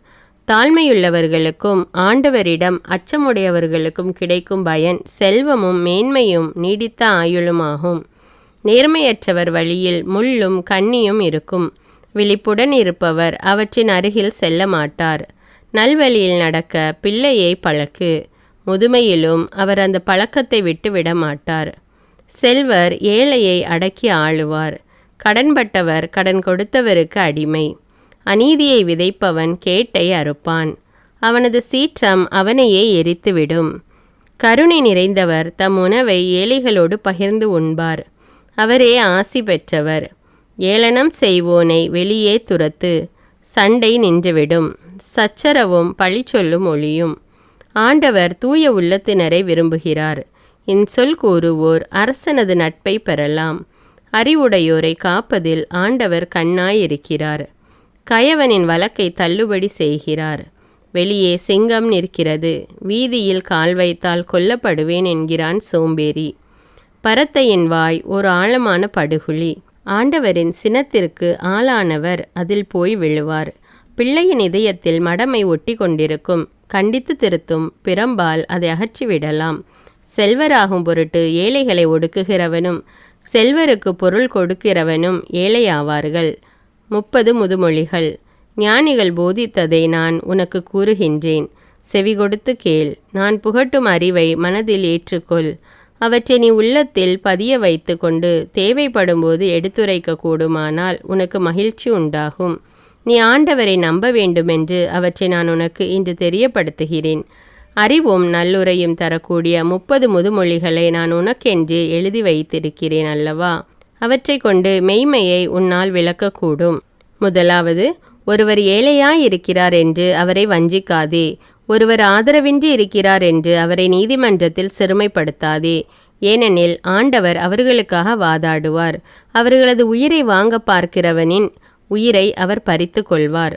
தாழ்மையுள்ளவர்களுக்கும் ஆண்டவரிடம் அச்சமுடையவர்களுக்கும் கிடைக்கும் பயன் செல்வமும் மேன்மையும் நீடித்த ஆயுளுமாகும். நேர்மையற்றவர் வழியில் முள்ளும் கண்ணியும் இருக்கும். விழிப்புடன் இருப்பவர் அவற்றின் அருகில் செல்ல மாட்டார். நல்வழியில் நடக்க பிள்ளையை பழக்கு. முதுமையிலும் அவர் அந்த பழக்கத்தை விட்டு விட மாட்டார். செல்வர் ஏழையை அடக்கி ஆளுவார். கடன்பட்டவர் கடன் கொடுத்தவருக்கு அடிமை. அநீதியை விதைப்பவன் கேட்டை அறுப்பான். அவனது சீற்றம் அவனையே எரித்துவிடும். கருணை நிறைந்தவர் தம் உணவை ஏழைகளோடு பகிர்ந்து உண்பார். அவரே ஆசி பெற்றவர். ஏளனம் செய்வோனை வெளியே துரத்து. சண்டை நின்றுவிடும். சச்சரவும் பழி சொல்லும் ஒளியும். ஆண்டவர் தூய உள்ளத்தினரை விரும்புகிறார். இன்சொல் கூறுவோர் அரசனது நட்பை பெறலாம். அறிவுடையோரை காப்பதில் ஆண்டவர் கண்ணாயிருக்கிறார். கயவனின் வழக்கை தள்ளுபடி செய்கிறார். வெளியே சிங்கம் நிற்கிறது, வீதியில் கால் வைத்தால் கொல்லப்படுவேன் என்கிறான் சோம்பேறி. பரத்தையின் வாய் ஒரு ஆழமான படுகுழி. ஆண்டவரின் சினத்திற்கு ஆளானவர் அதில் போய் விழுவார். பிள்ளையின் இதயத்தில் மடமை ஒட்டி கொண்டிருக்கும். கண்டித்து திருத்தும் பிறம்பால் அதை அகற்றிவிடலாம். செல்வராகும் பொருட்டு ஏழைகளை ஒடுக்குகிறவனும் செல்வருக்கு பொருள் கொடுக்கிறவனும் ஏழையாவார்கள். 30 முதுமொழிகள். ஞானிகள் போதித்ததை நான் உனக்கு கூறுகின்றேன், செவி கொடுத்து கேள். நான் புகட்டும் அறிவை மனதில் ஏற்றுக்கொள். அவற்றை நீ உள்ளத்தில் பதிய வைத்து கொண்டு தேவைப்படும்போது எடுத்துரைக்க கூடுமானால் உனக்கு மகிழ்ச்சி உண்டாகும். நீ ஆண்டவரை நம்ப வேண்டுமென்று அவற்றை நான் உனக்கு இன்று தெரியப்படுத்துகிறேன். அறிவும் நல்லுரையும் தரக்கூடிய 30 முதுமொழிகளை நான் உனக்கென்று எழுதி வைத்திருக்கிறேன் அல்லவா? அவற்றை கொண்டு மெய்மையை உன்னால் விளக்கக்கூடும். முதலாவது, ஒருவர் ஏழையாயிருக்கிறார் என்று அவரை வஞ்சிக்காதே. ஒருவர் ஆதரவின்றி இருக்கிறார் என்று அவரை நீதிமன்றத்தில் சிறுமைப்படுத்தாதே. ஏனெனில் ஆண்டவர் அவர்களுக்காக வாதாடுவார். அவர்களது உயிரை வாங்க பார்க்கிறவனின் உயிரை அவர் பறித்து கொள்வார்.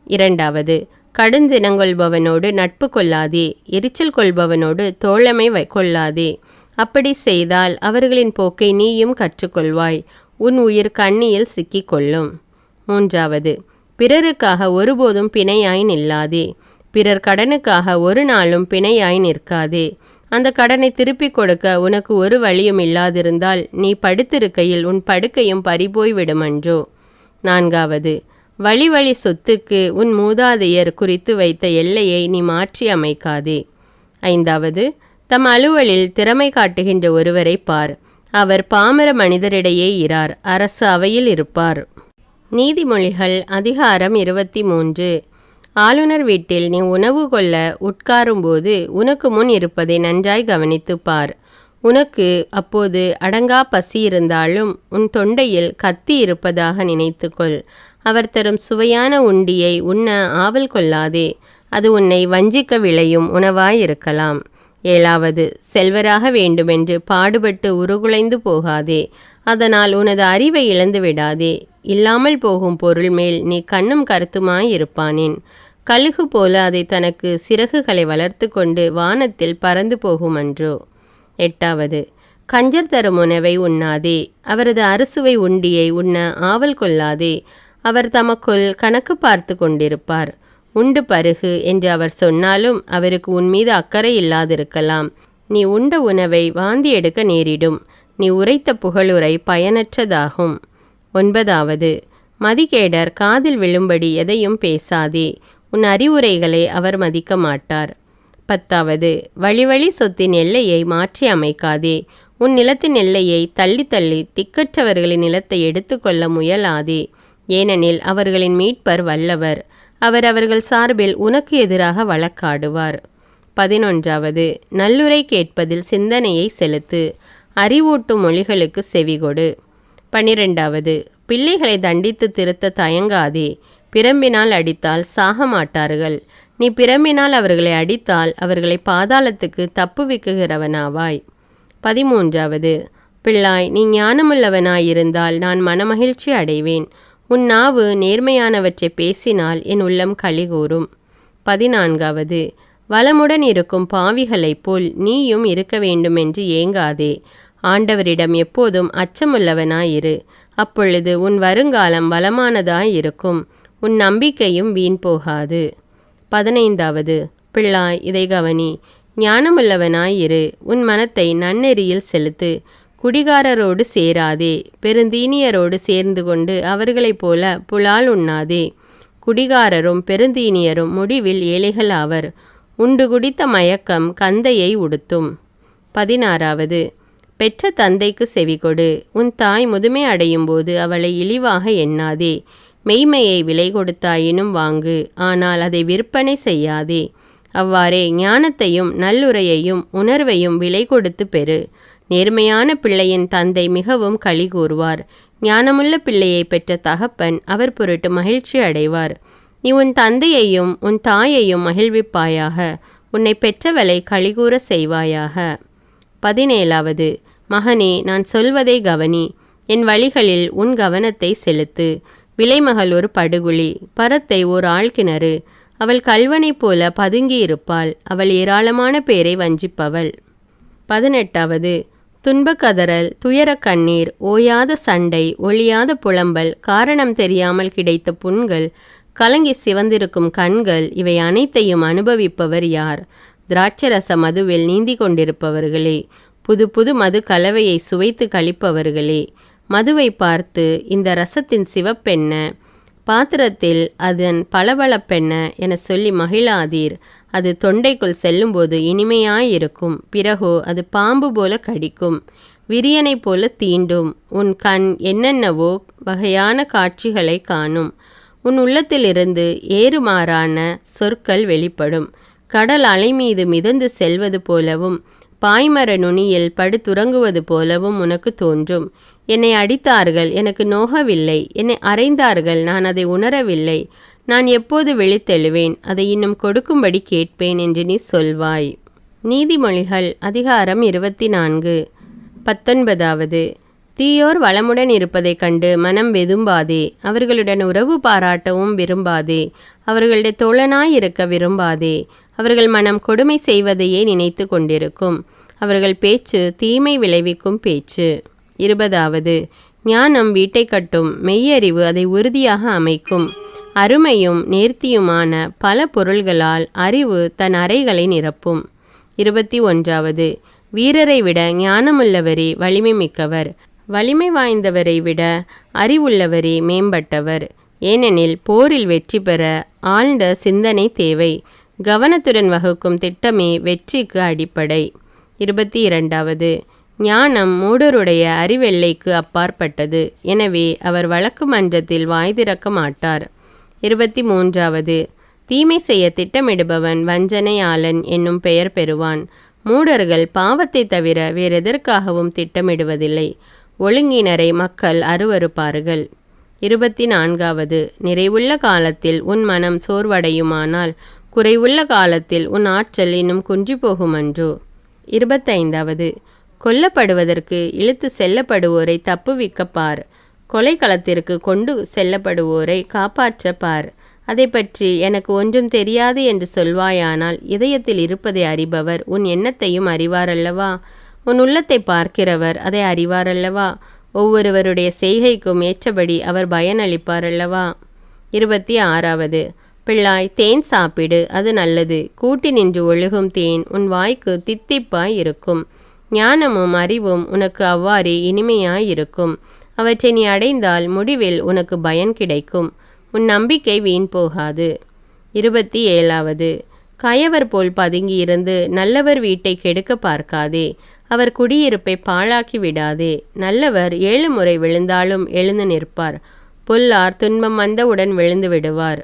இரண்டாவது, கடுஞ்சினங்கொள்பவனோடு நட்பு கொள்ளாதே. எரிச்சல் கொள்பவனோடு தோழமை கொள்ளாதே. அப்படி செய்தால் அவர்களின் போக்கை நீயும் கற்றுக்கொள்வாய். உன் உயிர் கண்ணியில் சிக்கிக் கொள்ளும். மூன்றாவது, பிறருக்காக ஒருபோதும் பிணையாய் நில்லாதே. பிறர் கடனுக்காக ஒரு நாளும் பிணையாய் நிற்காதே. அந்த கடனை திருப்பிக் கொடுக்க உனக்கு ஒரு வழியும் இல்லாதிருந்தால் நீ படுத்திருக்கையில் உன் படுக்கையும் பறிபோய் விடுமன்றோ. நான்காவது, வழி சொத்துக்கு உன் மூதாதையர் குறித்து வைத்த எல்லையை நீ மாற்றி அமைக்காதே. ஐந்தாவது, தம் அலுவலில் திறமை காட்டுகின்ற ஒருவரை பார். அவர் பாமர மனிதரிடையே இரார், அரசு அவையில் இருப்பார். நீதிமொழிகள் அதிகாரம் 23. ஆளுநர் வீட்டில் நீ உணவு கொள்ள உட்காரும்போது உனக்கு முன் இருப்பதை நன்றாய் கவனித்து பார். உனக்கு அப்போது அடங்கா பசி இருந்தாலும் உன் தொண்டையில் கத்தி இருப்பதாக நினைத்துக்கொள். அவர் தரும் சுவையான உண்டியை உண்ண ஆவல் கொள்ளாதே. அது உன்னை வஞ்சிக்க விளையும் உணவாயிருக்கலாம். ஏழாவது, செல்வராக வேண்டுமென்று பாடுபட்டு உருகுலைந்து போகாதே. அதனால் உனது அறிவை இழந்து விடாதே. இல்லாமல் போகும் பொருள் மேல் நீ கண்ணும் கருத்துமாயிருப்பானேன். கழுகு போல அதை தனக்கு சிறகுகளை வளர்த்து கொண்டு வானத்தில் பறந்து போகுமன்றோ. எட்டாவது, கஞ்சர் தரும் உணவை உண்ணாதே. அவரது அறுசுவை உண்டியை உண்ண ஆவல் கொள்ளாதே. அவர் தமக்குள் கணக்கு பார்த்து கொண்டிருப்பார். உண்டு பருகு என்று அவர் சொன்னாலும் அவருக்கு உன்மீது அக்கறை இல்லாதிருக்கலாம். நீ உண்ட உணவை வாந்தி எடுக்க நேரிடும். நீ உரைத்த புகழுரை பயனற்றதாகும். ஒன்பதாவது, மதிகேடர் காதில் விழும்படி எதையும் பேசாதே. உன் அறிவுரைகளை அவர் மதிக்க மாட்டார். பத்தாவது, வழி சொத்தின் எல்லையை மாற்றி அமைக்காதே. உன் நிலத்தின் எல்லையை தள்ளி தள்ளி திக்கற்றவர்களின் நிலத்தை எடுத்துக்கொள்ள முயலாதே. ஏனெனில் அவர்களின் மீட்பர் வல்லவர். அவர் அவர்கள் சார்பில் உனக்கு எதிராக வழக்காடுவார். 11வது, நல்லுரை கேட்பதில் சிந்தனையை செலுத்து. அறிவூட்டும் மொழிகளுக்கு செவிகொடு. 12வது, பிள்ளைகளை தண்டித்து திருத்த தயங்காதே. பிரம்பினால் அடித்தால் சாக மாட்டார்கள். நீ பிரம்பினால் அவர்களை அடித்தால் அவர்களை பாதாளத்துக்கு தப்புவிக்குகிறவனாவாய். 13வது, பிள்ளாய், நீ ஞானமுள்ளவனாயிருந்தால் நான் மனமகிழ்ச்சி அடைவேன். உன் நாவு நேர்மையானவற்றை பேசினால் என் உள்ளம் களிகூரும். 14வது, வளமுடன் இருக்கும் பாவிகளைப் போல் நீயும் இருக்க வேண்டுமென்று ஏங்காதே. ஆண்டவரிடம் எப்போதும் அச்சமுள்ளவனாயிரு. அப்பொழுது உன் வருங்காலம் வளமானதாயிருக்கும். உன் நம்பிக்கையும் வீண் போகாது. 15வது, பிள்ளாய், இதை கவனி. ஞானமுள்ளவனாயிரு. உன் மனத்தை நன்னெறியில் செலுத்து. குடிகாரரோடு சேராதே. பெருந்தீனியரோடு சேர்ந்து கொண்டு அவர்களைப் போல புலால் உண்ணாதே. குடிகாரரும் பெருந்தீனியரும் முடிவில் ஏழைகள் ஆவர். உண்டு குடித்த மயக்கம் கந்தையை உடுத்தும். 16வது, பெற்ற தந்தைக்கு செவிகொடு. உன் தாய் முதுமை அடையும் போது அவளை இழிவாக எண்ணாதே. மெய்மையை விலை கொடுத்தாயினும் வாங்கு, ஆனால் அதை விற்பனை செய்யாதே. அவ்வாறே ஞானத்தையும் நல்லுரையையும் உணர்வையும் விலை கொடுத்து பெறு. நேர்மையான பிள்ளையின் தந்தை மிகவும் களி கூறுவார். ஞானமுள்ள பிள்ளையை பெற்ற தகப்பன் அவர் பொருட்டு மகிழ்ச்சி அடைவார். நீ உன் தந்தையையும் உன் தாயையும் மகிழ்விப்பாயாக. உன்னை பெற்றவளை களிகூற செய்வாயாக. 17வது, மகனே, நான் சொல்வதை கவனி. என் வழிகளில் உன் கவனத்தை செலுத்து. விலைமகள் ஒரு படுகுழி, பரத்தை ஓர் ஆழ்கிணறு. அவள் கல்வனைப் போல பதுங்கியிருப்பாள். அவள் ஏராளமான பேரை வஞ்சிப்பவள். 18வது, துன்பக்கதறல், துயர கண்ணீர், ஓயாத சண்டை, ஒழியாத புலம்பல், காரணம் தெரியாமல் கிடைத்த புண்கள், கலங்கி சிவந்திருக்கும் கண்கள், இவை அனைத்தையும் அனுபவிப்பவர் யார்? திராட்சரச மதுவில் நீந்தி கொண்டிருப்பவர்களே. புது புது மது கலவையை சுவைத்து கழிப்பவர்களே. மதுவை பார்த்து இந்த ரசத்தின் சிவப்பென்ன, பாத்திரத்தில் அதன் பளபளப்பென்ன என சொல்லி மகிழாதீர். அது தொண்டைக்குள் செல்லும்போது இனிமையாயிருக்கும். பிறகோ அது பாம்பு போல கடிக்கும், விரியனை போல தீண்டும். உன் கண் என்னென்னவோ வகையான காட்சிகளை காணும். உன் உள்ளத்திலிருந்து ஏறுமாறான சொற்கள் வெளிப்படும். கடல் அலை மீது மிதந்து செல்வது போலவும் பாய்மர நுனியில் படுத்துறங்குவது போலவும் உனக்கு தோன்றும். என்னை அடித்தார்கள், எனக்கு நோகவில்லை. என்னை அறைந்தார்கள், நான் அதை உணரவில்லை. நான் எப்போது விழித்தெழுவேன், அதை இன்னும் கொடுக்கும்படி கேட்பேன் என்று நீ சொல்வாய். நீதிமொழிகள் அதிகாரம் 24. 19. தீயோர் வளமுடன் இருப்பதைக் கண்டு மனம் வெதும்பாதே. அவர்களுடன் உறவு பாராட்டவும் விரும்பாதே. அவர்களுடைய தோழனாயிருக்க விரும்பாதே. அவர்கள் மனம் கொடுமை செய்வதையே நினைத்து கொண்டிருக்கும். அவர்கள் பேச்சு தீமை விளைவிக்கும் பேச்சு. 20. ஞானம் வீட்டை கட்டும், மெய்யறிவு அதை உறுதியாக அமைக்கும். அருமையும் நேர்த்தியுமான பல பொருள்களால் அறிவு தன் அறைகளை நிரப்பும். 21. வீரரை விட ஞானமுள்ளவரே வலிமை மிக்கவர். வலிமை வாய்ந்தவரை விட அறிவுள்ளவரே மேம்பட்டவர். ஏனெனில் போரில் வெற்றி பெற ஆழ்ந்த சிந்தனை தேவை. கவனத்துடன் வகுக்கும் திட்டமே வெற்றிக்கு அடிப்படை. 22. ஞானம் மூடருடைய அறிவெல்லைக்கு அப்பாற்பட்டது. எனவே அவர் வழக்கு மன்றத்தில் வாய் திறக்க மாட்டார். 23. தீமை செய்ய திட்டமிடுபவன் வஞ்சனையாளன் என்னும் பெயர் பெறுவான். மூடர்கள் பாவத்தை தவிர வேறெதற்காகவும் திட்டமிடுவதில்லை. ஒழுங்கினரை மக்கள் அருவருப்பார்கள். 24. நிறைவுள்ள காலத்தில் உன் மனம் சோர்வடையுமானால் குறைவுள்ள காலத்தில் உன் ஆற்றல் இன்னும் குன்றி போகுமன்றோ. 25. கொல்லப்படுவதற்கு இழுத்து செல்லப்படுவோரை தப்புவிக்கப்பார். கொலைக்களத்திற்கு கொண்டு செல்லப்படுவோரை காப்பாற்றப்பார். அதை பற்றி எனக்கு ஒன்றும் தெரியாது என்று சொல்வாயானால் இதயத்தில் இருப்பதை அறிபவர் உன் எண்ணத்தையும் அறிவாரல்லவா? உன் உள்ளத்தை பார்க்கிறவர் அதை அறிவாரல்லவா? ஒவ்வொருவருடைய செய்கைக்கும் ஏற்றபடி அவர் பயனளிப்பாரல்லவா? 26. பிள்ளாய், தேன் சாப்பிடு, அது நல்லது. கூட்டி நின்று ஒழுகும் தேன் உன் வாய்க்கு தித்திப்பாய் இருக்கும். ஞானமும் அறிவும் உனக்கு அவ்வாறே இனிமையாயிருக்கும். அவற்றை நீ அடைந்தால் முடிவில் உனக்கு பயன் கிடைக்கும். உன் நம்பிக்கை வீண் போகாது. 27. கயவர் போல் பதுங்கி இருந்து நல்லவர் வீட்டை கெடுக்க பார்க்காதே. அவர் குடியிருப்பை பாழாக்கி விடாதே. நல்லவர் 7 முறை விழுந்தாலும் எழுந்து நிற்பார். பொல்லார் துன்பம் வந்தவுடன் விழுந்து விடுவார்.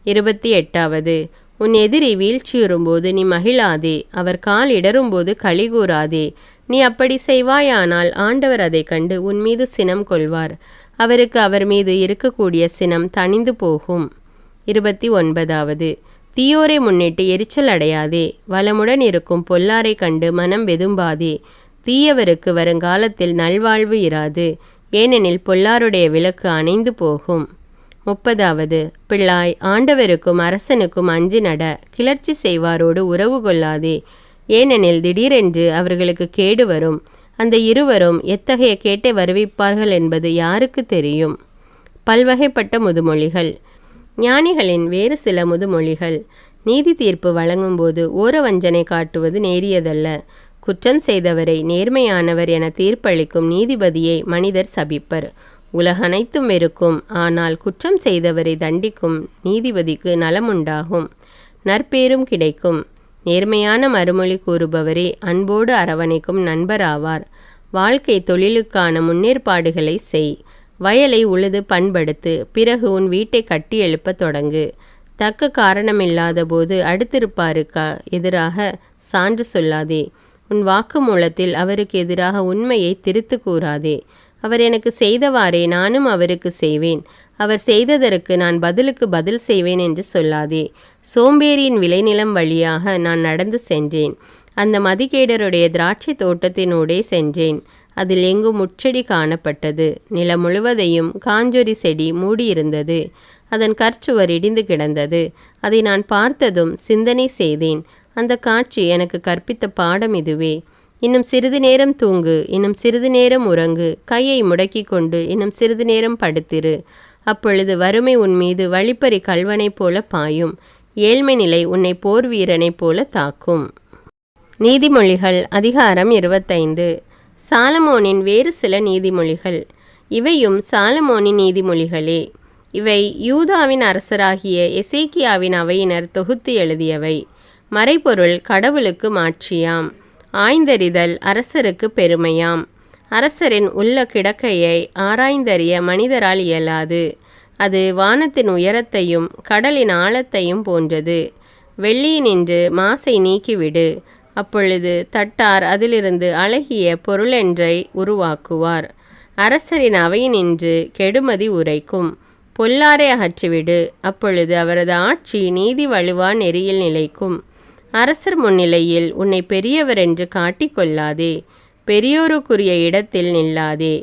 28. உன் எதிரி வீழ்ச்சியுறும்போது நீ மகிழாதே. அவர் கால் இடரும்போது களிகூறாதே. நீ அப்படி செய்வாயானால் ஆண்டவர் அதை கண்டு உன் மீது சினம் கொள்வார். அவருக்கு அவர் மீது இருக்கக்கூடிய சினம் தணிந்து போகும். 29. தீயோரை முன்னிட்டு எரிச்சல் அடையாதே. வளமுடன் இருக்கும் பொல்லாரை கண்டு மனம் வெதும்பாதே. தீயவருக்கு வருங்காலத்தில் நல்வாழ்வு இராது. ஏனெனில் பொல்லாருடைய விளக்கு அணைந்து போகும். 30. பிள்ளாய், ஆண்டவருக்கும் அரசனுக்கும் அஞ்சி நட. கிளர்ச்சி செய்வாரோடு உறவு கொள்ளாதே. ஏனெனில் திடீரென்று அவர்களுக்கு கேடு வரும். அந்த இருவரும் எத்தகைய கேட்டை வருவிப்பார்கள் என்பது யாருக்கு தெரியும்? பல்வகைப்பட்ட முதுமொழிகள். ஞானிகளின் வேறு சில முதுமொழிகள். நீதி தீர்ப்பு வழங்கும்போது ஓரவஞ்சனை காட்டுவது நேரியதல்ல. குற்றம் செய்தவரை நேர்மையானவர் என தீர்ப்பளிக்கும் நீதிபதியை மனிதர் சபிப்பர். உலகனைத்தும் வெறுக்கும், ஆனால் குற்றம் செய்தவரை தண்டிக்கும் நீதிபதிக்கு நலமுண்டாகும், நற்பேரும் கிடைக்கும். நேர்மையான மறுமொழி கூறுபவரே அன்போடு அரவணைக்கும் நண்பராவார். வாழ்க்கை தொழிலுக்கான முன்னேற்பாடுகளை செய். வயலை உழுது பண்படுத்து. பிறகு உன் வீட்டை கட்டி எழுப்ப தொடங்கு. தக்க காரணமில்லாத போது அடுத்திருப்பாருக்கு எதிராக சான்று சொல்லாதே. உன் வாக்குமூலத்தில் அவருக்கு எதிராக உண்மையை திரித்து கூறாதே. அவர் எனக்கு செய்தவாறே நானும் அவருக்கு செய்வேன். அவர் செய்ததற்கு நான் பதிலுக்கு பதில் செய்வேன் என்று சொல்லாதே. சோம்பேறியின் விளைநிலம் வழியாக நான் நடந்து சென்றேன். அந்த மதிகேடருடைய திராட்சை தோட்டத்தினூடே சென்றேன். அதில் எங்கும் முட்செடி காணப்பட்டது. நிலம் முழுவதையும் காஞ்சொரி செடி மூடியிருந்தது. அதன் கற்சுவர் இடிந்து கிடந்தது. அதை நான் பார்த்ததும் சிந்தனை செய்தேன். அந்த காட்சி எனக்கு கற்பித்த பாடம் இதுவே. இன்னும் சிறிது நேரம் தூங்கு, இன்னும் சிறிது நேரம் உறங்கு. கையை முடக்கி கொண்டு இன்னும் சிறிது நேரம் படுத்திரு. அப்பொழுது வறுமை உன் மீது வழிப்பறி கல்வனைப் போல பாயும். ஏழ்மை நிலை உன்னை போர் வீரனைப் போல தாக்கும். நீதிமொழிகள் அதிகாரம் 25. சாலமோனின் வேறு சில நீதிமொழிகள். இவையும் சாலமோனின் நீதிமொழிகளே. இவை யூதாவின் அரசராகிய எசேக்கியாவின் அவையினர் தொகுத்து எழுதியவை. மறைபொருள் கடவுளுக்கு மாட்சியாம். ஆய்ந்தறிதல் அரசருக்கு பெருமையாம். அரசரின் உள்ள கிடக்கையை ஆராய்ந்தறிய மனிதரால் இயலாது. அது வானத்தின் உயரத்தையும் கடலின் ஆழத்தையும் போன்றது. வெள்ளியினின்று மாசை நீக்கிவிடு. அப்பொழுது தட்டார் அதிலிருந்து அழகிய பொருளென்றை உருவாக்குவார். அரசரின் அவையினின்று கெடுமதி உரைக்கும். பொல்லாரை அகற்றிவிடு, அப்பொழுது அவரது ஆட்சி நீதி வலுவா நெறியில் நிலைக்கும். அரசர் முன்னிலையில் உன்னை பெரியவர் என்று காட்டிக்கொள்ளாதே, பெரியோருக்குரிய இடத்தில் நில்லாதே.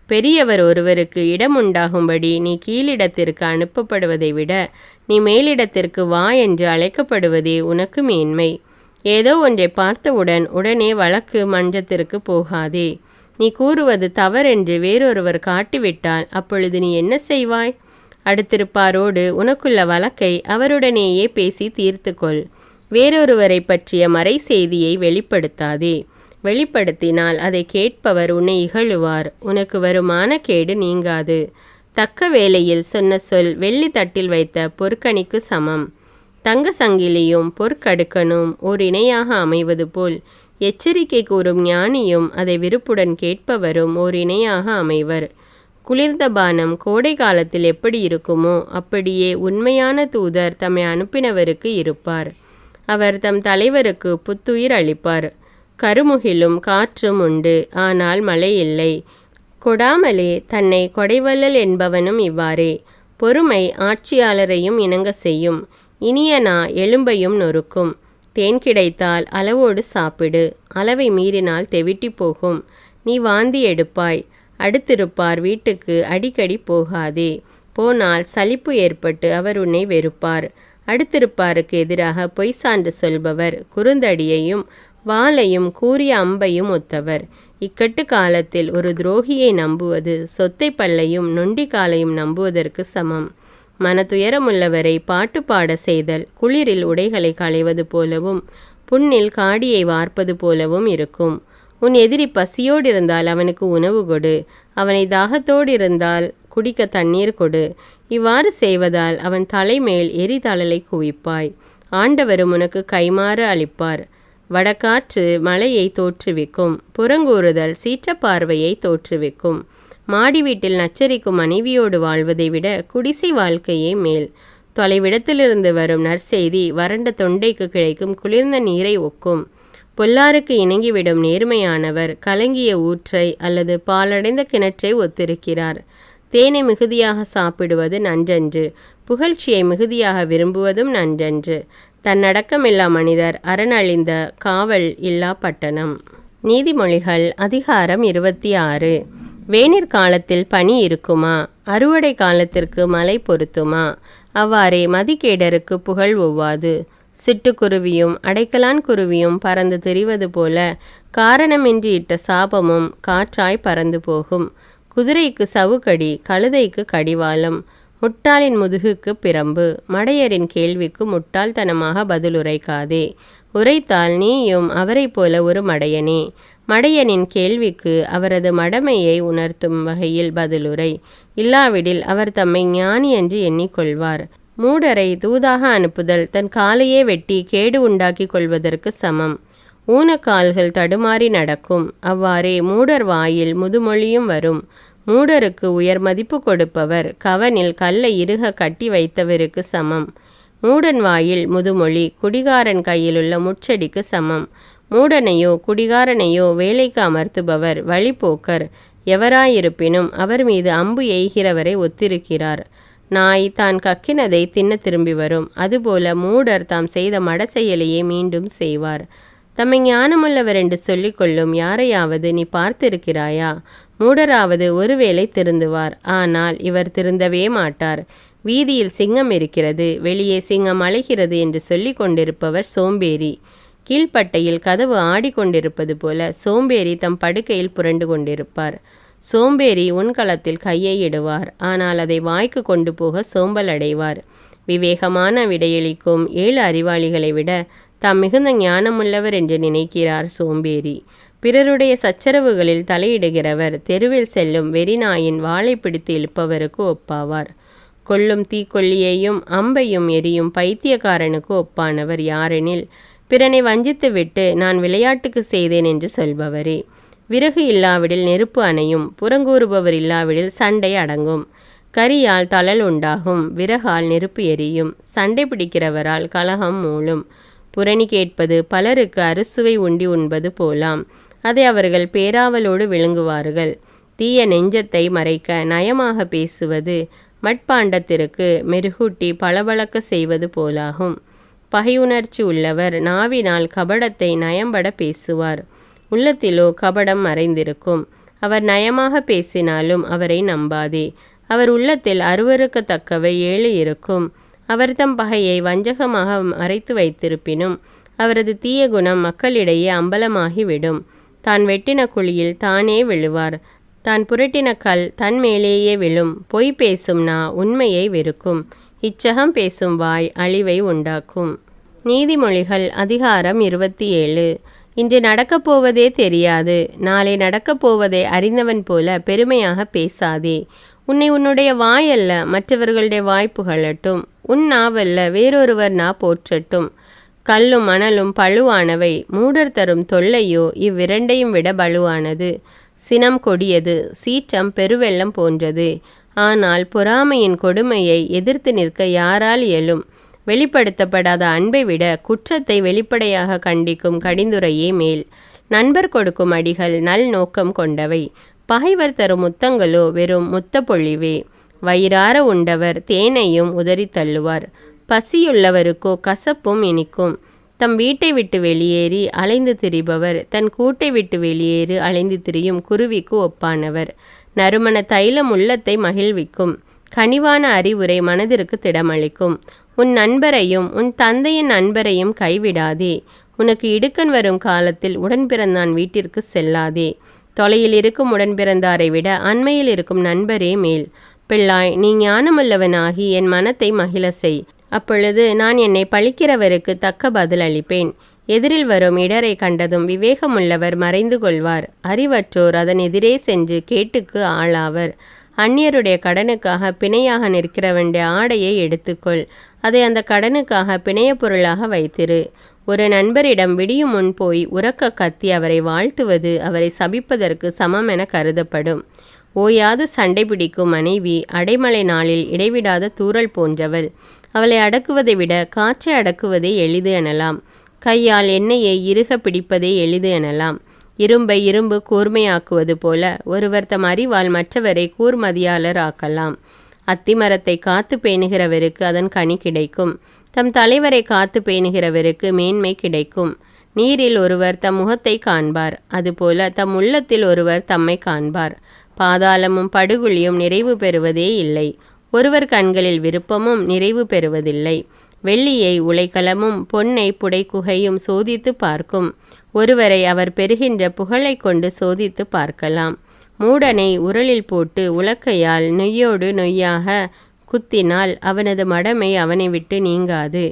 பெரியவர் ஒருவருக்கு இடம் உண்டாகும்படி நீ கீழிடத்திற்கு அனுப்பப்படுவதை விட நீ மேலிடத்திற்கு வா என்று அழைக்கப்படுவதே உனக்கு மேன்மை. ஏதோ ஒன்றை பார்த்தவுடன் உடனே வழக்கு மன்றத்திற்கு போகாதே. நீ கூறுவது தவறென்று வேறொருவர் காட்டிவிட்டால் அப்பொழுது நீ என்ன செய்வாய்? அடுத்திருப்பாரோடு உனக்குள்ள வழக்கை அவருடனேயே பேசி தீர்த்துக்கொள். வேறொருவரை பற்றிய மறை செய்தியை வெளிப்படுத்தாதே. வெளிப்படுத்தினால் அதை கேட்பவர் உன்னை இகழுவார். உனக்கு வருமான கேடு நீங்காது. தக்க வேளையில் சொன்ன சொல் வெள்ளி தட்டில் வைத்த பொற்கணிக்கு சமம். தங்க சங்கிலியும் பொற்கடுக்கனும் ஓர் இணையாக அமைவது போல் எச்சரிக்கை கூறும் ஞானியும் அதை விருப்புடன் கேட்பவரும் ஓர் இணையாக அமைவர். குளிர்ந்த பானம் கோடை காலத்தில் எப்படி இருக்குமோ அப்படியே உண்மையான தூதர் தம்மை அனுப்பினவருக்கு இருப்பார். அவர் தம் தலைவருக்கு புத்துயிர் அளிப்பார். கருமுகிலும் காற்றும் உண்டு, ஆனால் மழை இல்லை. கொடாமலே தன்னை கொடைவள்ளல் என்பவனும் இவ்வாறே. பொறுமை ஆட்சியாளரையும் இணங்க செய்யும். இனிய நா எலும்பையும் நொறுக்கும். தேன் கிடைத்தால் அளவோடு சாப்பிடு, அளவை மீறினால் தெவிட்டி போகும். நீ வாந்தி எடுப்பாய். அடுத்திருப்பார் வீட்டுக்கு அடிக்கடி போகாதே. போனால் சலிப்பு ஏற்பட்டு அவர் உன்னை வெறுப்பார். அடுத்திருப்பாருக்கு எதிராக பொய் சான்று சொல்பவர் குறுந்தடியையும் வாளையும் கூரிய அம்பையும் ஒத்தவர். இக்கட்டு காலத்தில் ஒரு துரோகியை நம்புவது சொத்தை பல்லையும் நொண்டி காலையும் நம்புவதற்கு சமம். மனதுயரமுள்ளவரை பாட்டு பாட செய்தல் குளிரில் உடைகளை களைவது போலவும் புண்ணில் காடியை வார்ப்பது போலவும் இருக்கும். உன் எதிரி பசியோடு இருந்தால் அவனுக்கு உணவு கொடு. அவனை தாகத்தோடு இருந்தால் குடிக்க தண்ணீர் கொடு. இவ்வாறு செய்வதால் அவன் தலைமேல் எரிதழலை குவிப்பாய். ஆண்டவரும் உனக்கு கைமாறு அளிப்பார். வடகாற்று மழையை தோற்றுவிக்கும். புறங்கூறுதல் சீற்றப்பார்வையை தோற்றுவிக்கும். மாடி வீட்டில் நச்சரிக்கும் மனைவியோடு வாழ்வதை விட குடிசை வாழ்க்கையே மேல். தொலைவிடத்திலிருந்து வரும் நற்செய்தி வறண்ட தொண்டைக்கு கிடைக்கும் குளிர்ந்த நீரை ஒக்கும். பொல்லாருக்கு இணங்கிவிடும் நேர்மையானவர் கலங்கிய ஊற்றை அல்லது பாலடைந்த கிணற்றை ஒத்திருக்கிறார். தேனை மிகுதியாக சாப்பிடுவது நன்றன்று, புகழ்ச்சியை மிகுதியாக விரும்புவதும் நன்றன்று. தன்னடக்கமில்லா மனிதர் அரணழிந்த காவல் இல்லா பட்டணம். நீதிமொழிகள் அதிகாரம் 26. வேனிற் காலத்தில் பனி இருக்குமா? அறுவடை காலத்திற்கு மழை பொருத்துமா? அவ்வாறே மதிகேடருக்கு புகழ் ஒவ்வாது. சிட்டுக்குருவியும் அடைக்கலான் குருவியும் பறந்து திரிவது போல காரணமின்றி இட்ட சாபமும் காற்றாய் பறந்து போகும். குதிரைக்கு சவுக்கடி, கழுதைக்கு கடிவாளம், முட்டாளின் முதுகுக்கு பிரம்பு. மடையரின் கேள்விக்கு முட்டாள்தனமாக பதிலுரைக்காதே. உரைத்தால் நீயும் அவரை போல ஒரு மடையனே. மடையனின் கேள்விக்கு அவரது மடமையை உணர்த்தும் வகையில் பதிலுரை. இல்லாவிடில் அவர் தம்மை ஞானி என்று எண்ணிக்கொள்வார். மூடரை தூதாக அனுப்புதல் தன் காலையே வெட்டி கேடு உண்டாக்கி கொள்வதற்கு சமம். ஊனக்கால்கள் தடுமாறி நடக்கும். அவ்வாறே மூடர் வாயில் முதுமொழியும் வரும். மூடருக்கு உயர் மதிப்பு கொடுப்பவர் கவனில் கல்லை இறுக கட்டி வைத்தவருக்கு சமம். மூடன் வாயில் முதுமொழி குடிகாரன் கையிலுள்ள முச்செடிக்கு சமம். மூடனையோ குடிகாரனையோ வேலைக்கு அமர்த்துபவர் வழிபோக்கர். எவராயிருப்பினும் அவர் மீது அம்பு எய்கிறவரை ஒத்திருக்கிறார். நாய் தான் கக்கினதை தின்ன திரும்பி வரும். அதுபோல மூடர் தாம் செய்த மட செயலையே மீண்டும் செய்வார். தம்மை ஞானமுள்ளவர் என்று சொல்லிக்கொள்ளும் யாரையாவது நீ பார்த்திருக்கிறாயா? மூடராவது ஒருவேளை திருந்துவார், ஆனால் இவர் திருந்தவே மாட்டார். வீதியில் சிங்கம் இருக்கிறது, வெளியே சிங்கம் அலைகிறது என்று சொல்லி கொண்டிருப்பவர் சோம்பேறி. கீழ்ப்பட்டையில் கதவு ஆடிக்கொண்டிருப்பது போல சோம்பேறி தம் படுக்கையில் புரண்டு கொண்டிருப்பார். சோம்பேறி உன்களத்தில் கையை இடுவார், ஆனால் அதை வாய்க்கு கொண்டு போக சோம்பல் அடைவார். விவேகமான விடையளிக்கும் 7 அறிவாளிகளை விட தாம் மிகுந்த ஞானமுள்ளவர் என்று நினைக்கிறார் சோம்பேறி. பிறருடைய சச்சரவுகளில் தலையிடுகிறவர் தெருவில் செல்லும் வெறிநாயின் வாளை பிடித்து இழுப்பவருக்கு ஒப்பாவார். கொல்லும் தீக்கொல்லியையும் அம்பையும் எரியும் பைத்தியக்காரனுக்கு ஒப்பானவர் யாரெனில் பிறனை வஞ்சித்துவிட்டு நான் விளையாட்டுக்கு செய்தேன் என்று சொல்பவரே. விறகு இல்லாவிடில் நெருப்பு அணையும், புறங்கூறுபவர் இல்லாவிடில் சண்டை அடங்கும். கரியால் தழல் உண்டாகும், விறகால் நெருப்பு எரியும். சண்டை பிடிக்கிறவரால் கலகம் மூளும். புரணி கேட்பது பலருக்கு அறுசுவை உண்டி உண்பது போலாம். அதை அவர்கள் பேராவலோடு விழுங்குவார்கள். தீய நெஞ்சத்தை மறைக்க நயமாக பேசுவது மட்பாண்டத்திற்கு மெருகூட்டி பளபளக்க செய்வது போலாகும். பகையுணர்ச்சி உள்ளவர் நாவினால் கபடத்தை நயம்பட பேசுவார். உள்ளத்திலோ கபடம் மறைந்திருக்கும். அவர் நயமாக பேசினாலும் அவரை நம்பாதே. அவர் உள்ளத்தில் அருவருக்கத்தக்கவை 7 இருக்கும். அவர் தம் பகையை வஞ்சகமாக மறைத்து வைத்திருப்பினும் அவரது தீய குணம் மக்களிடையே அம்பலமாகிவிடும். தான் வெட்டின குழியில் தானே விழுவார். தான் புரட்டின கல் தன் மேலேயே விழும். பொய் பேசும் நா உண்மையை வெறுக்கும். இச்சகம் பேசும் வாய் அழிவை உண்டாக்கும். நீதிமொழிகள் அதிகாரம் 27. இன்று நடக்கப் போவதே தெரியாது. நாளை நடக்கப் போவதை அறிந்தவன் போல பெருமையாக பேசாதே. உன்னை உன்னுடைய வாயல்ல மற்றவர்களுடைய வாய் புகழட்டும். உன் நாவல்ல வேறொருவர் நா போற்றட்டும். கல்லும் மணலும் பழுவானவை. மூடர் தரும் தொல்லையோ இவ்விரண்டையும் விட பலுவானது. சினம் கொடியது, சீற்றம் பெருவெள்ளம் போன்றது. ஆனால் பொறாமையின் கொடுமையை எதிர்த்து நிற்க யாரால் இயலும்? வெளிப்படுத்தப்படாத அன்பை விட குற்றத்தை வெளிப்படையாக கண்டிக்கும் கடிந்துரையே மேல். நண்பர் கொடுக்கும் அடிகள் நல் நோக்கம் கொண்டவை. பகைவர் தரும் முத்தங்களோ வெறும் முத்த பொழிவே. வயிறார உண்டவர் தேனையும் உதறி தள்ளுவார். பசியுள்ளவருக்கோ கசப்பும் இனிக்கும். தம் வீட்டை விட்டு வெளியேறி அலைந்து திரிபவர் தன் கூட்டை விட்டு வெளியேறி அலைந்து திரியும் குருவிக்கு ஒப்பானவர். நறுமண தைலம் உள்ளத்தை மகிழ்விக்கும். கனிவான அறிவுரை மனதிற்கு திடமளிக்கும். உன் நண்பரையும் உன் தந்தையின் நண்பரையும் கைவிடாதே. உனக்கு இடுக்கண் வரும் காலத்தில் உடன்பிறந்தான் வீட்டிற்கு செல்லாதே. தொலையில் இருக்கும் உடன்பிறந்தாரை விட அண்மையில் இருக்கும் நண்பரே மேல். பிள்ளாய், நீ ஞானமுள்ளவனாகி என் மனத்தை மகிழ செய். அப்பொழுது நான் என்னை பழிக்கிறவருக்கு தக்க பதில் அளிப்பேன். எதிரில் வரும் இடரை கண்டதும் விவேகமுள்ளவர் மறைந்து கொள்வார். அறிவற்றோர் அதன் எதிரே சென்று கேட்டுக்கு ஆளாவர். அந்நியருடைய கடனுக்காக பிணையாக நிற்கிறவனுடைய ஆடையை எடுத்துக்கொள். அதை அந்த கடனுக்காக பிணைய பொருளாக வைத்திரு. ஒரு நண்பரிடம் விடியும் முன் போய் உரக்க கத்தி அவரை வாழ்த்துவது அவரை சபிப்பதற்கு சமமென கருதப்படும். ஓயாது சண்டை பிடிக்கும் மனைவி அடைமழை நாளில் இடைவிடாத தூறல் போன்றவள். அவளை அடக்குவதை விட காற்றை அடக்குவதே எளிது எனலாம். கையால் எண்ணெயை இறுக பிடிப்பதே எளிது எனலாம். இரும்பை இரும்பு கூர்மையாக்குவது போல ஒருவர் தம் அறிவால் மற்றவரை கூர்மதியாளர் ஆக்கலாம். அத்திமரத்தை காத்து பேணுகிறவருக்கு அதன் கனி கிடைக்கும். தம் தலைவரை காத்து பேணுகிறவருக்கு மேன்மை கிடைக்கும். நீரில் ஒருவர் தம் முகத்தை காண்பார். அதுபோல தம் உள்ளத்தில் ஒருவர் தம்மை காண்பார். பாதாளமும் படுகுழியும் நிறைவு பெறுவதே இல்லை. ஒருவர் கண்களில் விருப்பமும் நிறைவு பெறுவதில்லை. வெள்ளியை உலைக்களமும் பொன்னை புடைக்குகையும் சோதித்து பார்க்கும். ஒருவரை அவர் பெறுகின்ற புகழை கொண்டு சோதித்து பார்க்கலாம். மூடனை உரலில் போட்டு உலக்கையால் நொய்யோடு நொய்யாக குத்தினால் அவனது மடமை அவனை விட்டு நீங்காது.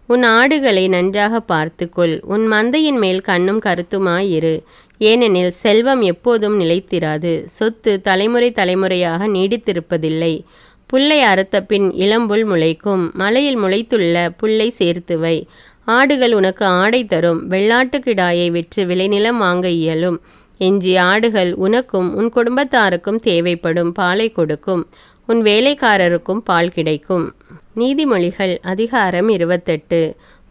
உன் ஆடுகளை நன்றாக பார்த்துக்கொள். உன் மந்தையின் மேல் கண்ணும் கருத்துமாயிரு. ஏனெனில் செல்வம் எப்போதும் நிலைத்திராது. சொத்து தலைமுறை தலைமுறையாக நீடித்திருப்பதில்லை. புல்லை அறுத்த பின் இளம்புல் முளைக்கும். மலையில் முளைத்துள்ள புல்லை சேர்த்து வை. ஆடுகள் உனக்கு ஆடை தரும். வெள்ளாட்டுக்கிடாயை விற்று விளைநிலம் வாங்க இயலும். எஞ்சிய ஆடுகள் உனக்கும் உன் குடும்பத்தாருக்கும் தேவைப்படும் பாலை கொடுக்கும். உன் வேலைக்காரருக்கும் பால் கிடைக்கும். நீதிமொழிகள் அதிகாரம் 28.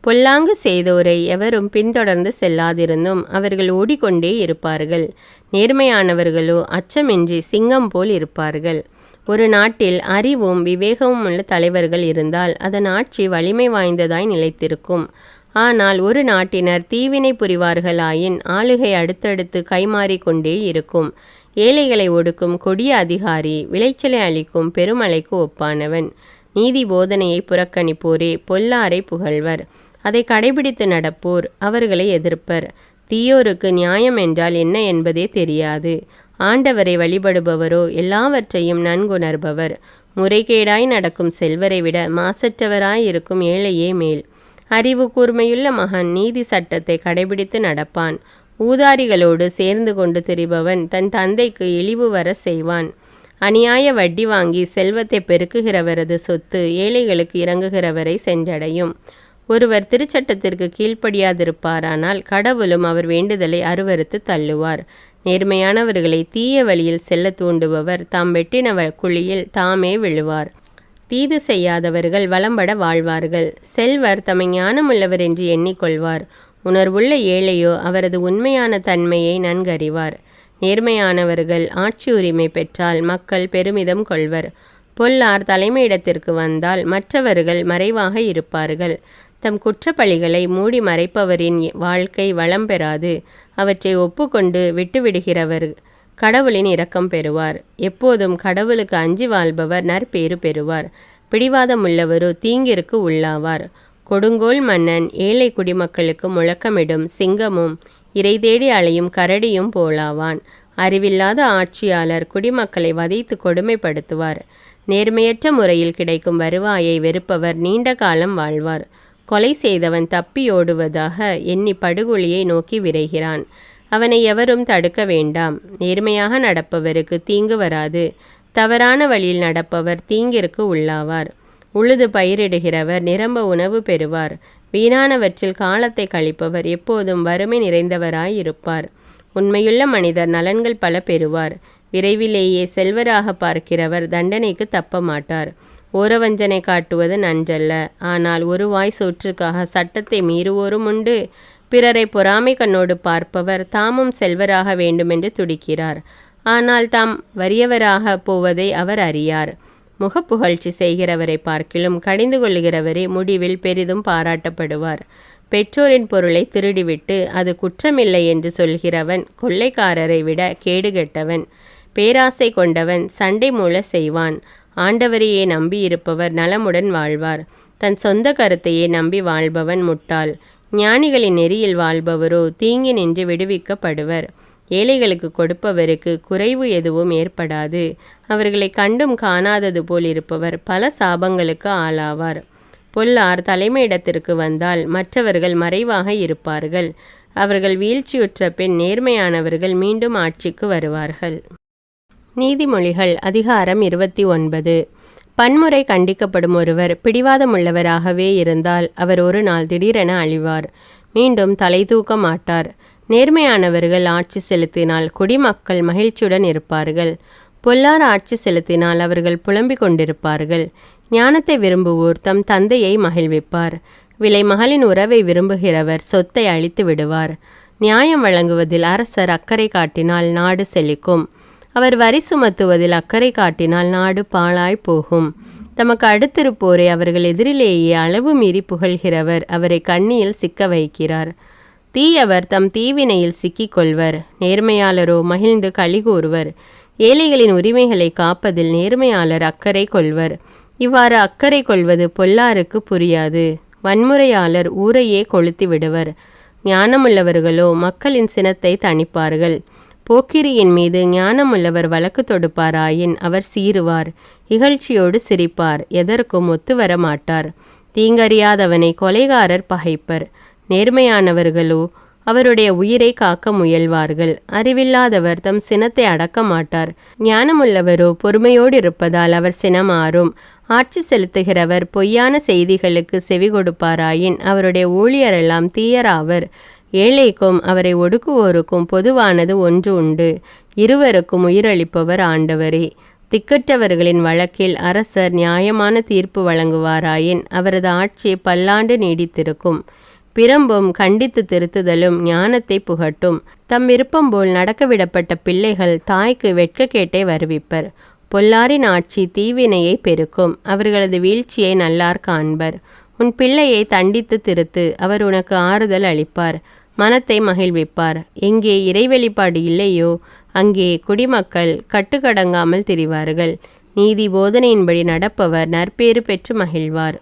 பொல்லாங்கு செய்தோரை எவரும் பின்தொடர்ந்து செல்லாதிருந்தும் அவர்கள் ஓடிக்கொண்டே இருப்பார்கள். நேர்மையானவர்களோ அச்சமின்றி சிங்கம் போல் இருப்பார்கள். ஒரு நாட்டில் அறிவும் விவேகமும் உள்ள தலைவர்கள் இருந்தால் அதன் ஆட்சி வலிமை வாய்ந்ததாய் நிலைத்திருக்கும். ஆனால் ஒரு நாட்டினர் தீவினை புரிவார்களாயின் ஆளுகை அடுத்தடுத்து கைமாறிக்கொண்டே இருக்கும். ஏழைகளை ஒடுக்கும் கொடிய அதிகாரி விளைச்சலை அளிக்கும் பெருமழைக்கு ஒப்பானவன். நீதி போதனையை புறக்கணிப்போரே பொல்லாரை புகழ்வர். அதை கடைபிடித்து நடப்போர் அவர்களை எதிர்ப்பர். தீயோருக்கு நியாயம் என்றால் என்ன என்பதே தெரியாது. ஆண்டவரை வழிபடுபவரோ எல்லாவற்றையும் நன்குணர்பவர். முறைகேடாய் நடக்கும் செல்வரை விட மாசற்றவராயிருக்கும் ஏழையே மேல். அறிவு கூர்மையுள்ள மகன் நீதி சட்டத்தை கடைபிடித்து நடப்பான். ஊதாரிகளோடு சேர்ந்து கொண்டு திரிபவன் தன் தந்தைக்கு இழிவு வர செய்வான். அநியாய வட்டி வாங்கி செல்வத்தை பெருக்குகிறவரது சொத்து ஏழைகளுக்கு இறங்குகிறவரை சென்றடையும். ஒருவர் திருச்சட்டத்திற்கு கீழ்ப்படியாதிருப்பாரானால் கடவுளும் அவர் வேண்டுதலை அருவருத்து தள்ளுவார். நேர்மையானவர்களை தீய வழியில் செல்ல தூண்டுபவர் தாம் வெட்டின குழியில் தாமே விழுவார். தீது செய்யாதவர்கள் வளம்பட வாழ்வார்கள். செல்வர் தம்மை ஞானமுள்ளவர் என்று எண்ணிக்கொள்வார். உணர்வுள்ள ஏழையோ அவரது உண்மையான தன்மையை நன்கறிவார். நேர்மையானவர்கள் ஆட்சி உரிமை பெற்றால் மக்கள் பெருமிதம் கொள்வர். பொல்லார் தலைமையிடத்திற்கு வந்தால் மற்றவர்கள் மறைவாக இருப்பார்கள். தம் குற்றப்பழிகளை மூடி மறைப்பவரின் வாழ்க்கை வளம் பெறாது. அவற்றை ஒப்புக்கொண்டு விட்டுவிடுகிறவர் கடவுளின் இரக்கம் பெறுவார். எப்போதும் கடவுளுக்கு அஞ்சி வாழ்பவர் நற்பேறு பெறுவார். பிடிவாதமுள்ளவரோ தீங்கிற்கு உள்ளாவார். கொடுங்கோல் மன்னன் ஏழை குடிமக்களுக்கு முழக்கமிடும் சிங்கமும் இறை தேடி அலையும் கரடியும் போலாவான். அறிவில்லாத ஆட்சியாளர் குடிமக்களை வதைத்து கொடுமைப்படுத்துவார். நேர்மையற்ற முறையில் கிடைக்கும் வருவாயை வெறுப்பவர் நீண்ட காலம் வாழ்வார். கொலை செய்தவன் தப்பியோடுவதாக எண்ணி படுகொலியை நோக்கி விரைகிறான். அவனை எவரும் தடுக்க வேண்டாம். நேர்மையாக நடப்பவருக்கு தீங்கு வராது. தவறான வழியில் நடப்பவர் தீங்கிற்கு உள்ளாவார். உழுது பயிரிடுகிறவர் நிரம்ப உணவு பெறுவார். வீணானவற்றில் காலத்தை கழிப்பவர் எப்போதும் வறுமை நிறைந்தவராயிருப்பார். உண்மையுள்ள மனிதர் நலன்கள் பல பெறுவார். விரைவிலேயே செல்வராக பார்க்கிறவர் தண்டனைக்கு தப்ப மாட்டார். ஓரவஞ்சனை காட்டுவது நன்றல்ல. ஆனால் ஒரு வாய் சோற்றுக்காக சட்டத்தை மீறுவோரும் உண்டு. பிறரை பொறாமை கண்ணோடு பார்ப்பவர் தாமும் செல்வராக வேண்டுமென்று துடிக்கிறார். ஆனால் தாம் வறியவராக போவதை அவர் அறியார். முகப்புகழ்ச்சி செய்கிறவரை பார்க்கிலும் கடிந்து கொள்ளுகிறவரே முடிவில் பெரிதும் பாராட்டப்படுவார். பெற்றோரின் பொருளை திருடிவிட்டு அது குற்றமில்லை என்று சொல்கிறவன் கொள்ளைக்காரரை விட கேடுகெட்டவன். பேராசை கொண்டவன் சண்டை மூல செய்வான். ஆண்டவரையே நம்பியிருப்பவர் நலமுடன் வாழ்வார். தன் சொந்த கருத்தையே நம்பி வாழ்பவன் முட்டாள். ஞானிகளின் நெறியில் வாழ்பவரோ தீங்கி நின்று விடுவிக்கப்படுவர். ஏழைகளுக்கு கொடுப்பவருக்கு குறைவு எதுவும் ஏற்படாது. அவர்களை கண்டும் காணாதது போல் இருப்பவர் பல சாபங்களுக்கு ஆளாவார். பொல்லார் தலைமையிடத்திற்கு வந்தால் மற்றவர்கள் மறைவாக இருப்பார்கள். அவர்கள் வீழ்ச்சியுற்ற பின் நேர்மையானவர்கள் மீண்டும் ஆட்சிக்கு வருவார்கள். நீதிமொழிகள் அதிகாரம் 29. பன்முறை கண்டிக்கப்படும் ஒருவர் பிடிவாதமுள்ளவராகவே இருந்தால் அவர் ஒரு நாள் திடீரென அழிவார். மீண்டும் தலை தூக்க மாட்டார். நேர்மையானவர்கள் ஆட்சி செலுத்தினால் குடிமக்கள் மகிழ்ச்சியுடன் இருப்பார்கள். பொல்லார் ஆட்சி செலுத்தினால் அவர்கள் புலம்பிக் கொண்டிருப்பார்கள். ஞானத்தை விரும்புவோர் தம் தந்தையை மகிழ்விப்பார். விலை மகளின் உறவை விரும்புகிறவர் சொத்தை அழித்து விடுவார். நியாயம் வழங்குவதில் அரசர் அக்கறை காட்டினால் நாடு செழிக்கும். அவர் வரி சுமத்துவதில் அக்கறை காட்டினால் நாடு பாழாய் போகும். தமக்கு அடுத்திருப்போரை அவர்கள் எதிரிலேயே அளவு மீறி புகழ்கிறவர் அவரை கண்ணியில் சிக்க வைக்கிறார். தீயவர் தம் தீவினையில் சிக்கிக் கொள்வர். நேர்மையாளரோ மகிழ்ந்து களி கூறுவர். ஏழைகளின் உரிமைகளை காப்பதில் நேர்மையாளர் அக்கறை கொள்வர். இவ்வாறு அக்கறை கொள்வது பொல்லாருக்கு புரியாது. வன்முறையாளர் ஊரையே கொளுத்தி விடுவர். ஞானமுள்ளவர்களோ மக்களின் சினத்தை தணிப்பார்கள். போக்கிரியின் மீது ஞானமுள்ளவர் வழக்கு தொடுப்பாராயின் அவர் சீறுவார். இகழ்ச்சியோடு சிரிப்பார். எதற்கும் ஒத்துவர மாட்டார். தீங்கறியாதவனை கொலைகாரர் பகைப்பர். நேர்மையானவர்களோ அவருடைய உயிரை காக்க முயல்வார்கள். அறிவில்லாதவர் தம் சினத்தை அடக்க மாட்டார். ஞானமுள்ளவரோ பொறுமையோடு இருப்பதால் அவர் சினம் ஆறும். ஆட்சி செலுத்துகிறவர் பொய்யான செய்திகளுக்கு செவி கொடுப்பாராயின் அவருடைய ஊழியரெல்லாம் தீயராவர். ஏழைக்கும் அவரை ஒடுக்குவோருக்கும் பொதுவானது ஒன்று உண்டு. இருவருக்கும் உயிரளிப்பவர் ஆண்டவரே. திக்கற்றவர்களின் வழக்கில் அரசர் நியாயமான தீர்ப்பு வழங்குவாராயின் அவரது ஆட்சி பல்லாண்டு நீடித்திருக்கும். பிரம்பும் கண்டித்து திருத்துதலும் ஞானத்தை புகட்டும். தம் விருப்பம் போல் நடக்கவிடப்பட்ட பிள்ளைகள் தாய்க்கு வெட்கக்கேட்டை வருவிப்பர். பொல்லாரின் ஆட்சி தீவினையை பெருக்கும். அவர்களது வீழ்ச்சியை நல்லார் காண்பர். உன் பிள்ளையை தண்டித்து திருத்து. அவர் உனக்கு ஆறுதல் அளிப்பார். மனத்தை மகிழ்விப்பார். எங்கே இறை வெளிப்பாடு இல்லையோ அங்கே குடிமக்கள் கட்டுக்கடங்காமல் திரிவார்கள். நீதி போதனையின்படி நடப்பவர் நற்பேறு பெற்று மகிழ்வார்.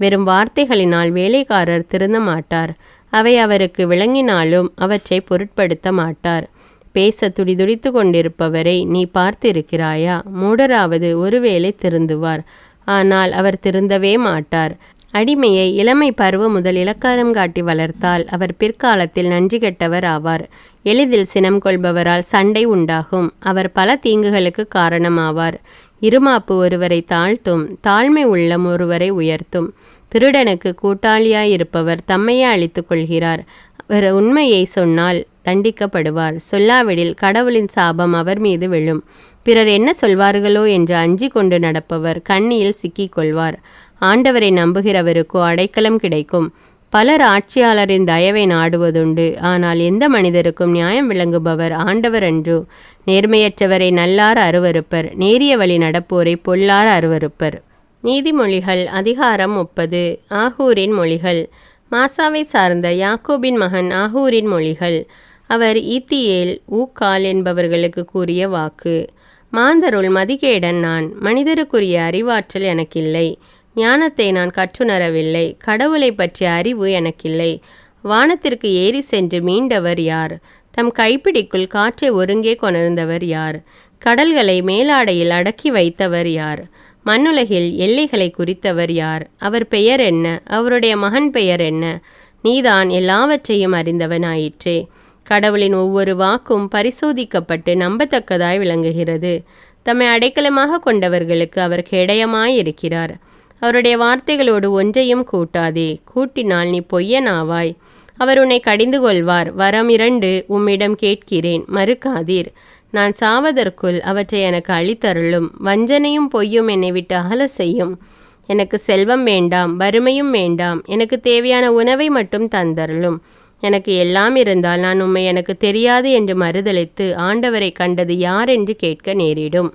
வெறும் வார்த்தைகளினால் வேலைக்காரர் திருந்த மாட்டார். அவை அவருக்கு விளங்கினாலும் அவற்றை பொருட்படுத்த மாட்டார். பேச துடிதுடித்து கொண்டிருப்பவரை நீ பார்த்திருக்கிறாயா? மூடராவது ஒருவேளை திருந்துவார். ஆனால் அவர் திருந்தவே மாட்டார். அடிமையை இளமை பருவம் முதல் இலக்காரம் காட்டி வளர்த்தால் அவர் பிற்காலத்தில் நன்றி கெட்டவர் ஆவார். எளிதில் சினம் கொள்பவரால் சண்டை உண்டாகும். அவர் பல தீங்குகளுக்கு காரணமாவார். இருமாப்பு ஒருவரை தாழ்த்தும். தாழ்மை உள்ளம் ஒருவரை உயர்த்தும். திருடனுக்கு கூட்டாளியாயிருப்பவர் தம்மையே அழித்து கொள்கிறார். அவர் உண்மையை சொன்னால் தண்டிக்கப்படுவார், சொல்லாவிடில் கடவுளின் சாபம் அவர் மீது விழும். பிறர் என்ன சொல்வார்களோ என்று அஞ்சி கொண்டு நடப்பவர் கண்ணியில் சிக்கிக்கொள்வார். ஆண்டவரை நம்புகிறவருக்கோ அடைக்கலம் கிடைக்கும். பலர் ஆட்சியாளரின் தயவை நாடுவதுண்டு, ஆனால் எந்த மனிதருக்கும் நியாயம் விளங்குபவர் ஆண்டவர் அன்றோ. நேர்மையற்றவரை நல்லார் அருவருப்பர், நேரிய வழி நடப்போரை பொல்லார் அருவருப்பர். நீதிமொழிகள் அதிகாரம் 30. ஆகூரின் மொழிகள். மாசாவை சார்ந்த யாக்கோபின் மகன் ஆகூரின் மொழிகள். அவர் ஈத்தியேல் ஊக்கால் என்பவர்களுக்கு கூறிய வாக்கு. மாந்தருள் மதிகேடன் நான், மனிதருக்குரிய அறிவாற்றல் எனக்கில்லை. ஞானத்தை நான் கற்றுணரவில்லை, கடவுளை பற்றிய அறிவு எனக்கில்லை. வானத்திற்கு ஏறி சென்று மீண்டவர் யார்? தம் கைப்பிடிக்குள் காற்றை ஒருங்கே கொணர்ந்தவர் யார்? கடல்களை மேலாடையில் அடக்கி வைத்தவர் யார்? மண்ணுலகில் எல்லைகளை குறித்தவர் யார்? அவர் பெயர் என்ன? அவருடைய மகன் பெயர் என்ன? நீதான் எல்லாவற்றையும் அறிந்தவனாயிற்றே. கடவுளின் ஒவ்வொரு வாக்கும் பரிசோதிக்கப்பட்டு நம்பத்தக்கதாய் விளங்குகிறது. தம்மை அடைக்கலமாக கொண்டவர்களுக்கு அவர் கேடயமாயிருக்கிறார். அவருடைய வார்த்தைகளோடு ஒன்றையும் கூட்டாதே, கூட்டினால் நீ பொய்யனாவாய். அவர் உன்னை கடிந்து கொள்வார். வரம் 2 உம்மிடம் கேட்கிறேன், மறுக்காதீர். நான் சாவதற்குள் அவற்றை எனக்கு அளித்தருளும். வஞ்சனையும் பொய்யும் என்னை விட்டு அகல செய்யும். எனக்கு செல்வம் வேண்டாம், வறுமையும் வேண்டாம். எனக்கு தேவையான உணவை மட்டும் தந்தருளும். எனக்கு எல்லாம் இருந்தால் நான் உம்மை எனக்கு தெரியாது என்று மறுதலித்து ஆண்டவரை கண்டது யார் என்று கேட்க நேரிடும்.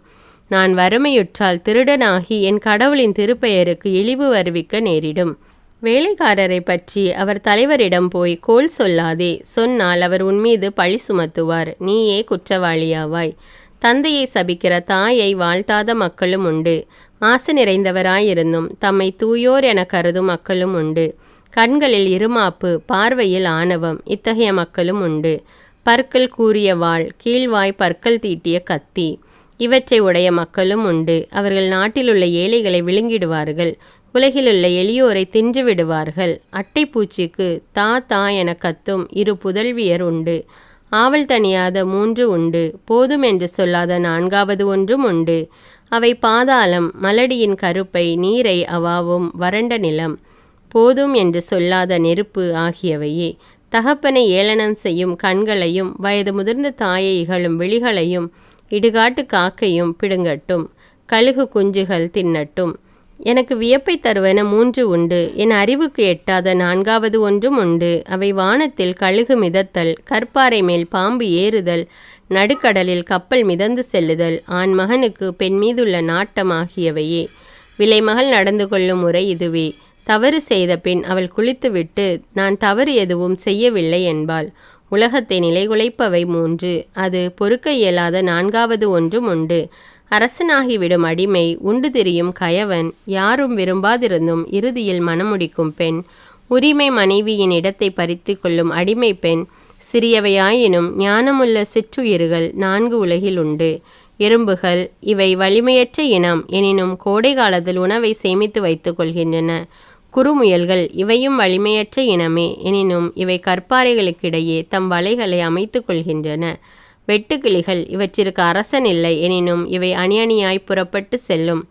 நான் வறுமையுற்றால் திருடனாகி என் கடவுளின் திருப்பெயருக்கு இழிவு வருவிக்க நேரிடும். வேலைக்காரரை பற்றி அவர் தலைவரிடம் போய் கோல் சொல்லாதே, சொன்னால் அவர் உன்மீது பழி சுமத்துவார், நீயே குற்றவாளியாவாய். தந்தையை சபிக்கிற தாயை வாழ்த்தாத மக்களும் உண்டு. மாசு நிறைந்தவராயிருந்தும் தம்மை தூயோர் என கருதும் மக்களும் உண்டு. கண்களில் இருமாப்பு, பார்வையில் ஆணவம், இத்தகைய மக்களும் உண்டு. பற்கள் கூரிய வாள், கீழ்வாய் பற்கள் தீட்டிய கத்தி, இவற்றை உடைய மக்களும் உண்டு. அவர்கள் நாட்டிலுள்ள ஏழைகளை விழுங்கிடுவார்கள், உலகிலுள்ள எளியோரை தின்று விடுவார்கள். அட்டைப்பூச்சிக்கு தா தா என கத்தும் 2 புதல்வியர் உண்டு. ஆவல் தணியாத 3 உண்டு, போதும் என்று சொல்லாத 4வது ஒன்றும் உண்டு. அவை பாதாளம், மலடியின் கருப்பை, நீரை அவாவும் வறண்ட நிலம், போதும் என்று சொல்லாத நெருப்பு ஆகியவையே. தகப்பனை ஏளனம் செய்யும் கண்களையும் வயது முதிர்ந்த தாயை இகழும் விழிகளையும் இடுகாட்டு காக்கையும் பிடுங்கட்டும், கழுகு குஞ்சுகள் தின்னட்டும். எனக்கு வியப்பை தருவன 3 உண்டு, என் அறிவுக்கு எட்டாத 4வது ஒன்றும் உண்டு. அவை வானத்தில் கழுகு மிதத்தல், கற்பாறை மேல் பாம்பு ஏறுதல், நடுக்கடலில் கப்பல் மிதந்து செல்லுதல், ஆண் மகனுக்கு பெண் மீதுள்ள நாட்டம் ஆகியவையே. விலைமகள் நடந்து கொள்ளும் முறை இதுவே. தவறு செய்த பின் அவள் குளித்துவிட்டு நான் தவறு எதுவும் செய்யவில்லை என்பாள். உலகத்தை நிலைகுலைப்பவை 3, அது பொறுக்க இயலாத 4வது ஒன்றும் உண்டு. அரசனாகிவிடும் அடிமை, உண்டு திரியும் கயவன், யாரும் விரும்பாதிருந்தும் இறுதியில் மணமுடிக்கும் பெண், உரிமை மனைவியின் இடத்தை பறித்து கொள்ளும் அடிமை பெண், சிறியவையாயினும் ஞானமுள்ள சிற்றுயிர்கள் 4 உலகில் உண்டு. எறும்புகள், இவை வலிமையற்ற இனம், எனினும் கோடை காலத்தில் உணவை சேமித்து வைத்துக் கொள்கின்றன. குறுமுயல்கள், இவையும் வலிமையற்ற இனமே, எனினும் இவை கற்பாறைகளுக்கிடையே தம் வலைகளை அமைத்து கொள்கின்றன. வெட்டுக்கிளிகள், இவற்றிற்கு அரசன் இல்லை, எனினும் இவை அணி அணியாய் புறப்பட்டு செல்லும்.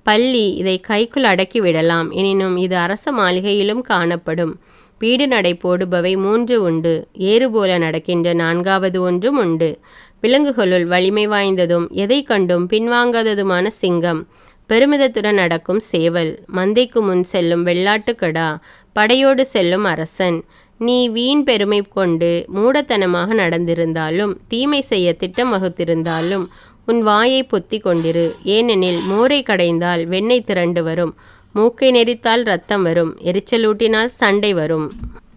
பள்ளி, இதை கைக்குள் அடக்கிவிடலாம், எனினும் இது அரச மாளிகையிலும் காணப்படும். வீடு நடை போடுபவை 3 உண்டு, ஏறு போல நடக்கின்ற 4வது ஒன்றும் உண்டு. விலங்குகளுள் வலிமை வாய்ந்ததும் எதை கண்டும் பின்வாங்காததுமான சிங்கம், பெருமிதத்துடன் நடக்கும் சேவல், மந்தைக்கு முன் செல்லும் வெள்ளாட்டுக்கடா, படையோடு செல்லும் அரசன். நீ வீண் பெருமை கொண்டு மூடத்தனமாக நடந்திருந்தாலும், தீமை செய்ய திட்டம் வகுத்திருந்தாலும் உன் வாயை பொத்தி கொண்டிரு. ஏனெனில் மோரை கடைந்தால் வெண்ணெய் திரண்டு வரும், மூக்கை நெரித்தால் இரத்தம் வரும், எரிச்சலூட்டினால் சண்டை வரும்.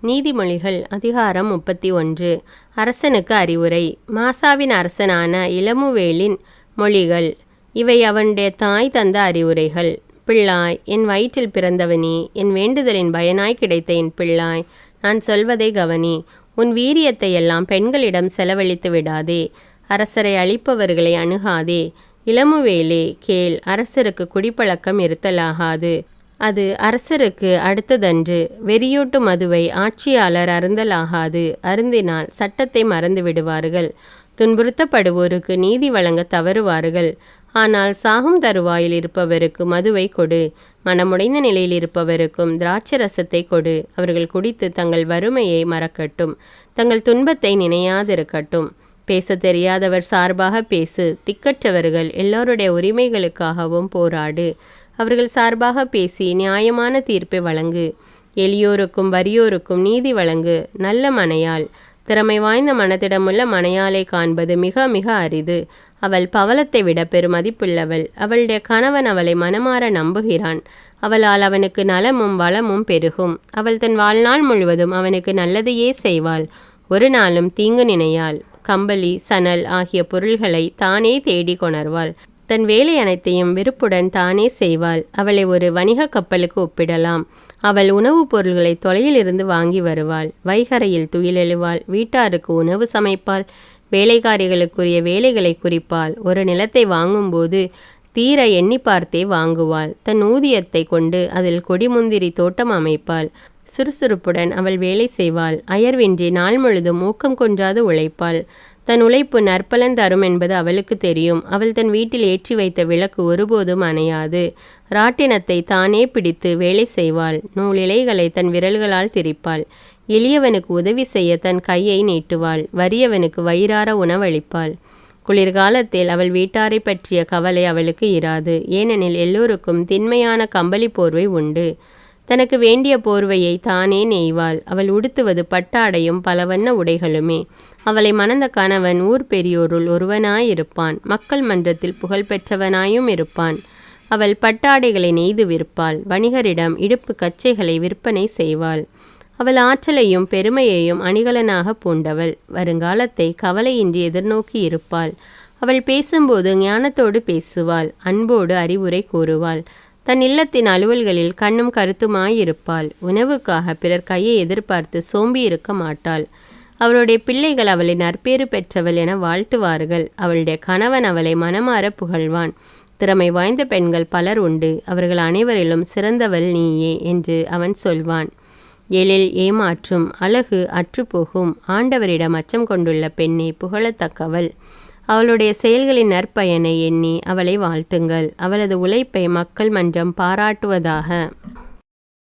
நீதிமொழிகள் அதிகாரம் 31. அரசனுக்கு அறிவுரை. மாசாவின் அரசனான இளமுவேலின் மொழிகள். இவை அவனுடைய தாய் தந்த அறிவுரைகள். பிள்ளாய், என் வயிற்றில் பிறந்தவனே, என் வேண்டுதலின் பயனாய் கிடைத்த என் பிள்ளாய், நான் சொல்வதை கவனி. உன் வீரியத்தை எல்லாம் பெண்களிடம் செலவழித்து விடாதே. அரசரை அழிப்பவர்களை அணுகாதே. இளமுவேலே கேள், அரசருக்கு குடிப்பழக்கம் இருத்தலாகாது, அது அரசருக்கு அடுத்ததன்று. வெறியூட்டு மதுவை ஆட்சியாளர் அருந்தலாகாது, அருந்தினால் சட்டத்தை மறந்து விடுவார்கள். துன்புறுத்தப்படுவோருக்கு நீதி வழங்க தவறுவார்கள். ஆனால் சாகும் தருவாயில் இருப்பவருக்கு மதுவை கொடு, மனமுடைந்த நிலையில் இருப்பவருக்கும் திராட்சரசத்தை கொடு. அவர்கள் குடித்து தங்கள் வறுமையை மறக்கட்டும், தங்கள் துன்பத்தை நினையாதிருக்கட்டும். பேச தெரியாதவர் சார்பாக பேசு, திக்கற்றவர்கள் எல்லோருடைய உரிமைகளுக்காகவும் போராடு. அவர்கள் சார்பாக பேசி நியாயமான தீர்ப்பை வழங்கு. எளியோருக்கும் வறியோருக்கும் நீதி வழங்கு. நல்ல மனையாள், திறமை வாய்ந்த மனத்திடமுள்ள மனையாளை காண்பது மிக மிக அரிது. அவள் பவளத்தை விட பெருமதிப்புள்ளவள். அவளுடைய கணவன் அவளை மனமாற நம்புகிறான். அவளால் அவனுக்கு நலமும் வளமும் பெருகும். அவள் தன் வாழ்நாள் முழுவதும் அவனுக்கு நல்லதையே செய்வாள், ஒரு நாளும் தீங்கு நினையாள். கம்பளி சணல் ஆகிய பொருள்களை தானே தேடி கொணர்வாள். தன் வேலை அனைத்தையும் விருப்புடன் தானே செய்வாள். அவளை ஒரு வணிக கப்பலுக்கு ஒப்பிடலாம். அவள் உணவுப் பொருள்களை தொலையிலிருந்து வாங்கி வருவாள். வைகரையில் துயிலெழுவாள். வீட்டாருக்கு உணவு சமைப்பாள். வேலைக்காரிகளுக்குரிய வேலைகளை குறிப்பாள். ஒரு நிலத்தை வாங்கும்போது தீர எண்ணி பார்த்தே வாங்குவாள். தன் ஊதியத்தை கொண்டு அதில் கொடிமுந்திரி தோட்டம் அமைப்பாள். சுறுசுறுப்புடன் அவள் வேலை செய்வாள். அயர்வின்றி நாள் முழுதும் ஊக்கம் கொன்றாது உழைப்பாள். தன் உழைப்பு நற்பலன் தரும் என்பது அவளுக்கு தெரியும். அவள் தன் வீட்டில் ஏற்றி வைத்த விளக்கு ஒருபோதும் அணையாது. ராட்டினத்தை தானே பிடித்து வேலை செய்வாள். நூலிழைகளை தன் விரல்களால் திரிப்பாள். எளியவனுக்கு உதவி செய்ய தன் கையை நீட்டுவாள். வறியவனுக்கு வயிறார உணவளிப்பாள். குளிர்காலத்தில் அவள் வீட்டாரை பற்றிய கவலை அவளுக்கு இராது. ஏனெனில் எல்லோருக்கும் திண்மையான கம்பளி போர்வை உண்டு. தனக்கு வேண்டிய போர்வையை தானே நெய்வாள். அவள் உடுத்துவது பட்டாடையும் பலவண்ண உடைகளுமே. அவளை மணந்த கணவன் ஊர் பெரியோருள் ஒருவனாயிருப்பான். மக்கள் மன்றத்தில் புகழ் பெற்றவனாயும் இருப்பான். அவள் பட்டாடைகளை நெய்து விற்பாள். வணிகரிடம் இடுப்பு கச்சைகளை விற்பனை செய்வாள். அவள் ஆற்றலையும் பெருமையையும் அணிகலனாக பூண்டவள். வருங்காலத்தை கவலையின்றி எதிர்நோக்கி இருப்பாள். அவள் பேசும்போது ஞானத்தோடு பேசுவாள். அன்போடு அறிவுரை கூறுவாள். தன் இல்லத்தின் அலுவல்களில் கண்ணும் கருத்துமாயிருப்பாள். உணவுக்காக பிறர் கையை எதிர்பார்த்து சோம்பி இருக்க மாட்டாள். அவளுடைய பிள்ளைகள் அவளை நற்பேறு பெற்றவள் என வாழ்த்துவார்கள். அவளுடைய கணவன் அவளை மனமாற புகழ்வான். திறமை வாய்ந்த பெண்கள் பலர் உண்டு, அவர்கள் அனைவரிலும் சிறந்தவள் நீயே என்று அவன் சொல்வான். எழில் ஏமாற்றும், அழகு அற்றுப்போகும். ஆண்டவரிடம் அச்சம் கொண்டுள்ள பெண்ணே புகழத்தக்கவள். அவளுடைய செயல்களின் நற்பயனை எண்ணி அவளை வாழ்த்துங்கள். அவளது உழைப்பை மக்கள் மன்றம் பாராட்டுவதாக.